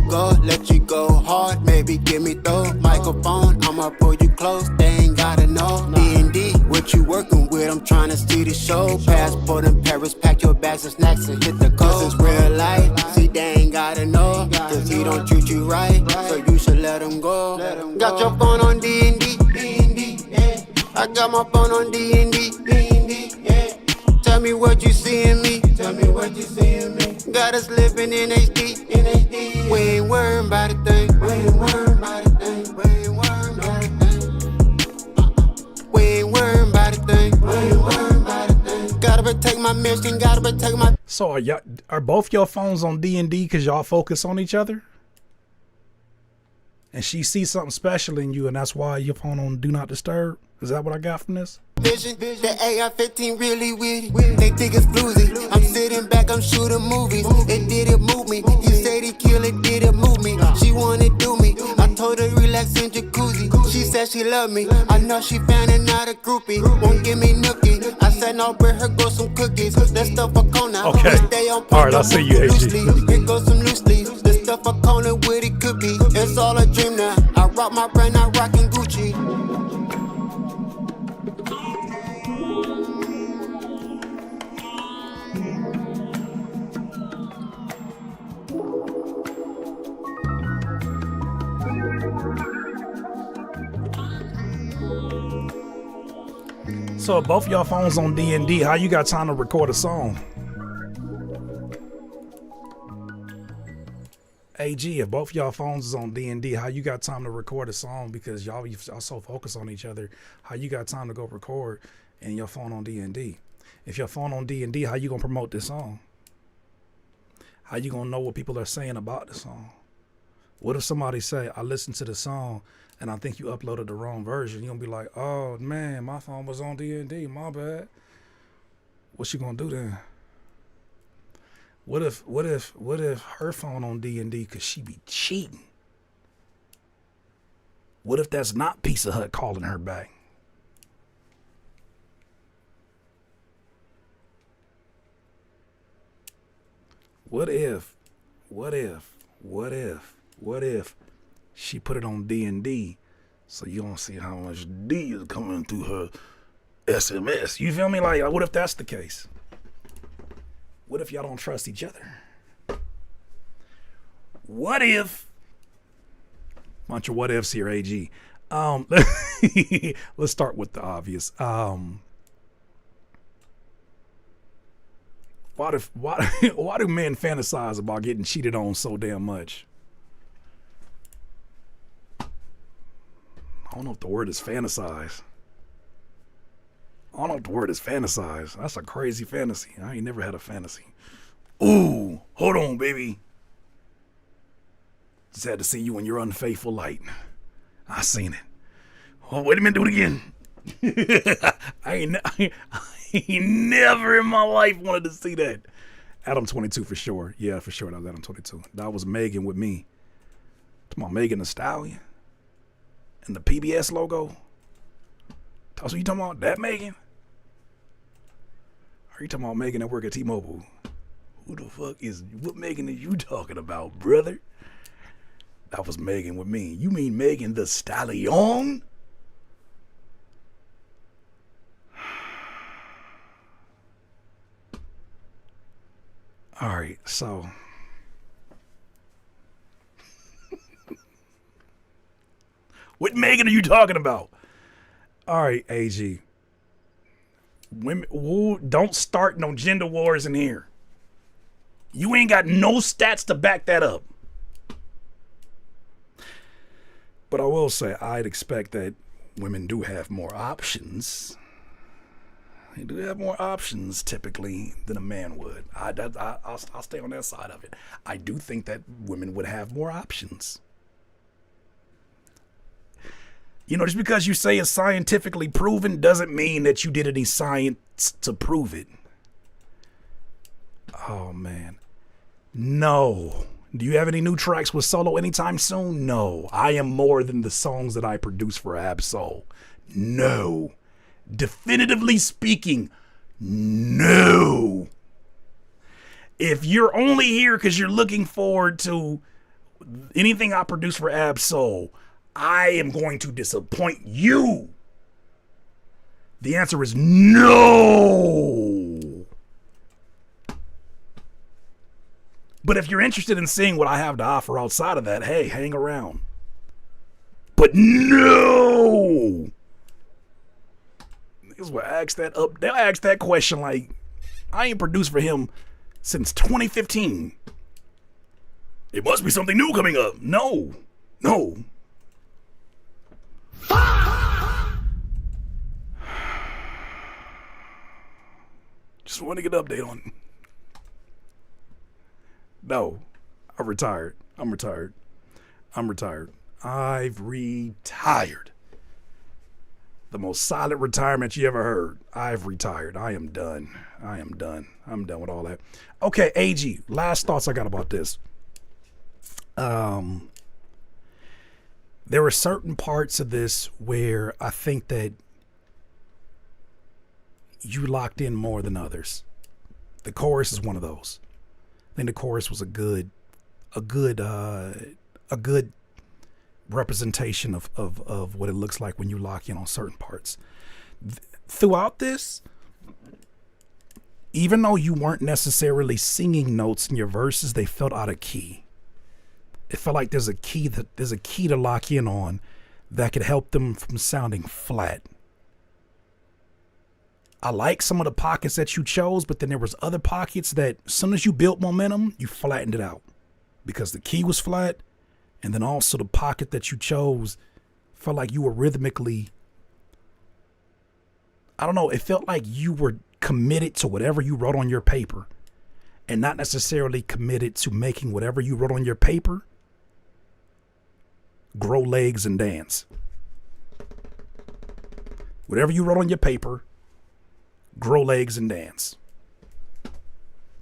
go hard, maybe give me throw microphone, I'ma pull you close, they ain't gotta know. D&D, what you working with, I'm trying to see the show. Passport in Paris, pack your bags and snacks and hit the coast. Cause it's real life, see they ain't gotta know, cause he don't treat you right, so you should let him go. Got your phone on D&D, yeah. I got my phone on D&D, yeah. Tell me what you see in me, got us living in HD, we ain't worrying about a thing, we ain't worrying about a thing, we ain't worrying about a thing, we ain't worrying about a thing, we ain't worrying about a thing. Gotta protect my mission, gotta protect my. So are both your phones on D&D because y'all focus on each other? And she sees something special in you and that's why your phone on Do Not Disturb? Is that what I got from this? Vision, the AR-15 really witty. They think it's floozy. I'm sitting back, I'm shooting movies. It didn't move me. You said he killed it, didn't move me. She wanna do me. I told her relax in jacuzzi. She said she loved me. I know she fanning out a groupie. Won't give me nookie. I said no, bring her go some cookies. That stuff for Kona. Okay. All right, I'll see you, AG. Here goes some loose leaves. The stuff for Kona, what it could be. It's all a dream now. I rock my brand, I rockin' Gucci. So if both y'all phones on D&D, how you got time to record a song? AG, if both y'all phones is on D&D, how you got time to record a song? Because y'all so focused on each other. How you got time to go record and your phone on D&D? If your phone on D&D, how you gonna promote this song? How you gonna know what people are saying about the song? What if somebody say, I listened to the song and I think you uploaded the wrong version? You're gonna be like, oh man, my phone was on D&D, my bad. What you gonna do then? What if her phone on D&D cause she be cheating? What if that's not Pizza Hut calling her back? What if she put it on D&D So you don't see how much D is coming through her SMS. You feel me? Like, what if that's the case? What if y'all don't trust each other? What if? Bunch of what ifs here, AG. Let's start with the obvious. Why do men fantasize about getting cheated on so damn much? I don't know if the word is fantasize. I don't know if the word is fantasize. That's a crazy fantasy. I ain't never had a fantasy. Ooh, hold on, baby. Just had to see you in your unfaithful light. I seen it. Oh, wait a minute, do it again. I ain't never in my life wanted to see that. Adam 22 for sure. Yeah, for sure. That was Adam 22. That was Megan with me. Talking about Megan Thee Stallion and the PBS logo. That's what you talking about? That Megan? Are you talking about Megan that work at T-Mobile? Who the fuck is, what Megan are you talking about, brother? That was Megan with me. You mean Megan Thee Stallion? All right, so what Megan are you talking about? All right, AG. Women, don't start no gender wars in here. You ain't got no stats to back that up. But I will say, I'd expect that women do have more options. They do have more options typically than a man would. I'll stay on that side of it. I do think that women would have more options. You know, just because you say it's scientifically proven doesn't mean that you did any science to prove it. Oh, man. No. Do you have any new tracks with Solo anytime soon? No. I am more than the songs that I produce for Ab-Soul. No. Definitively speaking, no. If you're only here because you're looking forward to anything I produce for Ab-Soul, I am going to disappoint you. The answer is no. But if you're interested in seeing what I have to offer outside of that, hey, hang around. But no. Niggas will ask that up. They'll ask that question like, I ain't produced for him since 2015. It must be something new coming up. No. Just want to get an update on. No, I'm retired. I've retired. The most silent retirement you ever heard. I've retired. I am done. I'm done with all that. Okay, AG, last thoughts I got about this. There were certain parts of this where I think that you locked in more than others. The chorus is one of those. I think the chorus was a good representation of what it looks like when you lock in on certain parts. Throughout this, even though you weren't necessarily singing notes in your verses, they felt out of key. It felt like there's a key to lock in on that could help them from sounding flat. I like some of the pockets that you chose, but then there was other pockets that as soon as you built momentum, you flattened it out because the key was flat. And then also the pocket that you chose felt like you were rhythmically, I don't know, it felt like you were committed to whatever you wrote on your paper and not necessarily committed to making whatever you wrote on your paper grow legs and dance. Whatever you wrote on your paper, grow legs and dance.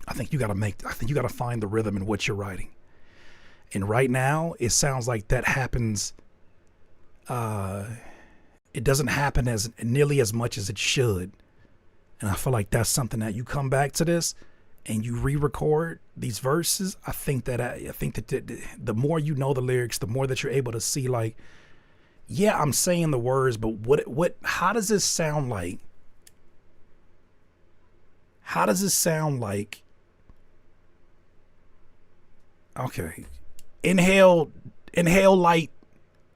I think you got to find the rhythm in what you're writing. And right now, it sounds like that happens. It doesn't happen as nearly as much as it should. And I feel like that's something that you come back to this and you re-record these verses. I think that the more you know the lyrics, the more that you're able to see, like, Yeah, I'm saying the words, but how does this sound like? How does this sound like? Okay. Inhale light,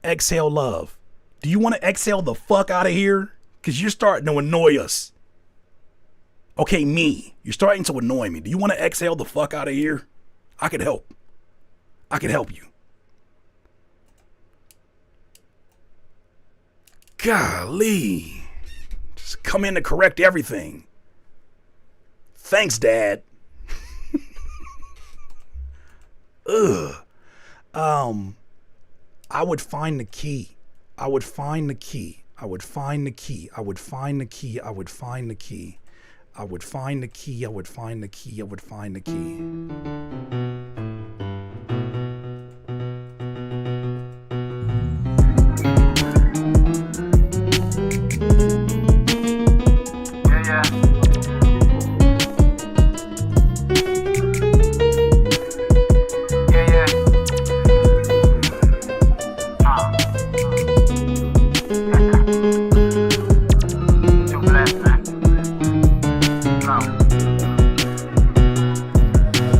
exhale love. Do you want to exhale the fuck out of here? Because you're starting to annoy us. Okay, me. You're starting to annoy me. Do you want to exhale the fuck out of here? I could help. I could help you. Golly. Just come in to correct everything. Thanks, Dad. Ugh. I would find the key. I would find the key. I would find the key. I would find the key. I would find the key. I would find the key. I would find the key. I would find the key.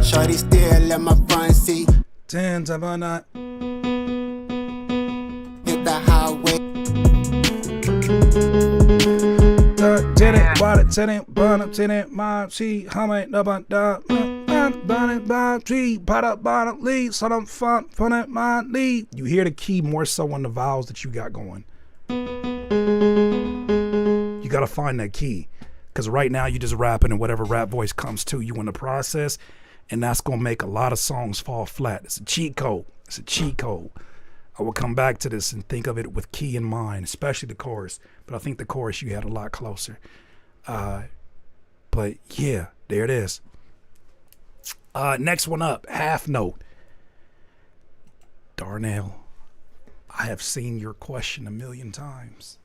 Shorty still at my front seat. 10 times a night. Hit the highway. Tenant, burn up, tenant, my she, humming, no bun, burning by tree, pot up, bottom, lead, son of fun, put it, my lead. You hear the key more so on the vowels that you got going. You got to find that key. Because right now you just rapping and whatever rap voice comes to you in the process. And that's going to make a lot of songs fall flat. It's a cheat code. It's a cheat code. I will come back to this and think of it with key in mind, especially the chorus. But I think the chorus you had a lot closer. But yeah, there it is. Next one up, half note. Darnell, I have seen your question a million times.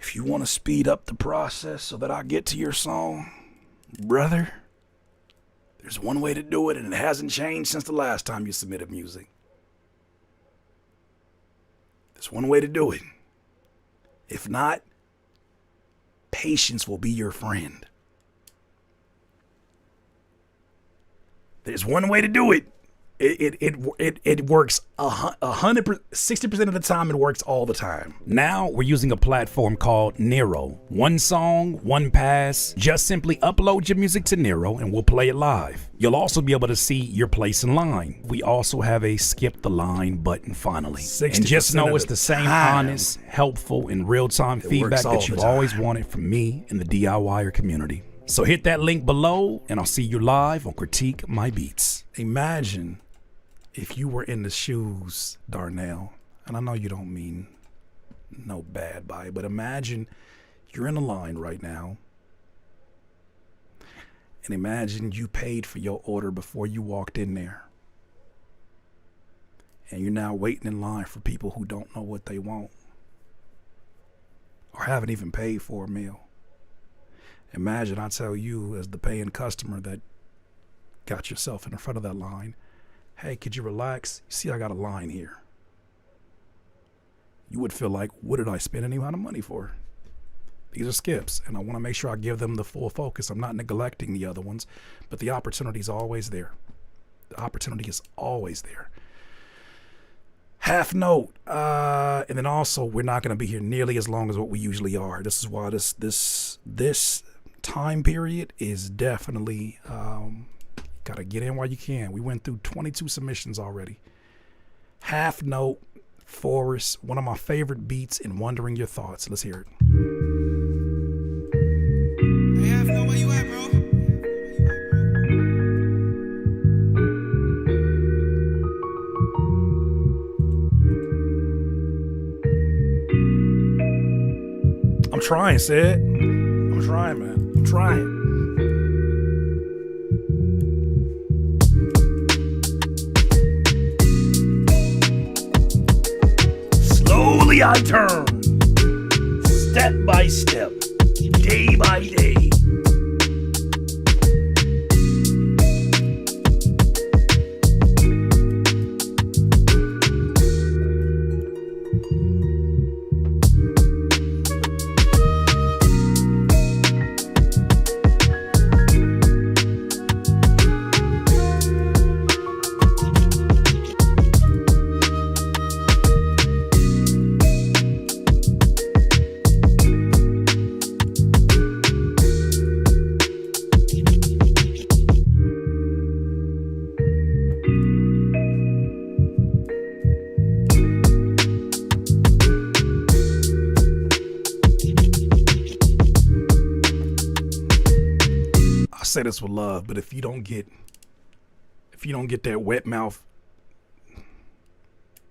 If you want to speed up the process so that I get to your song, brother, there's one way to do it, and it hasn't changed since the last time you submitted music. There's one way to do it. If not, patience will be your friend. There's one way to do it. It works 60% of the time. It works all the time. Now we're using a platform called Nero. One song, one pass. Just simply upload your music to Nero and we'll play it live. You'll also be able to see your place in line. We also have a skip the line button finally. And just know it's the same honest, helpful, and real-time feedback that you've always wanted from me and the DIYer community. So hit that link below and I'll see you live on Critique My Beats. Imagine if you were in the shoes, Darnell, and I know you don't mean no bad by it, but imagine you're in a line right now, and imagine you paid for your order before you walked in there, and you're now waiting in line for people who don't know what they want or haven't even paid for a meal. Imagine I tell you as the paying customer that got yourself in front of that line, hey, could you relax? You see, I got a line here. You would feel like, what did I spend any amount of money for? These are skips, and I want to make sure I give them the full focus. I'm not neglecting the other ones, but the opportunity is always there. The opportunity is always there. Half note, and then also, we're not going to be here nearly as long as what we usually are. This is why this time period is definitely... Gotta get in while you can. We went through 22 submissions already. Half note, Forest, one of my favorite beats in Wondering Your Thoughts. Let's hear it. Hey, Half Note, where you at, bro? I'm trying, Sid. I'm trying, man. I'm trying. Slowly I turn, step by step, day by day. say this with love, but if you don't get that wet mouth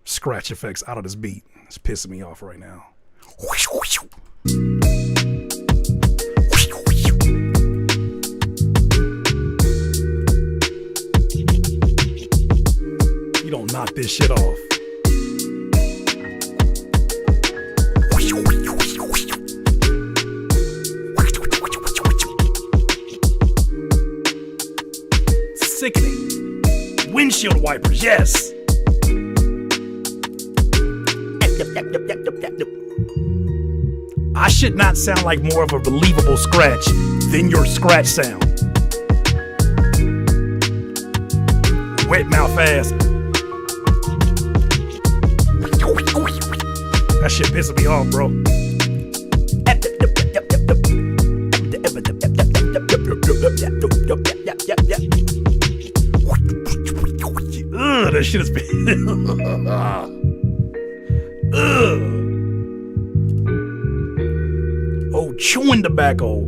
scratch effects out of this beat, it's pissing me off right now. You don't knock this shit off. Sickening. Windshield wipers, yes. I should not sound like more of a believable scratch than your scratch sound. Wet mouth ass. That shit pissing me off, bro. Ugh, that shit is oh, chewing tobacco.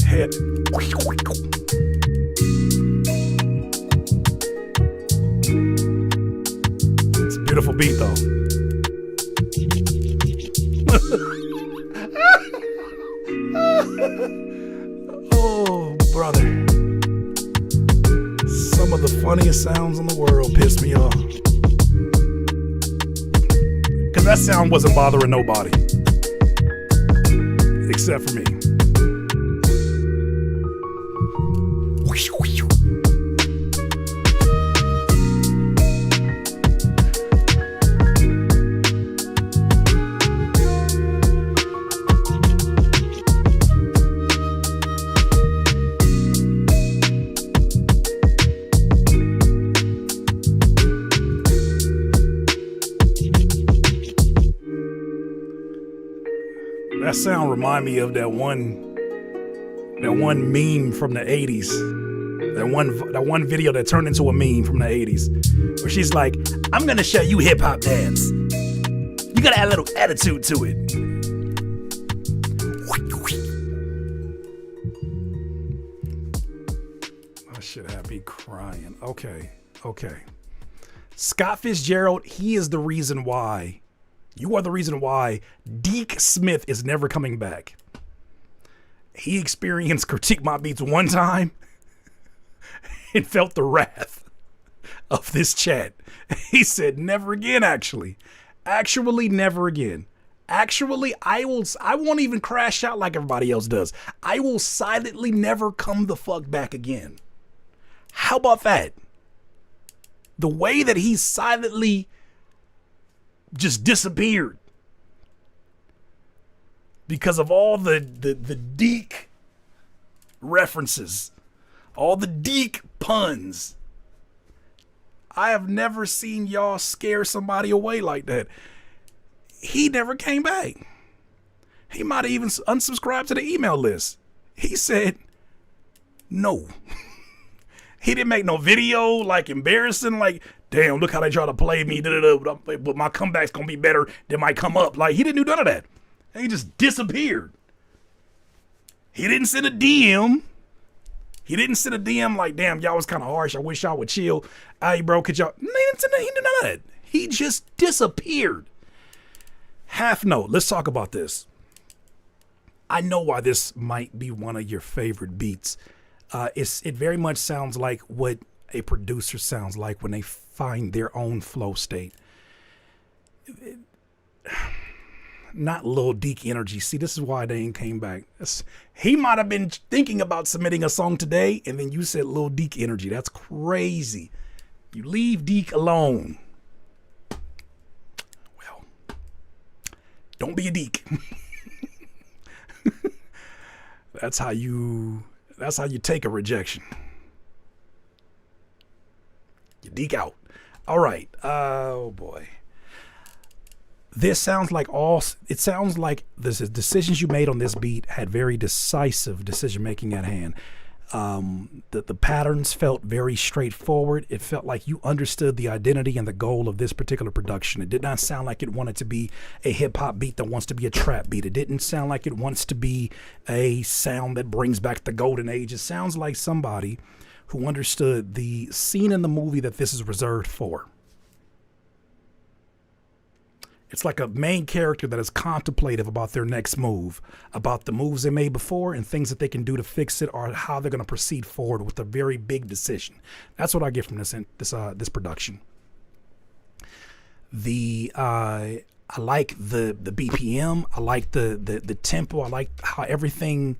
Head. It's a beautiful beat, though. Oh, brother. Some of the funniest sounds in the world piss me off. Because that sound wasn't bothering nobody. Except for me. That sound remind me of that one meme from the 80s. That one video that turned into a meme from the 80s. Where she's like, I'm gonna show you hip hop dance. You gotta add a little attitude to it. That shit had me crying. Okay. Scott Fitzgerald, he is the reason why. You are the reason why Deke Smith is never coming back. He experienced Critique My Beats one time and felt the wrath of this chat. He said, never again, actually. Actually, never again. Actually, I won't even crash out like everybody else does. I will silently never come the fuck back again. How about that? The way that he silently just disappeared because of all the Deke references, all the Deke puns. I have never seen y'all scare somebody away like that. He never came back. He might have even unsubscribed to the email list. He said no. He didn't make no video like embarrassing, like, damn, look how they try to play me, but my comeback's gonna be better than my come up. Like, he didn't do none of that. He just disappeared. He didn't send a DM. He didn't send a DM like, damn, y'all was kind of harsh. I wish y'all would chill. Hey, bro, could y'all? He didn't send that. He did none of that. He just disappeared. Half note. Let's talk about this. I know why this might be one of your favorite beats. It very much sounds like what a producer sounds like when they find their own flow state. Not Lil Deke energy. See, this is why they ain't came back. He might have been thinking about submitting a song today, and then you said Lil Deke energy. That's crazy. You leave Deke alone. Well, don't be a Deke. That's how you take a rejection. You Deke out. All right. Oh boy. This sounds like it sounds like the decisions you made on this beat had very decisive decision making at hand. The patterns felt very straightforward. It felt like you understood the identity and the goal of this particular production. It did not sound like it wanted to be a hip hop beat that wants to be a trap beat. It didn't sound like it wants to be a sound that brings back the golden age. It sounds like somebody who understood the scene in the movie that this is reserved for. It's like a main character that is contemplative about their next move, about the moves they made before and things that they can do to fix it, or how they're going to proceed forward with a very big decision. That's what I get from this production. I like the BPM. I like the tempo. I like how everything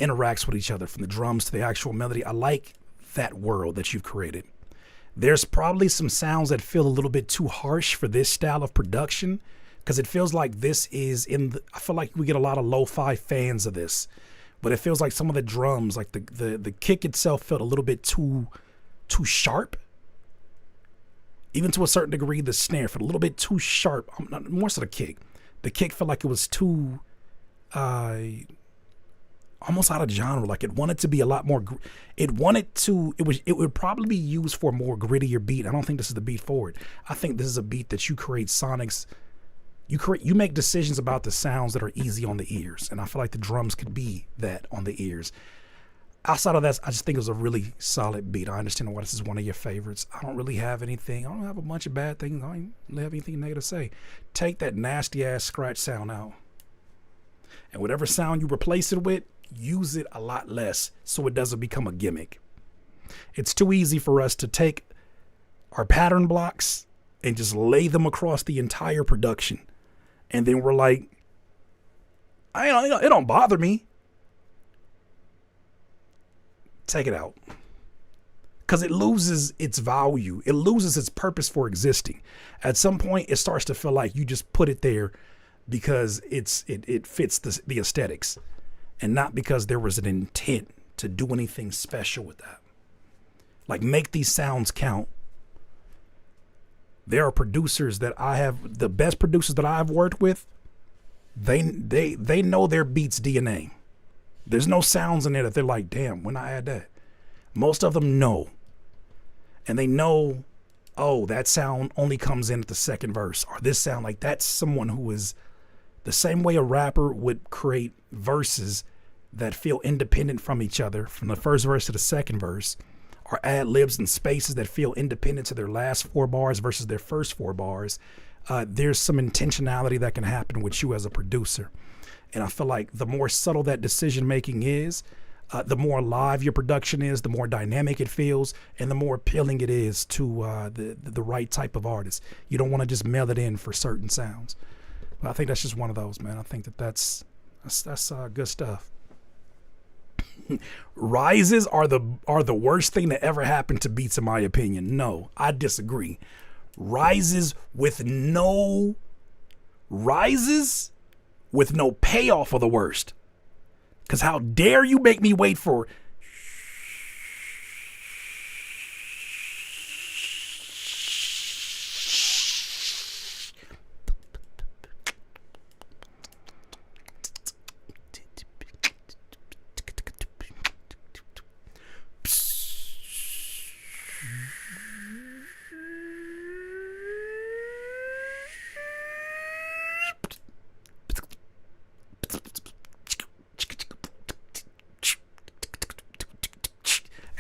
interacts with each other, from the drums to the actual melody. I like that world that you've created. There's probably some sounds that feel a little bit too harsh for this style of production, because it feels like this is I feel like we get a lot of lo-fi fans of this, but it feels like some of the drums, like the kick itself, felt a little bit too sharp. Even to a certain degree, the snare felt a little bit too sharp. More so the kick. The kick felt like it was too almost out of genre. Like it wanted to be a lot more. It would probably be used for a more grittier beat. I don't think this is the beat for it. I think this is a beat that you create sonics. You make decisions about the sounds that are easy on the ears, and I feel like the drums could be that on the ears. Outside of that, I just think it was a really solid beat. I understand why this is one of your favorites. I don't really have anything. I don't have a bunch of bad things. I don't really have anything negative to say. Take that nasty ass scratch sound out, and whatever sound you replace it with, use it a lot less so it doesn't become a gimmick. It's too easy for us to take our pattern blocks and just lay them across the entire production, and then we're like, it don't bother me. Take it out, because it loses its value. It loses its purpose for existing. At some point, it starts to feel like you just put it there because it fits the aesthetics, and not because there was an intent to do anything special with that. Like, make these sounds count. There are producers that the best producers that I've worked with, they know their beats DNA. There's no sounds in there that they're like, damn, when I add that. Most of them know. And they know, oh, that sound only comes in at the second verse. Or this sound, like, that's someone who is the same way a rapper would create verses that feel independent from each other, from the first verse to the second verse, or ad-libs and spaces that feel independent to their last 4 bars versus their first 4 bars. There's some intentionality that can happen with you as a producer. And I feel like the more subtle that decision making is, the more alive your production is, the more dynamic it feels, and the more appealing it is to the right type of artist. You don't want to just mail it in for certain sounds. But I think that's just one of those, man. I think that's good stuff. Rises are the worst thing that ever happened to beats, in my opinion. No, I disagree. Rises with no payoff are the worst. Because how dare you make me wait for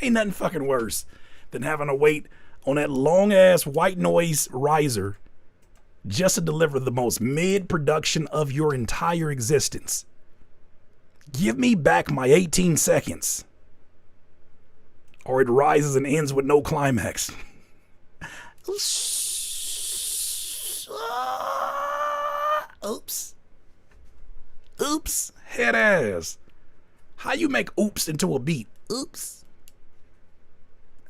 ain't nothing fucking worse than having to wait on that long ass white noise riser just to deliver the most mid production of your entire existence. Give me back my 18 seconds, or it rises and ends with no climax. Oops. Head ass. How you make oops into a beat? Oops.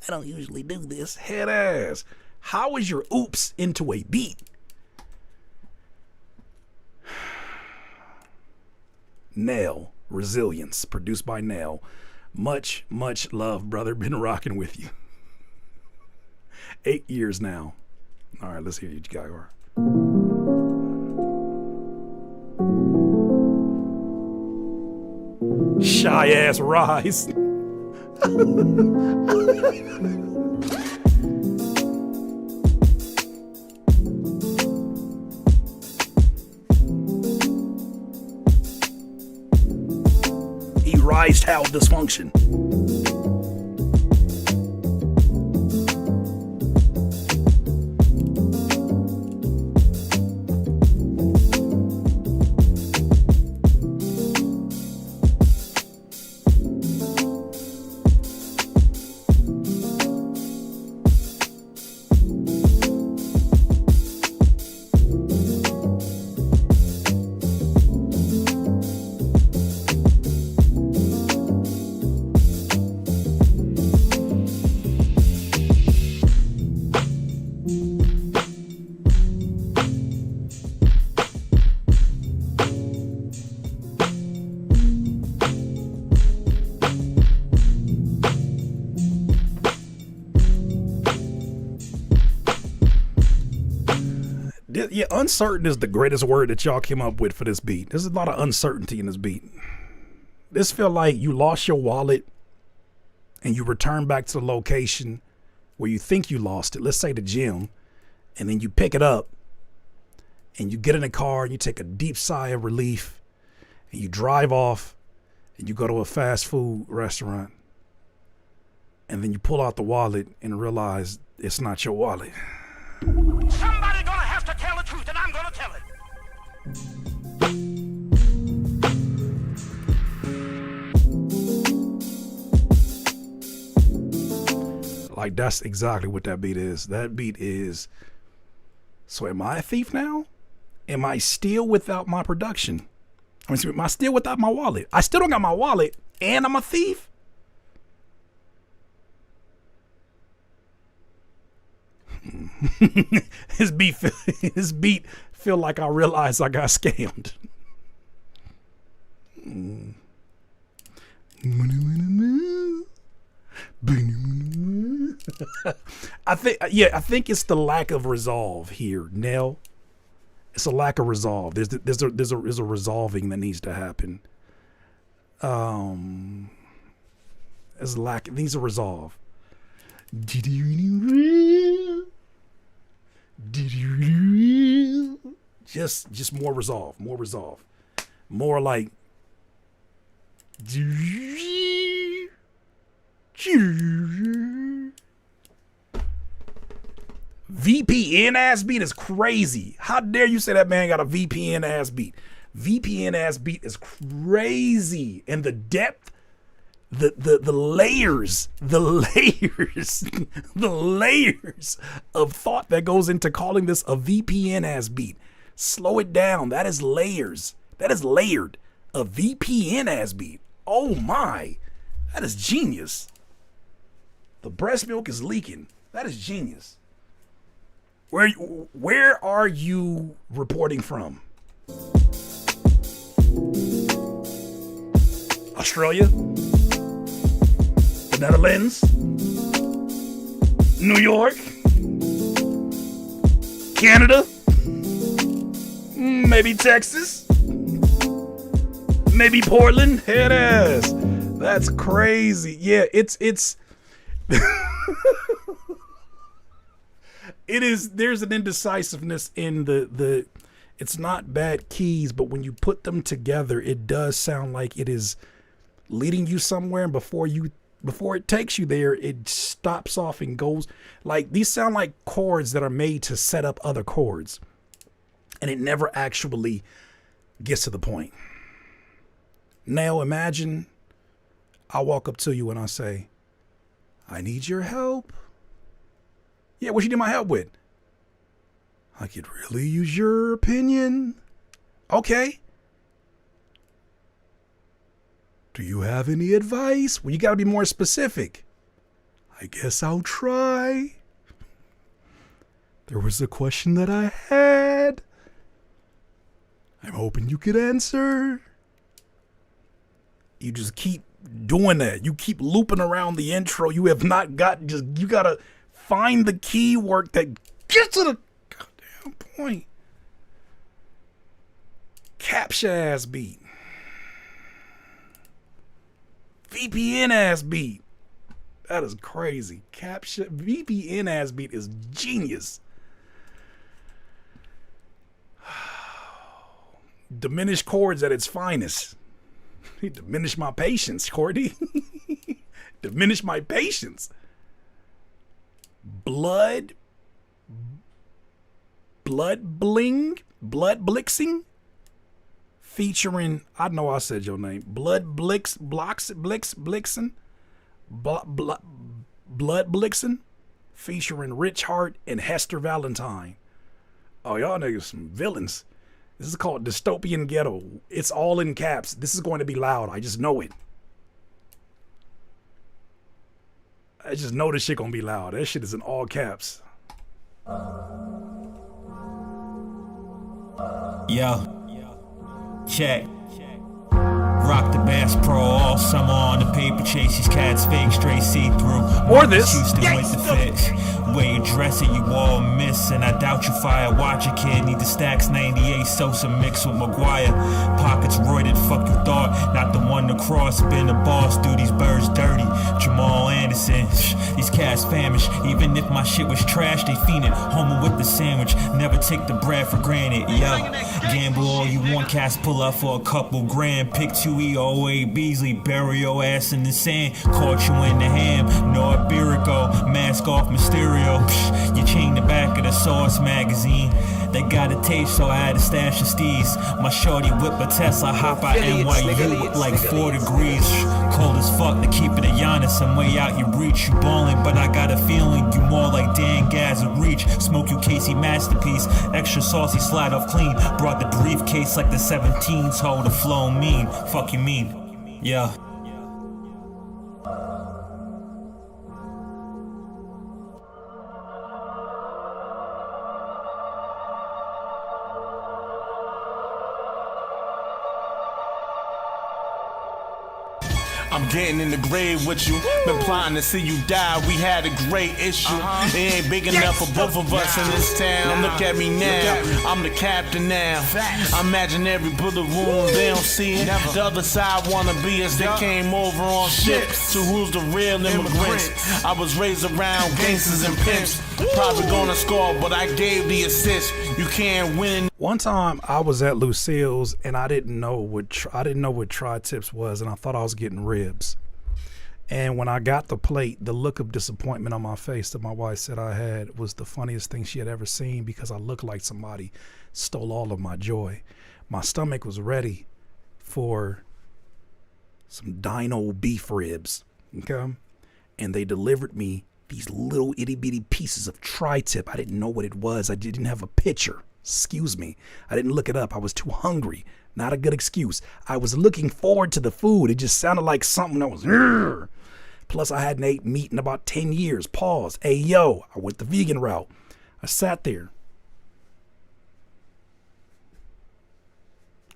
I don't usually do this. Head ass. How is your oops into a beat? Nail. Resilience. Produced by Nail. Much, much love, brother. Been rocking with you. 8 years now. All right, let's hear you, Jaguar. Shy ass Rise. Erased how dysfunction. Yeah, uncertain is the greatest word that y'all came up with for this beat. There's a lot of uncertainty in this beat. This feel like you lost your wallet and you return back to the location where you think you lost it. Let's say the gym. And then you pick it up and you get in the car and you take a deep sigh of relief and you drive off and you go to a fast food restaurant. And then you pull out the wallet and realize it's not your wallet. Somebody gonna have to tell the truth, and I'm gonna tell it. Like, that's exactly what that beat is. That beat is, so am I a thief now? Am I still without my production? I mean, am I still without my wallet? I still don't got my wallet, and I'm a thief? his beat feel like I realized I got scammed. I think it's the lack of resolve here, Nell. It's a lack of resolve. There's a resolving that needs to happen. There's a lack. It needs a resolve. Just more resolve, more like VPN ass beat is crazy. How dare you say that man got a VPN ass beat? VPN ass beat is crazy, and the depth, the layers of thought that goes into calling this a VPN ass beat. Slow it down. That is layers. That is layered. A VPN ass beat. Oh my, that is genius. The breast milk is leaking. That is genius. Where are you reporting from? Australia? The Netherlands? New York? Canada? Maybe Texas? Maybe Portland? Head ass. That's crazy. Yeah, it's there's an indecisiveness in the it's not bad keys, but when you put them together, it does sound like it is leading you somewhere, and before it takes you there, it stops off and goes. Like, these sound like chords that are made to set up other chords, and it never actually gets to the point. Now imagine I walk up to you and I say, I need your help. Yeah, what you need my help with? I could really use your opinion. Okay. Do you have any advice? Well, you got to be more specific. I guess I'll try. There was a question that I had. I'm hoping you could answer. You just keep doing that. You keep looping around the intro. You have not got, you got to find the key work that gets to the goddamn point. Captcha ass beat. VPN ass beat. That is crazy. Caption VPN ass beat is genius. Diminished chords at its finest. Diminish my patience, Courtney. Diminish my patience. Blood Blixing, featuring, I know I said your name, Blood Blixen, featuring Rich Hart and Hester Valentine. Oh, y'all niggas some villains. This is called Dystopian Ghetto. It's all in caps. This is going to be loud. I just know it. I just know this shit gonna be loud. That shit is in all caps. Yo, check. Rock the Bass Pro all summer on the paper chase. These cats fake straight see-through. Or this. Houston with the fix. Way you dress it, you all miss. And I doubt you fire. Watch a kid. Need the stacks 98 Sosa mixed with Maguire. Pockets roided, fuck you thought. Not the one to cross. Been the boss, do these birds dirty. Jamal Anderson. These cats famished. Even if my shit was trash, they fiending. Homer with the sandwich. Never take the bread for granted. Yo, gamble all you want. Cats pull up for a couple grand. Pick 2 EOA Beasley. Bury your ass in the sand. Caught you in the ham. No Iberico. Mask off Mysterio. Psh, you chain the back of the Source magazine. They got a taste, so I had to stash of steez. My shorty whip a Tesla, hop out NYU with like 4 degrees. Cold as fuck to keep it a Giannis. I'm way out your reach. You ballin', but I got a feeling you more like Dan Gaz of Reach. Smoke you Casey masterpiece. Extra saucy, slide off clean. Brought the briefcase like the 17s. Hold the flow mean. Fuck you mean. Yeah. I'm getting in the grave with you. Been plotting to see you die. We had a great issue. It ain't big enough for both of us in this town. Look at me now. I'm the captain now. Imagine every bullet wound they don't see it. The other side wanna be us. They came over on ships. So who's the real immigrants? I was raised around gangsters and pimps. Probably gonna score, but I gave the assist. You can't win. One time I was at Lucille's and I didn't know what tri-tips was, and I thought I was getting ribs. And when I got the plate, the look of disappointment on my face that my wife said I had was the funniest thing she had ever seen, because I looked like somebody stole all of my joy. My stomach was ready for some dino beef ribs, okay? And they delivered me these little itty bitty pieces of tri-tip. I didn't know what it was. I didn't have a picture. Excuse me. I didn't look it up. I was too hungry. Not a good excuse. I was looking forward to the food. It just sounded like something that was... Rrr. Plus, I hadn't ate meat in about 10 years. Pause. Hey, yo, I went the vegan route. I sat there.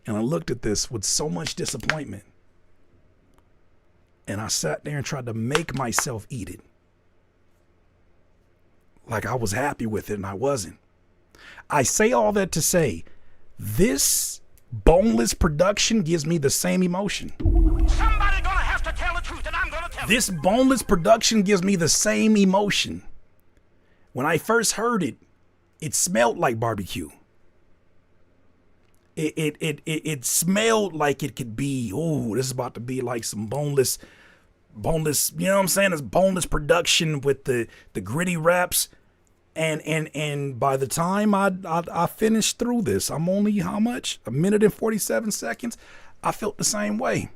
And I looked at this with so much disappointment. And I sat there and tried to make myself eat it. Like I was happy with it, and I wasn't. I say all that to say, this boneless production gives me the same emotion. Somebody gonna have to tell the truth, and I'm gonna tell This boneless production gives me the same emotion. When I first heard it, it smelled like barbecue. It smelled like it could be, oh, this is about to be like some boneless, you know what I'm saying? It's boneless production with the gritty raps. And by the time I finished through this, I'm only how much? 1 minute and 47 seconds. I felt the same way.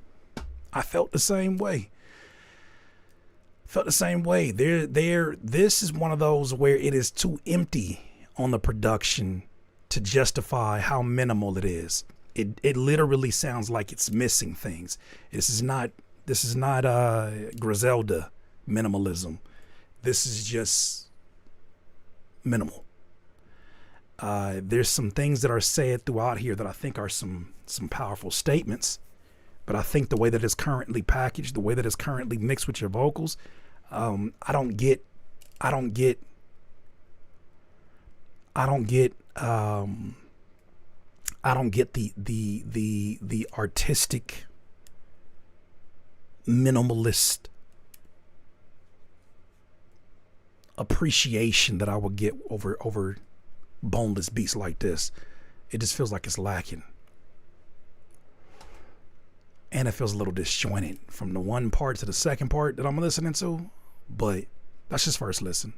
This is one of those where it is too empty on the production to justify how minimal it is. It literally sounds like it's missing things. This is not Griselda minimalism. This is just minimal. There's some things that are said throughout here that I think are some powerful statements, but I think the way that it's currently packaged, the way that it's currently mixed with your vocals, I don't get the artistic minimalist appreciation that I would get over boneless beats like this. It just feels like it's lacking. And it feels a little disjointed from the one part to the second part that I'm listening to. But that's just first listen.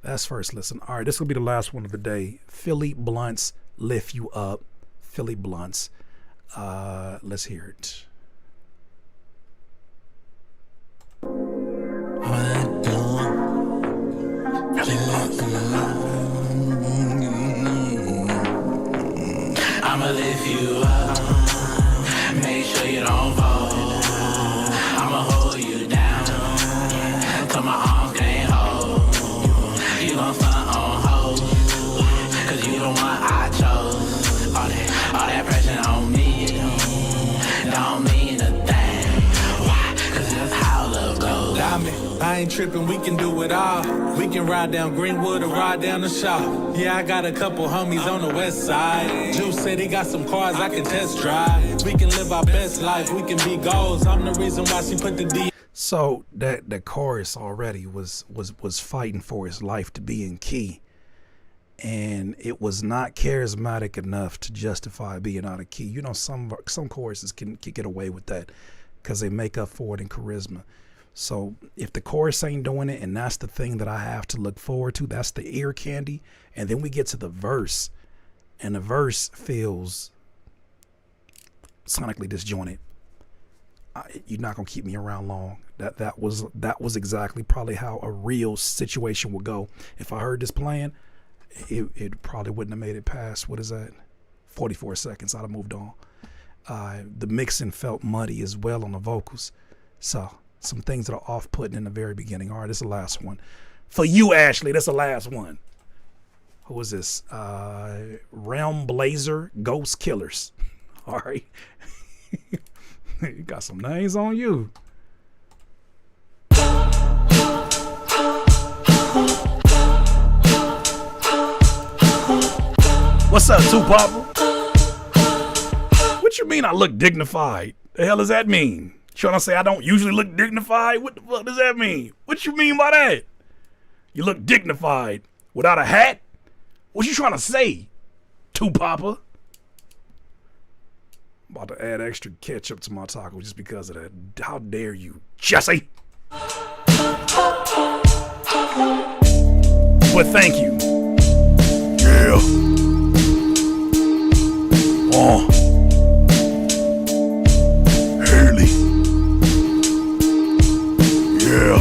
That's first listen. All right, this will be the last one of the day. Philly Blunts, Lift You Up. Philly Blunts. Let's hear it. I'ma lift you up, make sure you don't fall. I'ma hold you down, till my arms can't hold. You gon' stunt on hoes, cause you the one I chose. All that pressure on me, don't mean a thing. Why? Cause that's how love goes. Diamond, I ain't tripping, we can do it all. We can ride down Greenwood or ride down the Shaw. Yeah, I got a couple homies on the west side. Juice said he got some cars I can test drive. We can live our best life, we can be goals. I'm the reason why she put the D. So that the chorus already was fighting for his life to be in key. And it was not charismatic enough to justify being out of key. You know, some choruses can get away with that because they make up for it in charisma. So if the chorus ain't doing it, and that's the thing that I have to look forward to, that's the ear candy. And then we get to the verse, and the verse feels sonically disjointed. You're not gonna keep me around long. That was exactly probably how a real situation would go. If I heard this playing, it probably wouldn't have made it past, what is that, 44 seconds. I'd have moved on. The mixing felt muddy as well on the vocals. So some things that are off-putting in the very beginning. All right, this is the last one. For you, Ashley, that's the last one. Who is this? Realm Blazer Ghost Killers. All right. You got some names on you. What's up, Tupac? What you mean I look dignified? The hell does that mean? Trying to say I don't usually look dignified? What the fuck does that mean? What you mean by that? You look dignified without a hat? What you trying to say, Tupac? About to add extra ketchup to my taco just because of that. How dare you, Jesse? But thank you. Yeah. Haley. Yeah.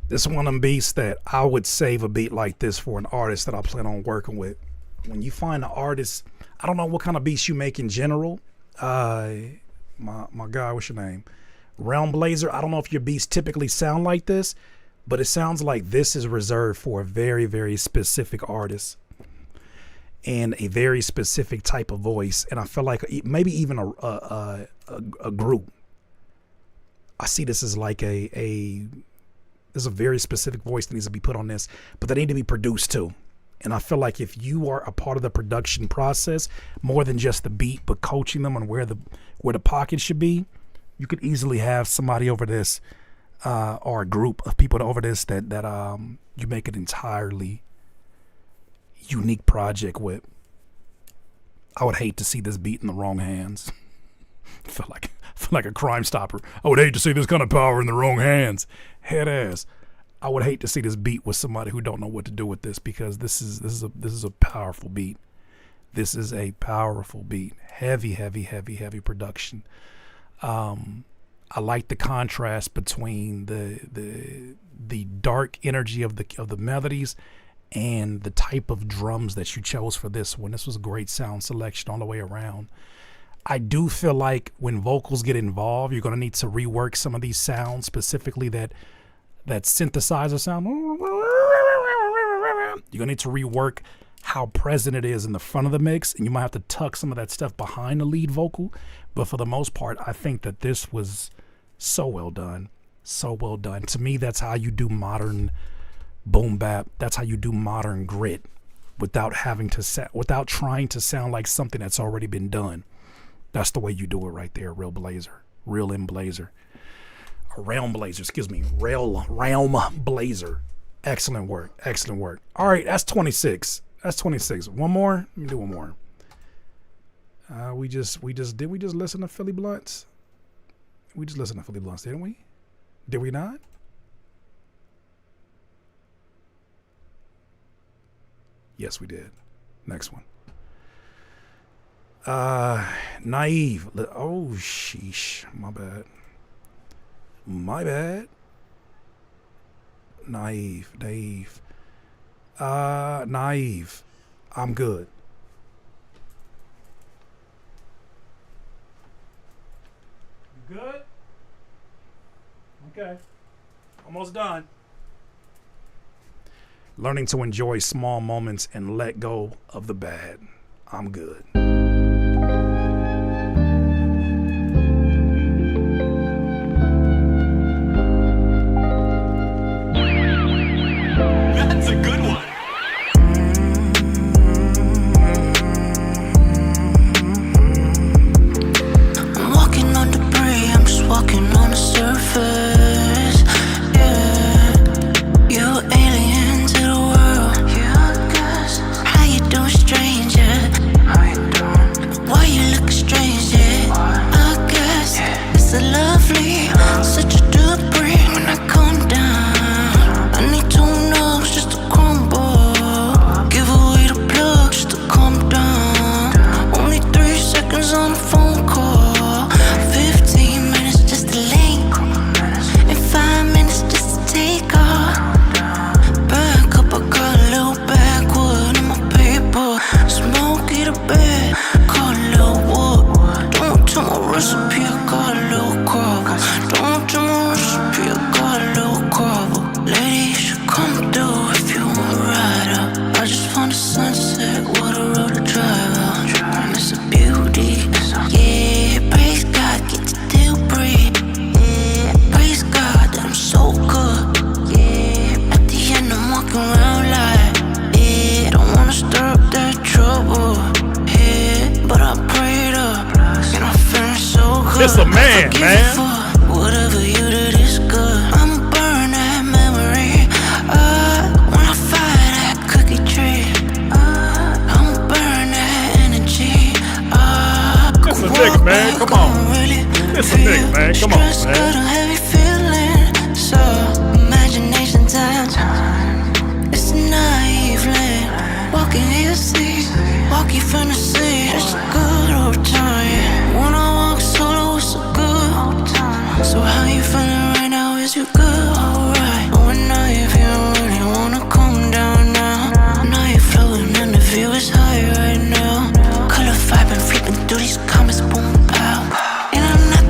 This one of them beats that I would save a beat like this for an artist that I plan on working with. When you find an artist, I don't know what kind of beats you make in general, my guy, what's your name? Realm Blazer. I don't know if your beats typically sound like this, but it sounds like this is reserved for a very, very specific artist and a very specific type of voice. And I feel like maybe even a group. I see this as like there's a very specific voice that needs to be put on this, but they need to be produced too. And I feel like if you are a part of the production process, more than just the beat, but coaching them on where the pocket should be, you could easily have somebody over this, or a group of people over this that you make an entirely unique project with. I would hate to see this beat in the wrong hands. I feel like a Crime Stopper. I would hate to see this kind of power in the wrong hands. Head ass. I would hate to see this beat with somebody who don't know what to do with this, because this is a powerful beat. This is a powerful beat. Heavy production. I like the contrast between the dark energy of the melodies and the type of drums that you chose for this one. This was a great sound selection all the way around. I do feel like when vocals get involved, you're going to need to rework some of these sounds, specifically that synthesizer sound. You're going to need to rework how present it is in the front of the mix, and you might have to tuck some of that stuff behind the lead vocal. But for the most part, I think that this was so well done. So well done. To me, that's how you do modern boom bap. That's how you do modern grit without trying to sound like something that's already been done. That's the way you do it right there, Realm Blazer. Realm Blazer. Realm Blazer, excuse me. Realm Blazer. Excellent work. Excellent work. All right, that's 26. That's 26. One more? Let me do one more. Did we just listen to Philly Blunts? We just listened to Philly Blunts, didn't we? Did we not? Yes, we did. Next one. Naive. Oh, sheesh. My bad. Naive. Naive. I'm good. You good? Okay. Almost done. Learning to enjoy small moments and let go of the bad. I'm good. That's a good one. I'm walking on debris, I'm just walking on the surface. Yeah, you alien to the world. Yeah, guess. How you doing, stranger? How you doing? Why you look strange? Yeah, I guess it's a lovely, such a debris when I come down. I need 2 knobs just to crumble. Give away the plug just to calm down. Only 3 seconds on a phone call. 15 minutes just to link. And 5 minutes just to take off. Back up, I got a little backwood in my paper. Smoky the bed, call a little wood. Don't tell my recipe, I got a little crop. Don't tell my recipe, I got a little crop. Lady, you should come through if you want to ride up. I just found a sunset, what a road to drive out. And it's a beauty, yeah. Praise God, get to still breathe. Yeah, praise God that I'm so good. Yeah, at the end I'm walking around like, yeah, don't wanna stir up that trouble. Yeah, but I prayed up, and I'm feeling so good. It's a man, man. Whatever you did is good. I'ma burn that memory. When I fire that cookie tree. I'ma burn that energy. It's a nigga, man. Come on. It's a nigga, man. Come on, Got a man. heavy feeling. So imagination time. It's a naive land. Walking here, see. Walk you finna see. It's a good old time. Yeah. When I walk solo, it's so good. So how you feeling right now? Is you good? Alright. Oh, now if you really wanna calm down now. Now you're floating and the view is high right now. Color vibe and flipping through these comments, boom, pow. And I'm not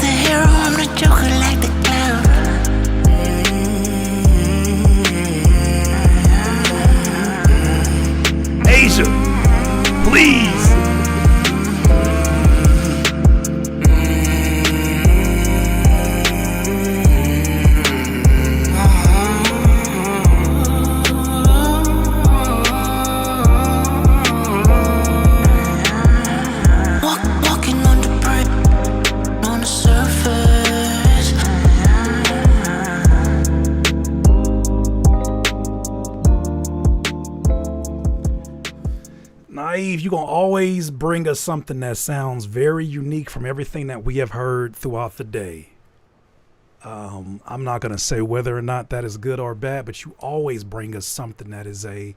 Naive, you're going to always bring us something that sounds very unique from everything that we have heard throughout the day. I'm not going to say whether or not that is good or bad, but you always bring us something that is a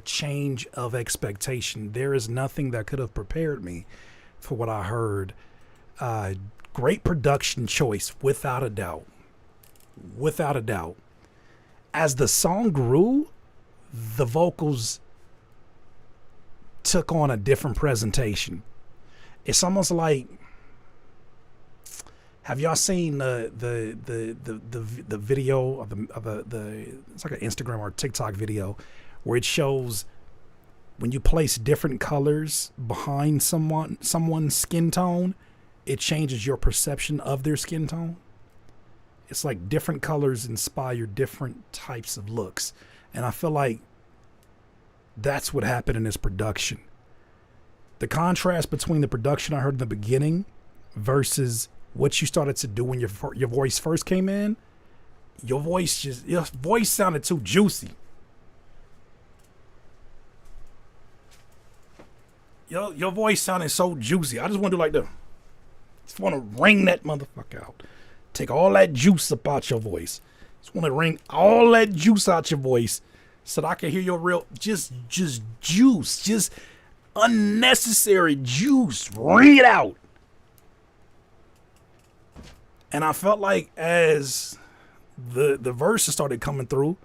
change of expectation. There is nothing that could have prepared me for what I heard. Great production choice, without a doubt. Without a doubt. As the song grew, the vocals took on a different presentation. It's almost like, have y'all seen the video of the it's like an Instagram or TikTok video where it shows when you place different colors behind someone's skin tone, it changes your perception of their skin tone. It's like different colors inspire different types of looks. And I feel like that's what happened in this production. The contrast between the production I heard in the beginning versus what you started to do when your voice first came in, your voice sounded too juicy. Your voice sounded so juicy. I just want to do like this. Just want to wring that motherfucker out. Take all that juice up out your voice. Just want to wring all that juice out your voice so that I can hear your real, just juice, just unnecessary juice. Wring it out. And I felt like as the verses started coming through,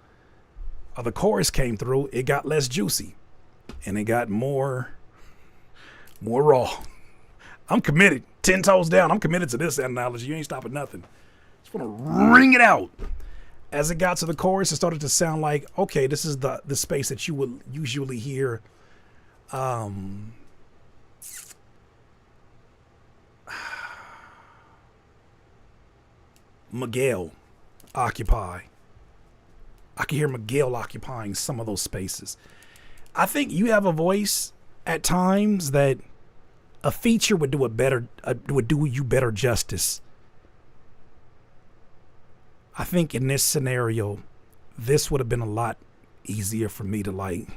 or the chorus came through, it got less juicy. And it got more raw. I'm committed. 10 toes down. I'm committed to this analogy. You ain't stopping nothing. Just want to wring it out. As it got to the chorus, it started to sound like, okay, this is the space that you would usually hear Miguel occupy. I can hear Miguel occupying some of those spaces. I think you have a voice at times that a feature would do you better justice. I think in this scenario, this would have been a lot easier for me to like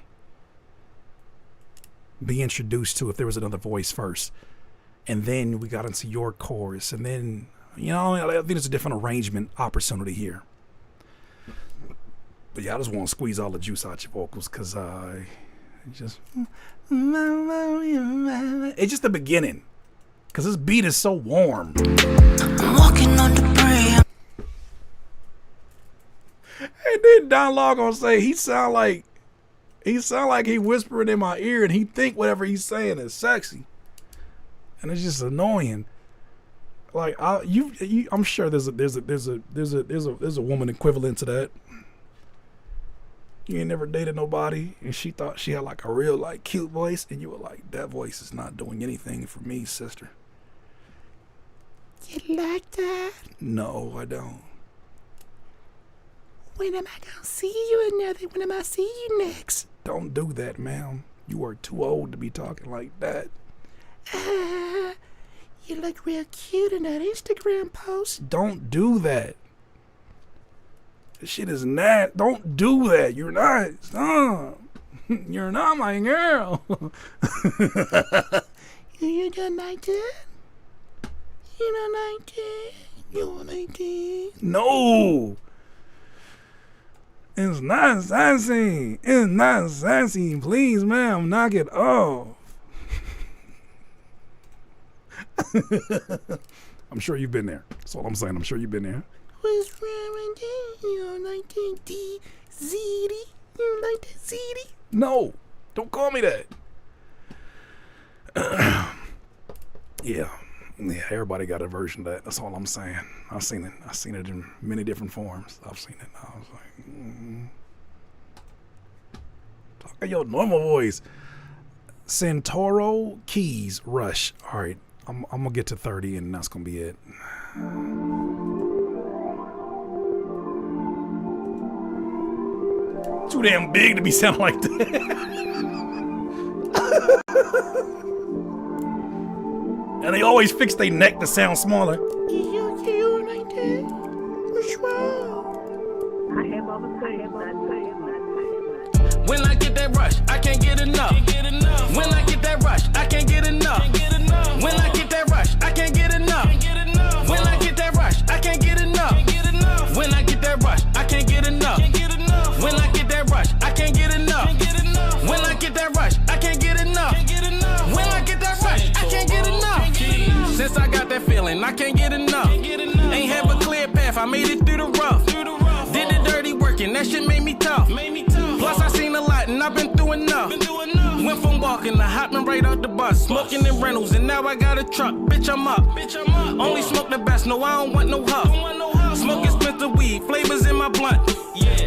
be introduced to if there was another voice first. And then we got into your chorus. And then, I think there's a different arrangement opportunity here. But yeah, I just want to squeeze all the juice out your vocals because it's just the beginning. Because this beat is so warm. I'm walking on debris. And then Don Law gonna say he sound like he whispering in my ear and he think whatever he's saying is sexy. And it's just annoying. Like I'm sure there's a woman equivalent to that. You ain't never dated nobody and she thought she had like a real like cute voice and you were like, that voice is not doing anything for me, sister. You like that? No, I don't. When am I gonna see you another? When am I see you next? Don't do that, ma'am. You are too old to be talking like that. You look real cute in that Instagram post. Don't do that. This shit is not. Don't do that. You're not. Stop. You're not my girl. You don't like that? You don't like that? You don't like that? No. It's not sassy. It's not sassy. Please, ma'am, knock it off. I'm sure you've been there. That's all I'm saying. I'm sure you've been there. What's wrong with you? You don't like that ziti? You don't like that ziti? No. Don't call me that. Yeah, everybody got a version of that. That's all I'm saying. I've seen it in many different forms. I've seen it. I was like, talk in your normal voice. Santoro Keys Rush. All right, I'm gonna get to 30 and that's gonna be it. Too damn big to be sounding like that. And they always fix their neck to sound smaller. You like that? What's wrong? When I get that rush, I can't get enough. through enough. Went from walking to hopping right out the bus. Smoking in rentals, and now I got a truck. Bitch, I'm up. Only smoke the best, no, I don't want no huff. Smoke expensive weed, flavors in my blunt.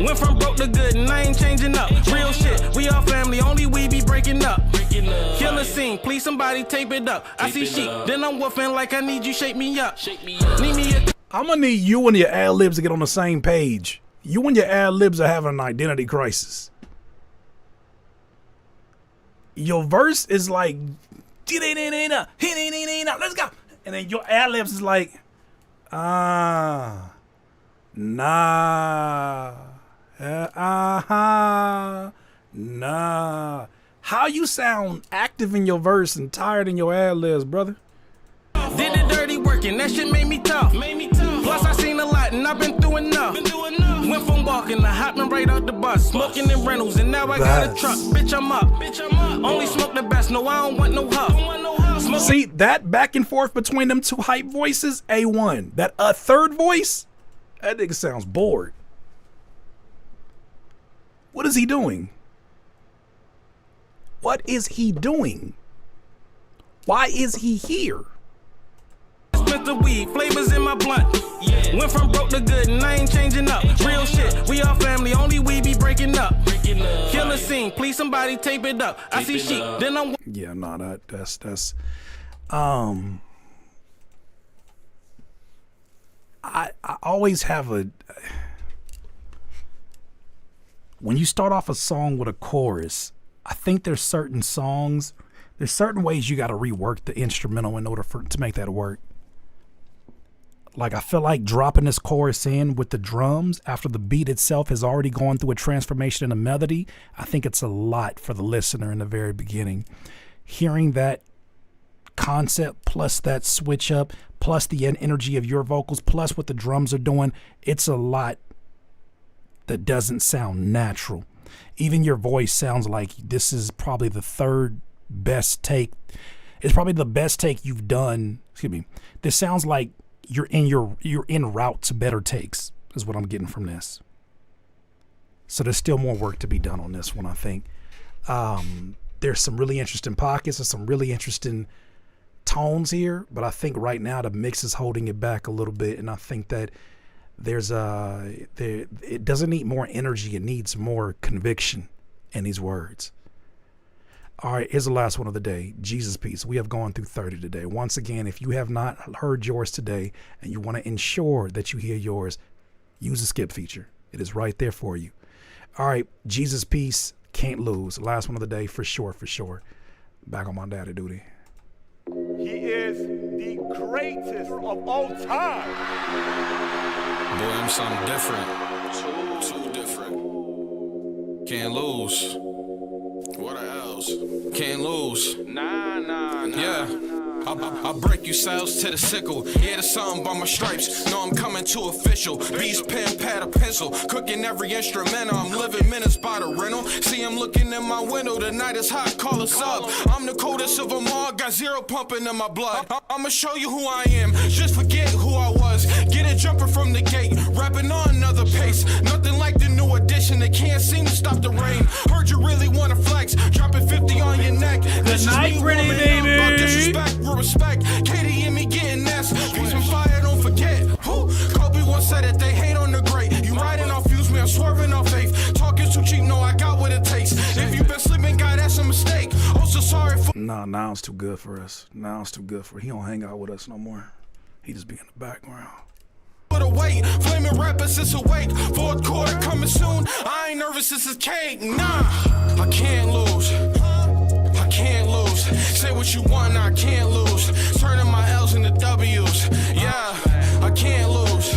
Went from broke to good, and I ain't changing up. Real shit, we all family, only we be breaking up. Kill a scene, please somebody tape it up. I see sheep, then I'm woofing like I need you, shake me up. Need me a I'm gonna need you and your ad libs to get on the same page. You and your ad libs are having an identity crisis. Your verse is like, let's go. And then your ad libs is like, nah, nah. How you sound active in your verse and tired in your ad libs, brother? Did the dirty working, that shit made me tough. Plus I seen a lot and I've been through enough. Went from walking to hopping right out the bus. Smoking in rentals and now I got a truck. Bitch, I'm up. Only smoke the best, no, I don't want no huff. See, that back and forth between them two hype voices, A1. That third voice, that nigga sounds bored. What is he doing? What is he doing? Why is he here? Spent the weed, flavors in my blunt. Went from broke to good, and I ain't changing up. Real shit, we all family, only we be breaking up. Kill a scene, please somebody tape it up. I see sheep, then I'm. Yeah, no, that's. I always have a. When you start off a song with a chorus, I think there's certain songs, there's certain ways you got to rework the instrumental in order to make that work. Like, I feel like dropping this chorus in with the drums after the beat itself has already gone through a transformation in a melody. I think it's a lot for the listener in the very beginning. Hearing that concept plus that switch up plus the energy of your vocals plus what the drums are doing, it's a lot that doesn't sound natural. Even your voice sounds like this is probably the third best take. It's probably the best take you've done. Excuse me. This sounds like you're en route to better takes is what I'm getting from this. So there's still more work to be done on this one, I think. There's some really interesting pockets. There's some really interesting tones here, but I think right now the mix is holding it back a little bit, and I think that it doesn't need more energy. It needs more conviction in these words. All right, here's the last one of the day. Jesus Piece. We have gone through 30 today. Once again, if you have not heard yours today and you want to ensure that you hear yours, use the skip feature. It is right there for you. All right, Jesus Piece, Can't Lose. Last one of the day for sure, for sure. Back on my daddy duty. He is the greatest of all time. Boy, I'm something different. Too different. Can't lose. What else? Can't lose. Nah. Yeah. I'll break you cells to the sickle. Yeah, there's something by my stripes. No, I'm coming too official. Beast, pen, pad, or pencil. Cooking every instrumental. I'm living minutes by the rental. See, I'm looking in my window. The night is hot. Call us up. I'm the coldest of them all. Got zero pumping in my blood. I'ma show you who I am. Just forget who I was. Get it jumping from the gate. Rapping on another pace. Nothing like the new edition. They can't seem to stop the rain. Heard you really wanna flex. Dropping 50 on your neck. Good night, pretty baby. About disrespect, real respect. Katie and me getting this. Peace and fire, don't forget. Who? Kobe once said it, they hate on the great. You riding off fuse, me, I'm swerving off faith. Talking too cheap, no, I got what it takes. If you been sleeping, God, that's a mistake. Also sorry for. Nah, now it's too good for us. Now it's too good for. He don't hang out with us no more. He just be in the background. For the wait, flaming rappers, it's awake. Fourth quarter coming soon. I ain't nervous, this is cake. Nah, I can't lose. I can't lose. Say what you want, I can't lose. Turning my L's into W's. Yeah, I can't lose.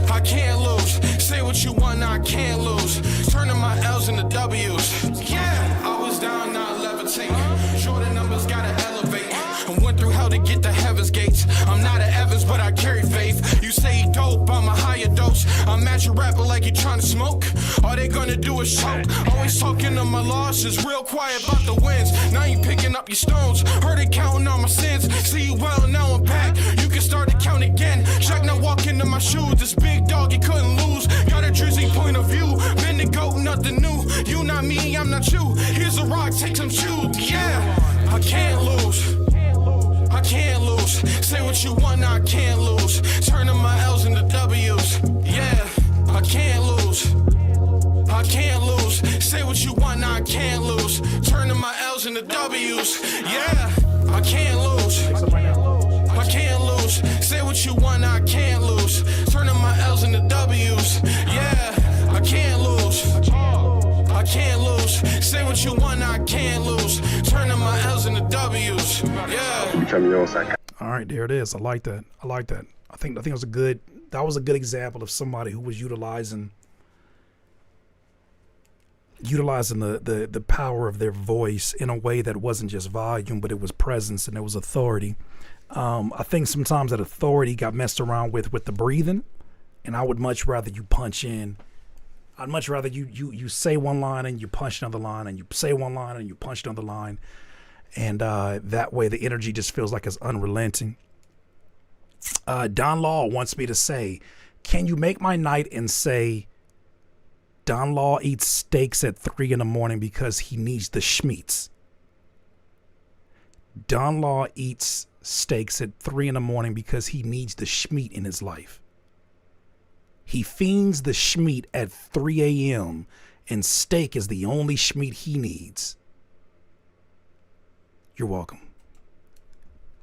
I can't lose. Say what you want, I can't lose. Turning my L's into W's. Yeah, I was down, not levitating. Shorter numbers gotta elevate. I went through hell to get to heaven's gates. I'm not an Evans, but I carry faith. You say you dope, I'm a higher dose. I'm at your rapper like you trying to smoke. All they gonna do is choke. Always talking to my losses, real quiet about the wins. Now you picking up your stones. Heard it counting on my sins. See you well, now I'm back. You can start to count again. Shaq now walk into my shoes. This big dog, he couldn't lose. Got a Drizzy point of view. Been the GOAT, nothing new. You not me, I'm not you. Here's a rock, take some shoes. Yeah, I can't lose. I can't lose. Say what you want, I can't lose. Turning my L's into W's. Yeah, I can't lose. I can't lose. Say what you want, I can't lose. Turning my L's into W's. Yeah, I can't lose. I can't lose. Say what you want, I can't lose. Turning my L's into W's. Yeah, I can't lose. I can't lose. Say what you want, I can't lose. Turning my L's into W's. Yeah. All right, there it is. I like that. I like that. I think it was a good example of somebody who was utilizing the power of their voice in a way that wasn't just volume, but it was presence and it was authority. I think sometimes that authority got messed around with the breathing, and I would much rather you punch in. I'd much rather you say one line and you punch another line, and you say one line and you punch another line, and that way the energy just feels like it's unrelenting. Don Law wants me to say, can you make my night and say Don Law eats steaks at 3 a.m. because he needs the schmeats? Don Law eats steaks at 3 a.m. because he needs the schmeat in his life. He fiends the schmeat at 3 a.m. and steak is the only schmeat he needs. You're welcome.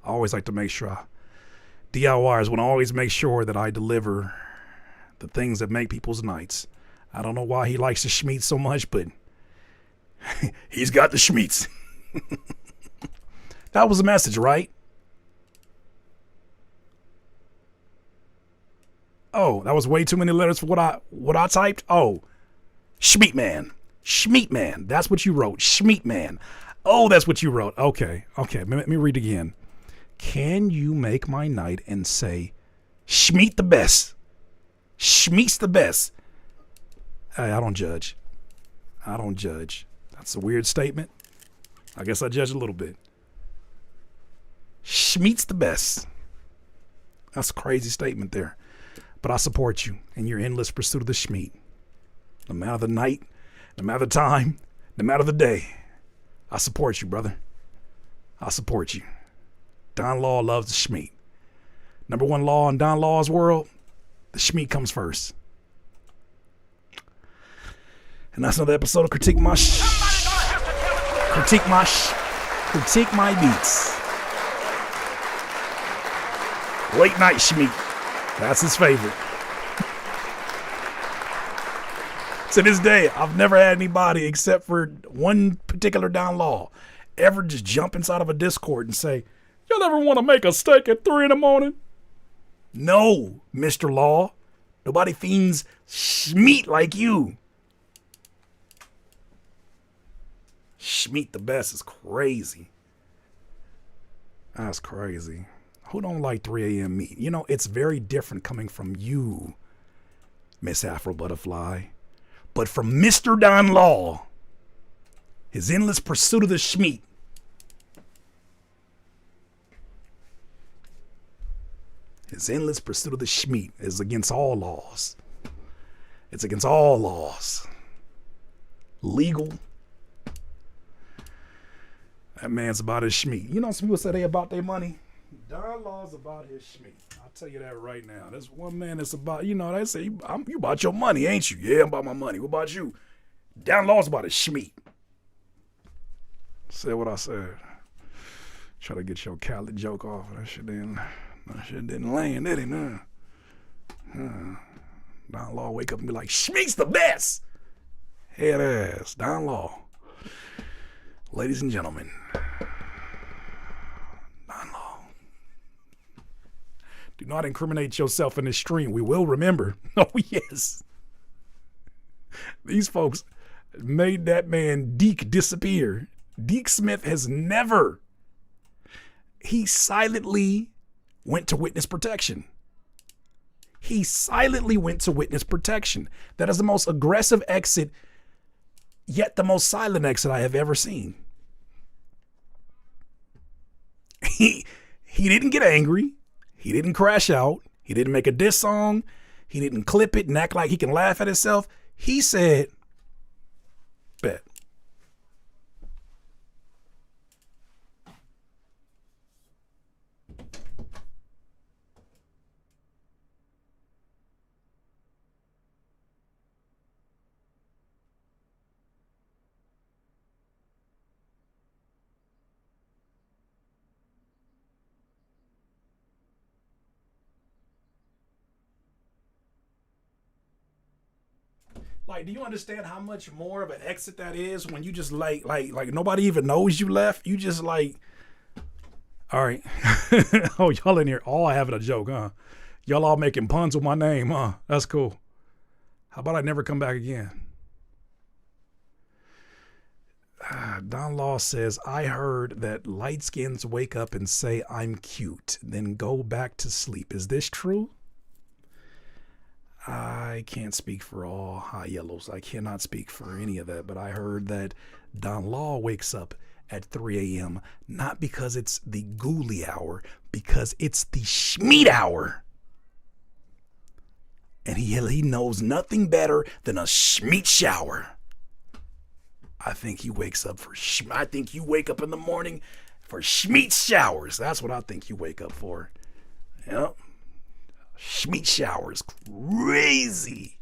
I always like to make sure DIYers want to always make sure that I deliver the things that make people's nights. I don't know why he likes the schmeat so much, but he's got the schmeats. That was the message, right? Oh, that was way too many letters for what I typed. Oh, Schmeat Man. Schmeat Man. That's what you wrote. Schmeat Man. Oh, that's what you wrote. Okay. Let me read again. Can you make my night and say, Schmeat the best? Schmeat's the best. Hey, I don't judge. That's a weird statement. I guess I judge a little bit. Schmeat's the best. That's a crazy statement there. But I support you in your endless pursuit of the schmeat. No matter the night, no matter the time, no matter the day. I support you, brother. I support you. Don Law loves the schmeat. Number one law in Don Law's world, the schmeat comes first. And that's another episode of Critique My Beats. Late night schmeat. That's his favorite. To this day, I've never had anybody except for one particular Don Law ever just jump inside of a Discord and say, y'all ever want to make a steak at 3 a.m? No, Mr. Law. Nobody fiends schmeat like you. Schmeat the best is crazy. That's crazy. Who don't like 3 a.m. meat? You know, it's very different coming from you, Miss Afro Butterfly. But from Mr. Don Law, his endless pursuit of the schmeat. His endless pursuit of the schmeat is against all laws. It's against all laws. Legal. That man's about his schmeat. You know, some people say they about their money. Don Law's about his schmeat. I'll tell you that right now. There's one man that's about, you know, they say, you about your money, ain't you? Yeah, I'm about my money. What about you? Don Law's about his schmeat. Said what I said. Try to get your Khaled joke off. That shit didn't land, did it? Nah. Don Law wake up and be like, schmeat's the best. Head ass. Don Law. Ladies and gentlemen. Do not incriminate yourself in this stream. We will remember. Oh, yes. These folks made that man Deke disappear. Deke Smith has never. He silently went to witness protection. He silently went to witness protection. That is the most aggressive exit, yet the most silent exit I have ever seen. He didn't get angry. He didn't crash out. He didn't make a diss song. He didn't clip it and act like he can laugh at himself. He said, bet. Like, do you understand how much more of an exit that is when you just like nobody even knows you left? You just like, all right. Oh, y'all in here all having a joke, huh? Y'all all making puns with my name, huh? That's cool. How about I never come back again? Don Law says, I heard that light skins wake up and say I'm cute, then go back to sleep. Is this true? I can't speak for all high yellows. I cannot speak for any of that, but I heard that Don Law wakes up at 3 a.m. not because it's the ghoulie hour, because it's the Schmeat hour. And he knows nothing better than a Schmeat shower. I think he wakes up for I think you wake up in the morning for Schmeat showers. That's what I think you wake up for. Yep. Schmeat showers, crazy.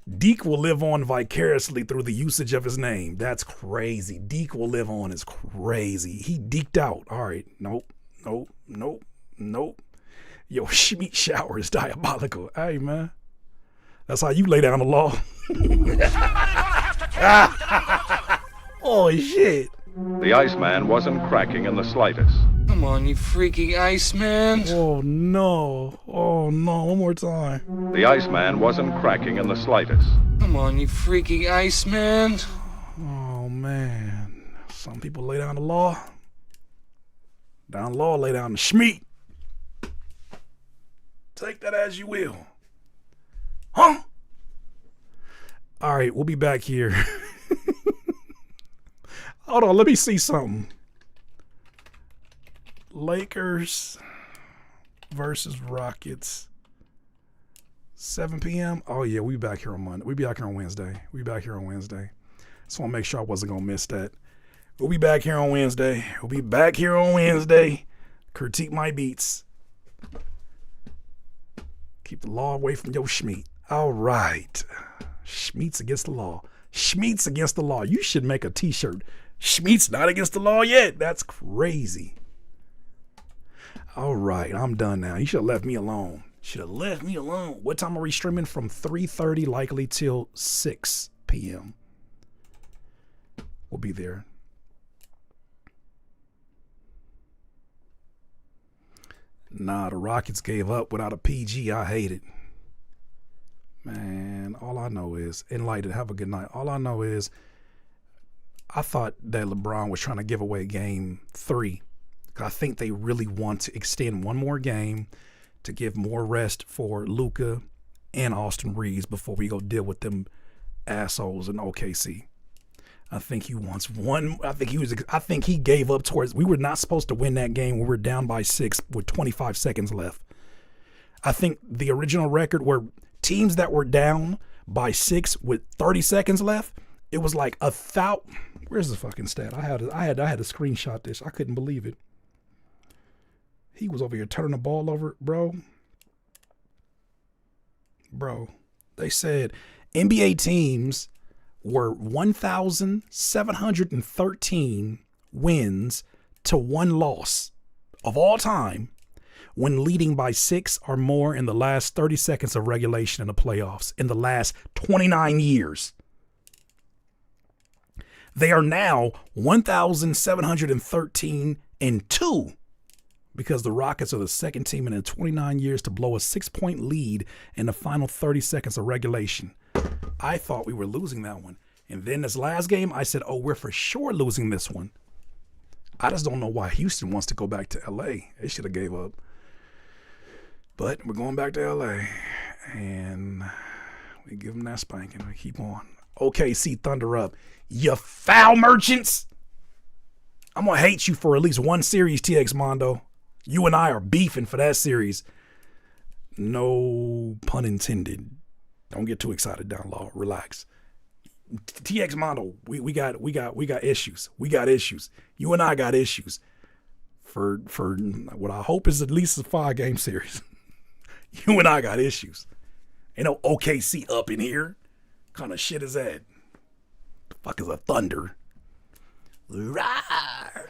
Deke will live on vicariously through the usage of his name. That's crazy. Deke will live on is crazy. He deked out. All right. Nope. Yo, Schmeat shower is diabolical. Hey, man. That's how you lay down the law. Oh, shit. The Iceman wasn't cracking in the slightest. Come on, you freaky Iceman. Oh, no. One more time. The Iceman wasn't cracking in the slightest. Come on, you freaky Iceman. Oh, man. Some people lay down the law. Down law, lay down the Schmeat. Take that as you will. Huh? All right, we'll be back here. Hold on, let me see something. Lakers versus Rockets. 7 p.m. Oh, yeah, we back here on Monday. We be back here on Wednesday. Just want to make sure I wasn't going to miss that. We'll be back here on Wednesday. Critique my beats. Keep the law away from your Schmeat. All right. Schmeat's against the law. Schmeat's against the law. You should make a t-shirt. Schmeat's not against the law yet. That's crazy. All right, I'm done now. You should have left me alone. What time are we streaming? From 3:30 likely till 6 p.m. We'll be there. Nah, the Rockets gave up without a PG. I hate it. Man, all I know is, Enlightened, have a good night. All I know is, I thought that LeBron was trying to give away game 3. I think they really want to extend one more game to give more rest for Luka and Austin Reeves before we go deal with them assholes in OKC. I think he wants one. I think he gave up towards. We were not supposed to win that game. We were down by 6 with 25 seconds left. I think the original record were teams that were down by 6 with 30 seconds left. It was like 1,000. Where's the fucking stat? I had to screenshot this. I couldn't believe it. He was over here turning the ball over, bro. They said NBA teams were 1,713 wins to 1 loss of all time when leading by 6 or more in the last 30 seconds of regulation in the playoffs in the last 29 years. They are now 1,713-2 because the Rockets are the second team in 29 years to blow a 6-point lead in the final 30 seconds of regulation. I thought we were losing that one. And then this last game, I said, we're for sure losing this one. I just don't know why Houston wants to go back to L.A. They should have gave up. But we're going back to L.A. And we give them that spanking. We keep on. OKC Thunder up. You foul merchants. I'm going to hate you for at least one series, TX Mondo. You and I are beefing for that series. No pun intended. Don't get too excited, Down Law. Relax. TX Mondo, we got issues. We got issues. You and I got issues. For what I hope is at least a 5-game series. You and I got issues. Ain't no OKC up in here. What kind of shit is that? The fuck is a thunder? Rawr.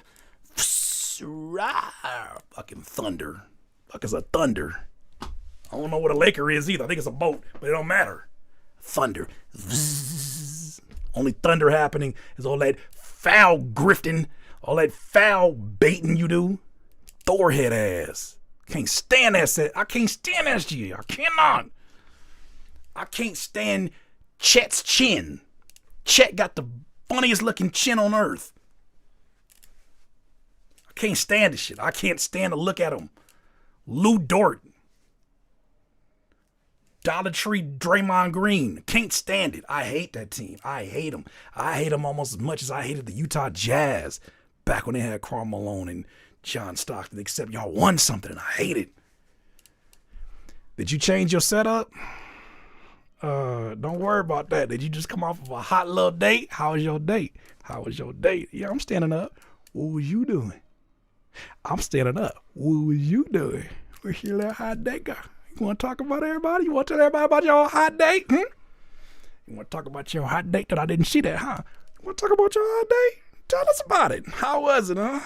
Rawr. Fucking thunder. Fuck is a thunder? I don't know what a Laker is either. I think it's a boat, but it don't matter. Thunder. Only thunder happening is all that foul grifting, all that foul baiting you do. Thor head ass. Can't stand that set. I can't stand that shit. I cannot. I can't stand Chet's chin. Chet got the funniest looking chin on earth. I can't stand this shit. I can't stand to look at him. Lou Dort. Dollar Tree Draymond Green. Can't stand it. I hate that team. I hate them. I hate them almost as much as I hated the Utah Jazz back when they had Karl Malone and John Stockton, except y'all won something and I hate it. Did you change your setup? Don't worry about that. Did you just come off of a hot little date? How was your date? How was your date? Yeah, I'm standing up. What was you doing? I'm standing up. What was you doing? Where's your little hot date go? You want to talk about everybody? You want to tell everybody about your hot date? You want to talk about your hot date that I didn't see that, huh? You want to talk about your hot date? Tell us about it. How was it, huh?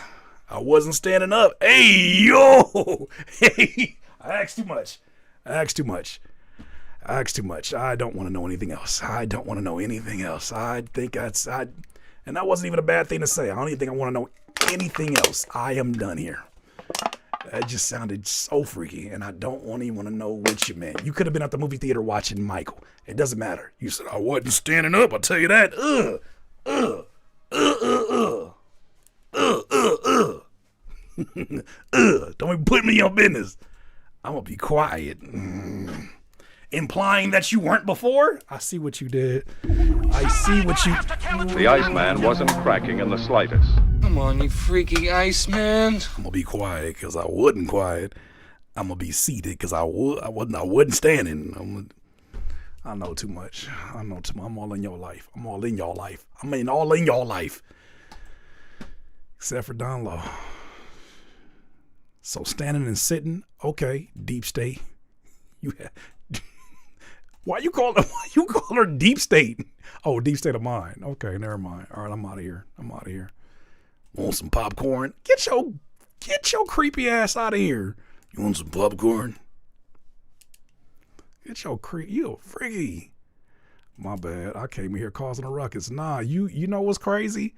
I wasn't standing up. Hey, yo! Hey, I asked too much. I don't want to know anything else. I think and that wasn't even a bad thing to say. I don't even think I want to know anything else. I am done here. That just sounded so freaky, and I don't even want to know what you meant. You could have been at the movie theater watching Michael. It doesn't matter. You said I wasn't standing up. I'll tell you that. Don't even put me in your business. I'm gonna be quiet. Implying that you weren't before? I see what you did. The Iceman wasn't cracking in the slightest. Come on, you freaky Iceman. I'm gonna be quiet because I wasn't quiet. I'm gonna be seated because I wasn't standing. I know too much. I'm all in your life. I'm all in your life. Except for Don Law. So standing and sitting, okay, deep state. Why you call her deep state? Oh, deep state of mind. Okay, never mind. All right, I'm out of here. Want some popcorn? Get your creepy ass out of here. You want some popcorn? You freaky. My bad. I came in here causing a ruckus. Nah, you know what's crazy?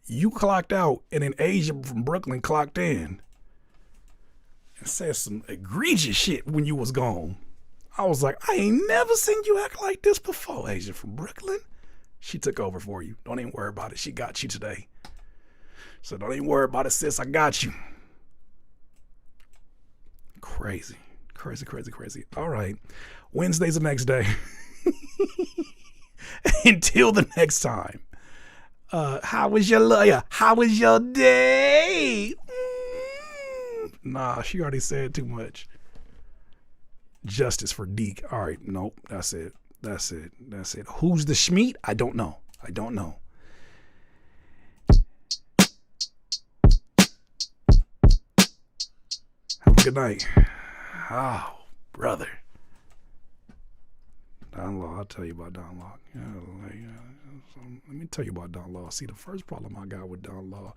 You clocked out and then Asia from Brooklyn clocked in. And said some egregious shit when you was gone. I was like, I ain't never seen you act like this before, Asia from Brooklyn. She took over for you. Don't even worry about it. She got you today. So don't even worry about it, sis. I got you. Crazy. All right. Wednesday's the next day. Until the next time. How was your lawyer? How was your day? Nah, she already said too much. Justice for Deke. All right, nope, that's it. Who's the Schmeat? I don't know. Have a good night. Oh, brother. Don Law, I'll tell you about Don Law. Let me tell you about Don Law. See, the first problem I got with Don Law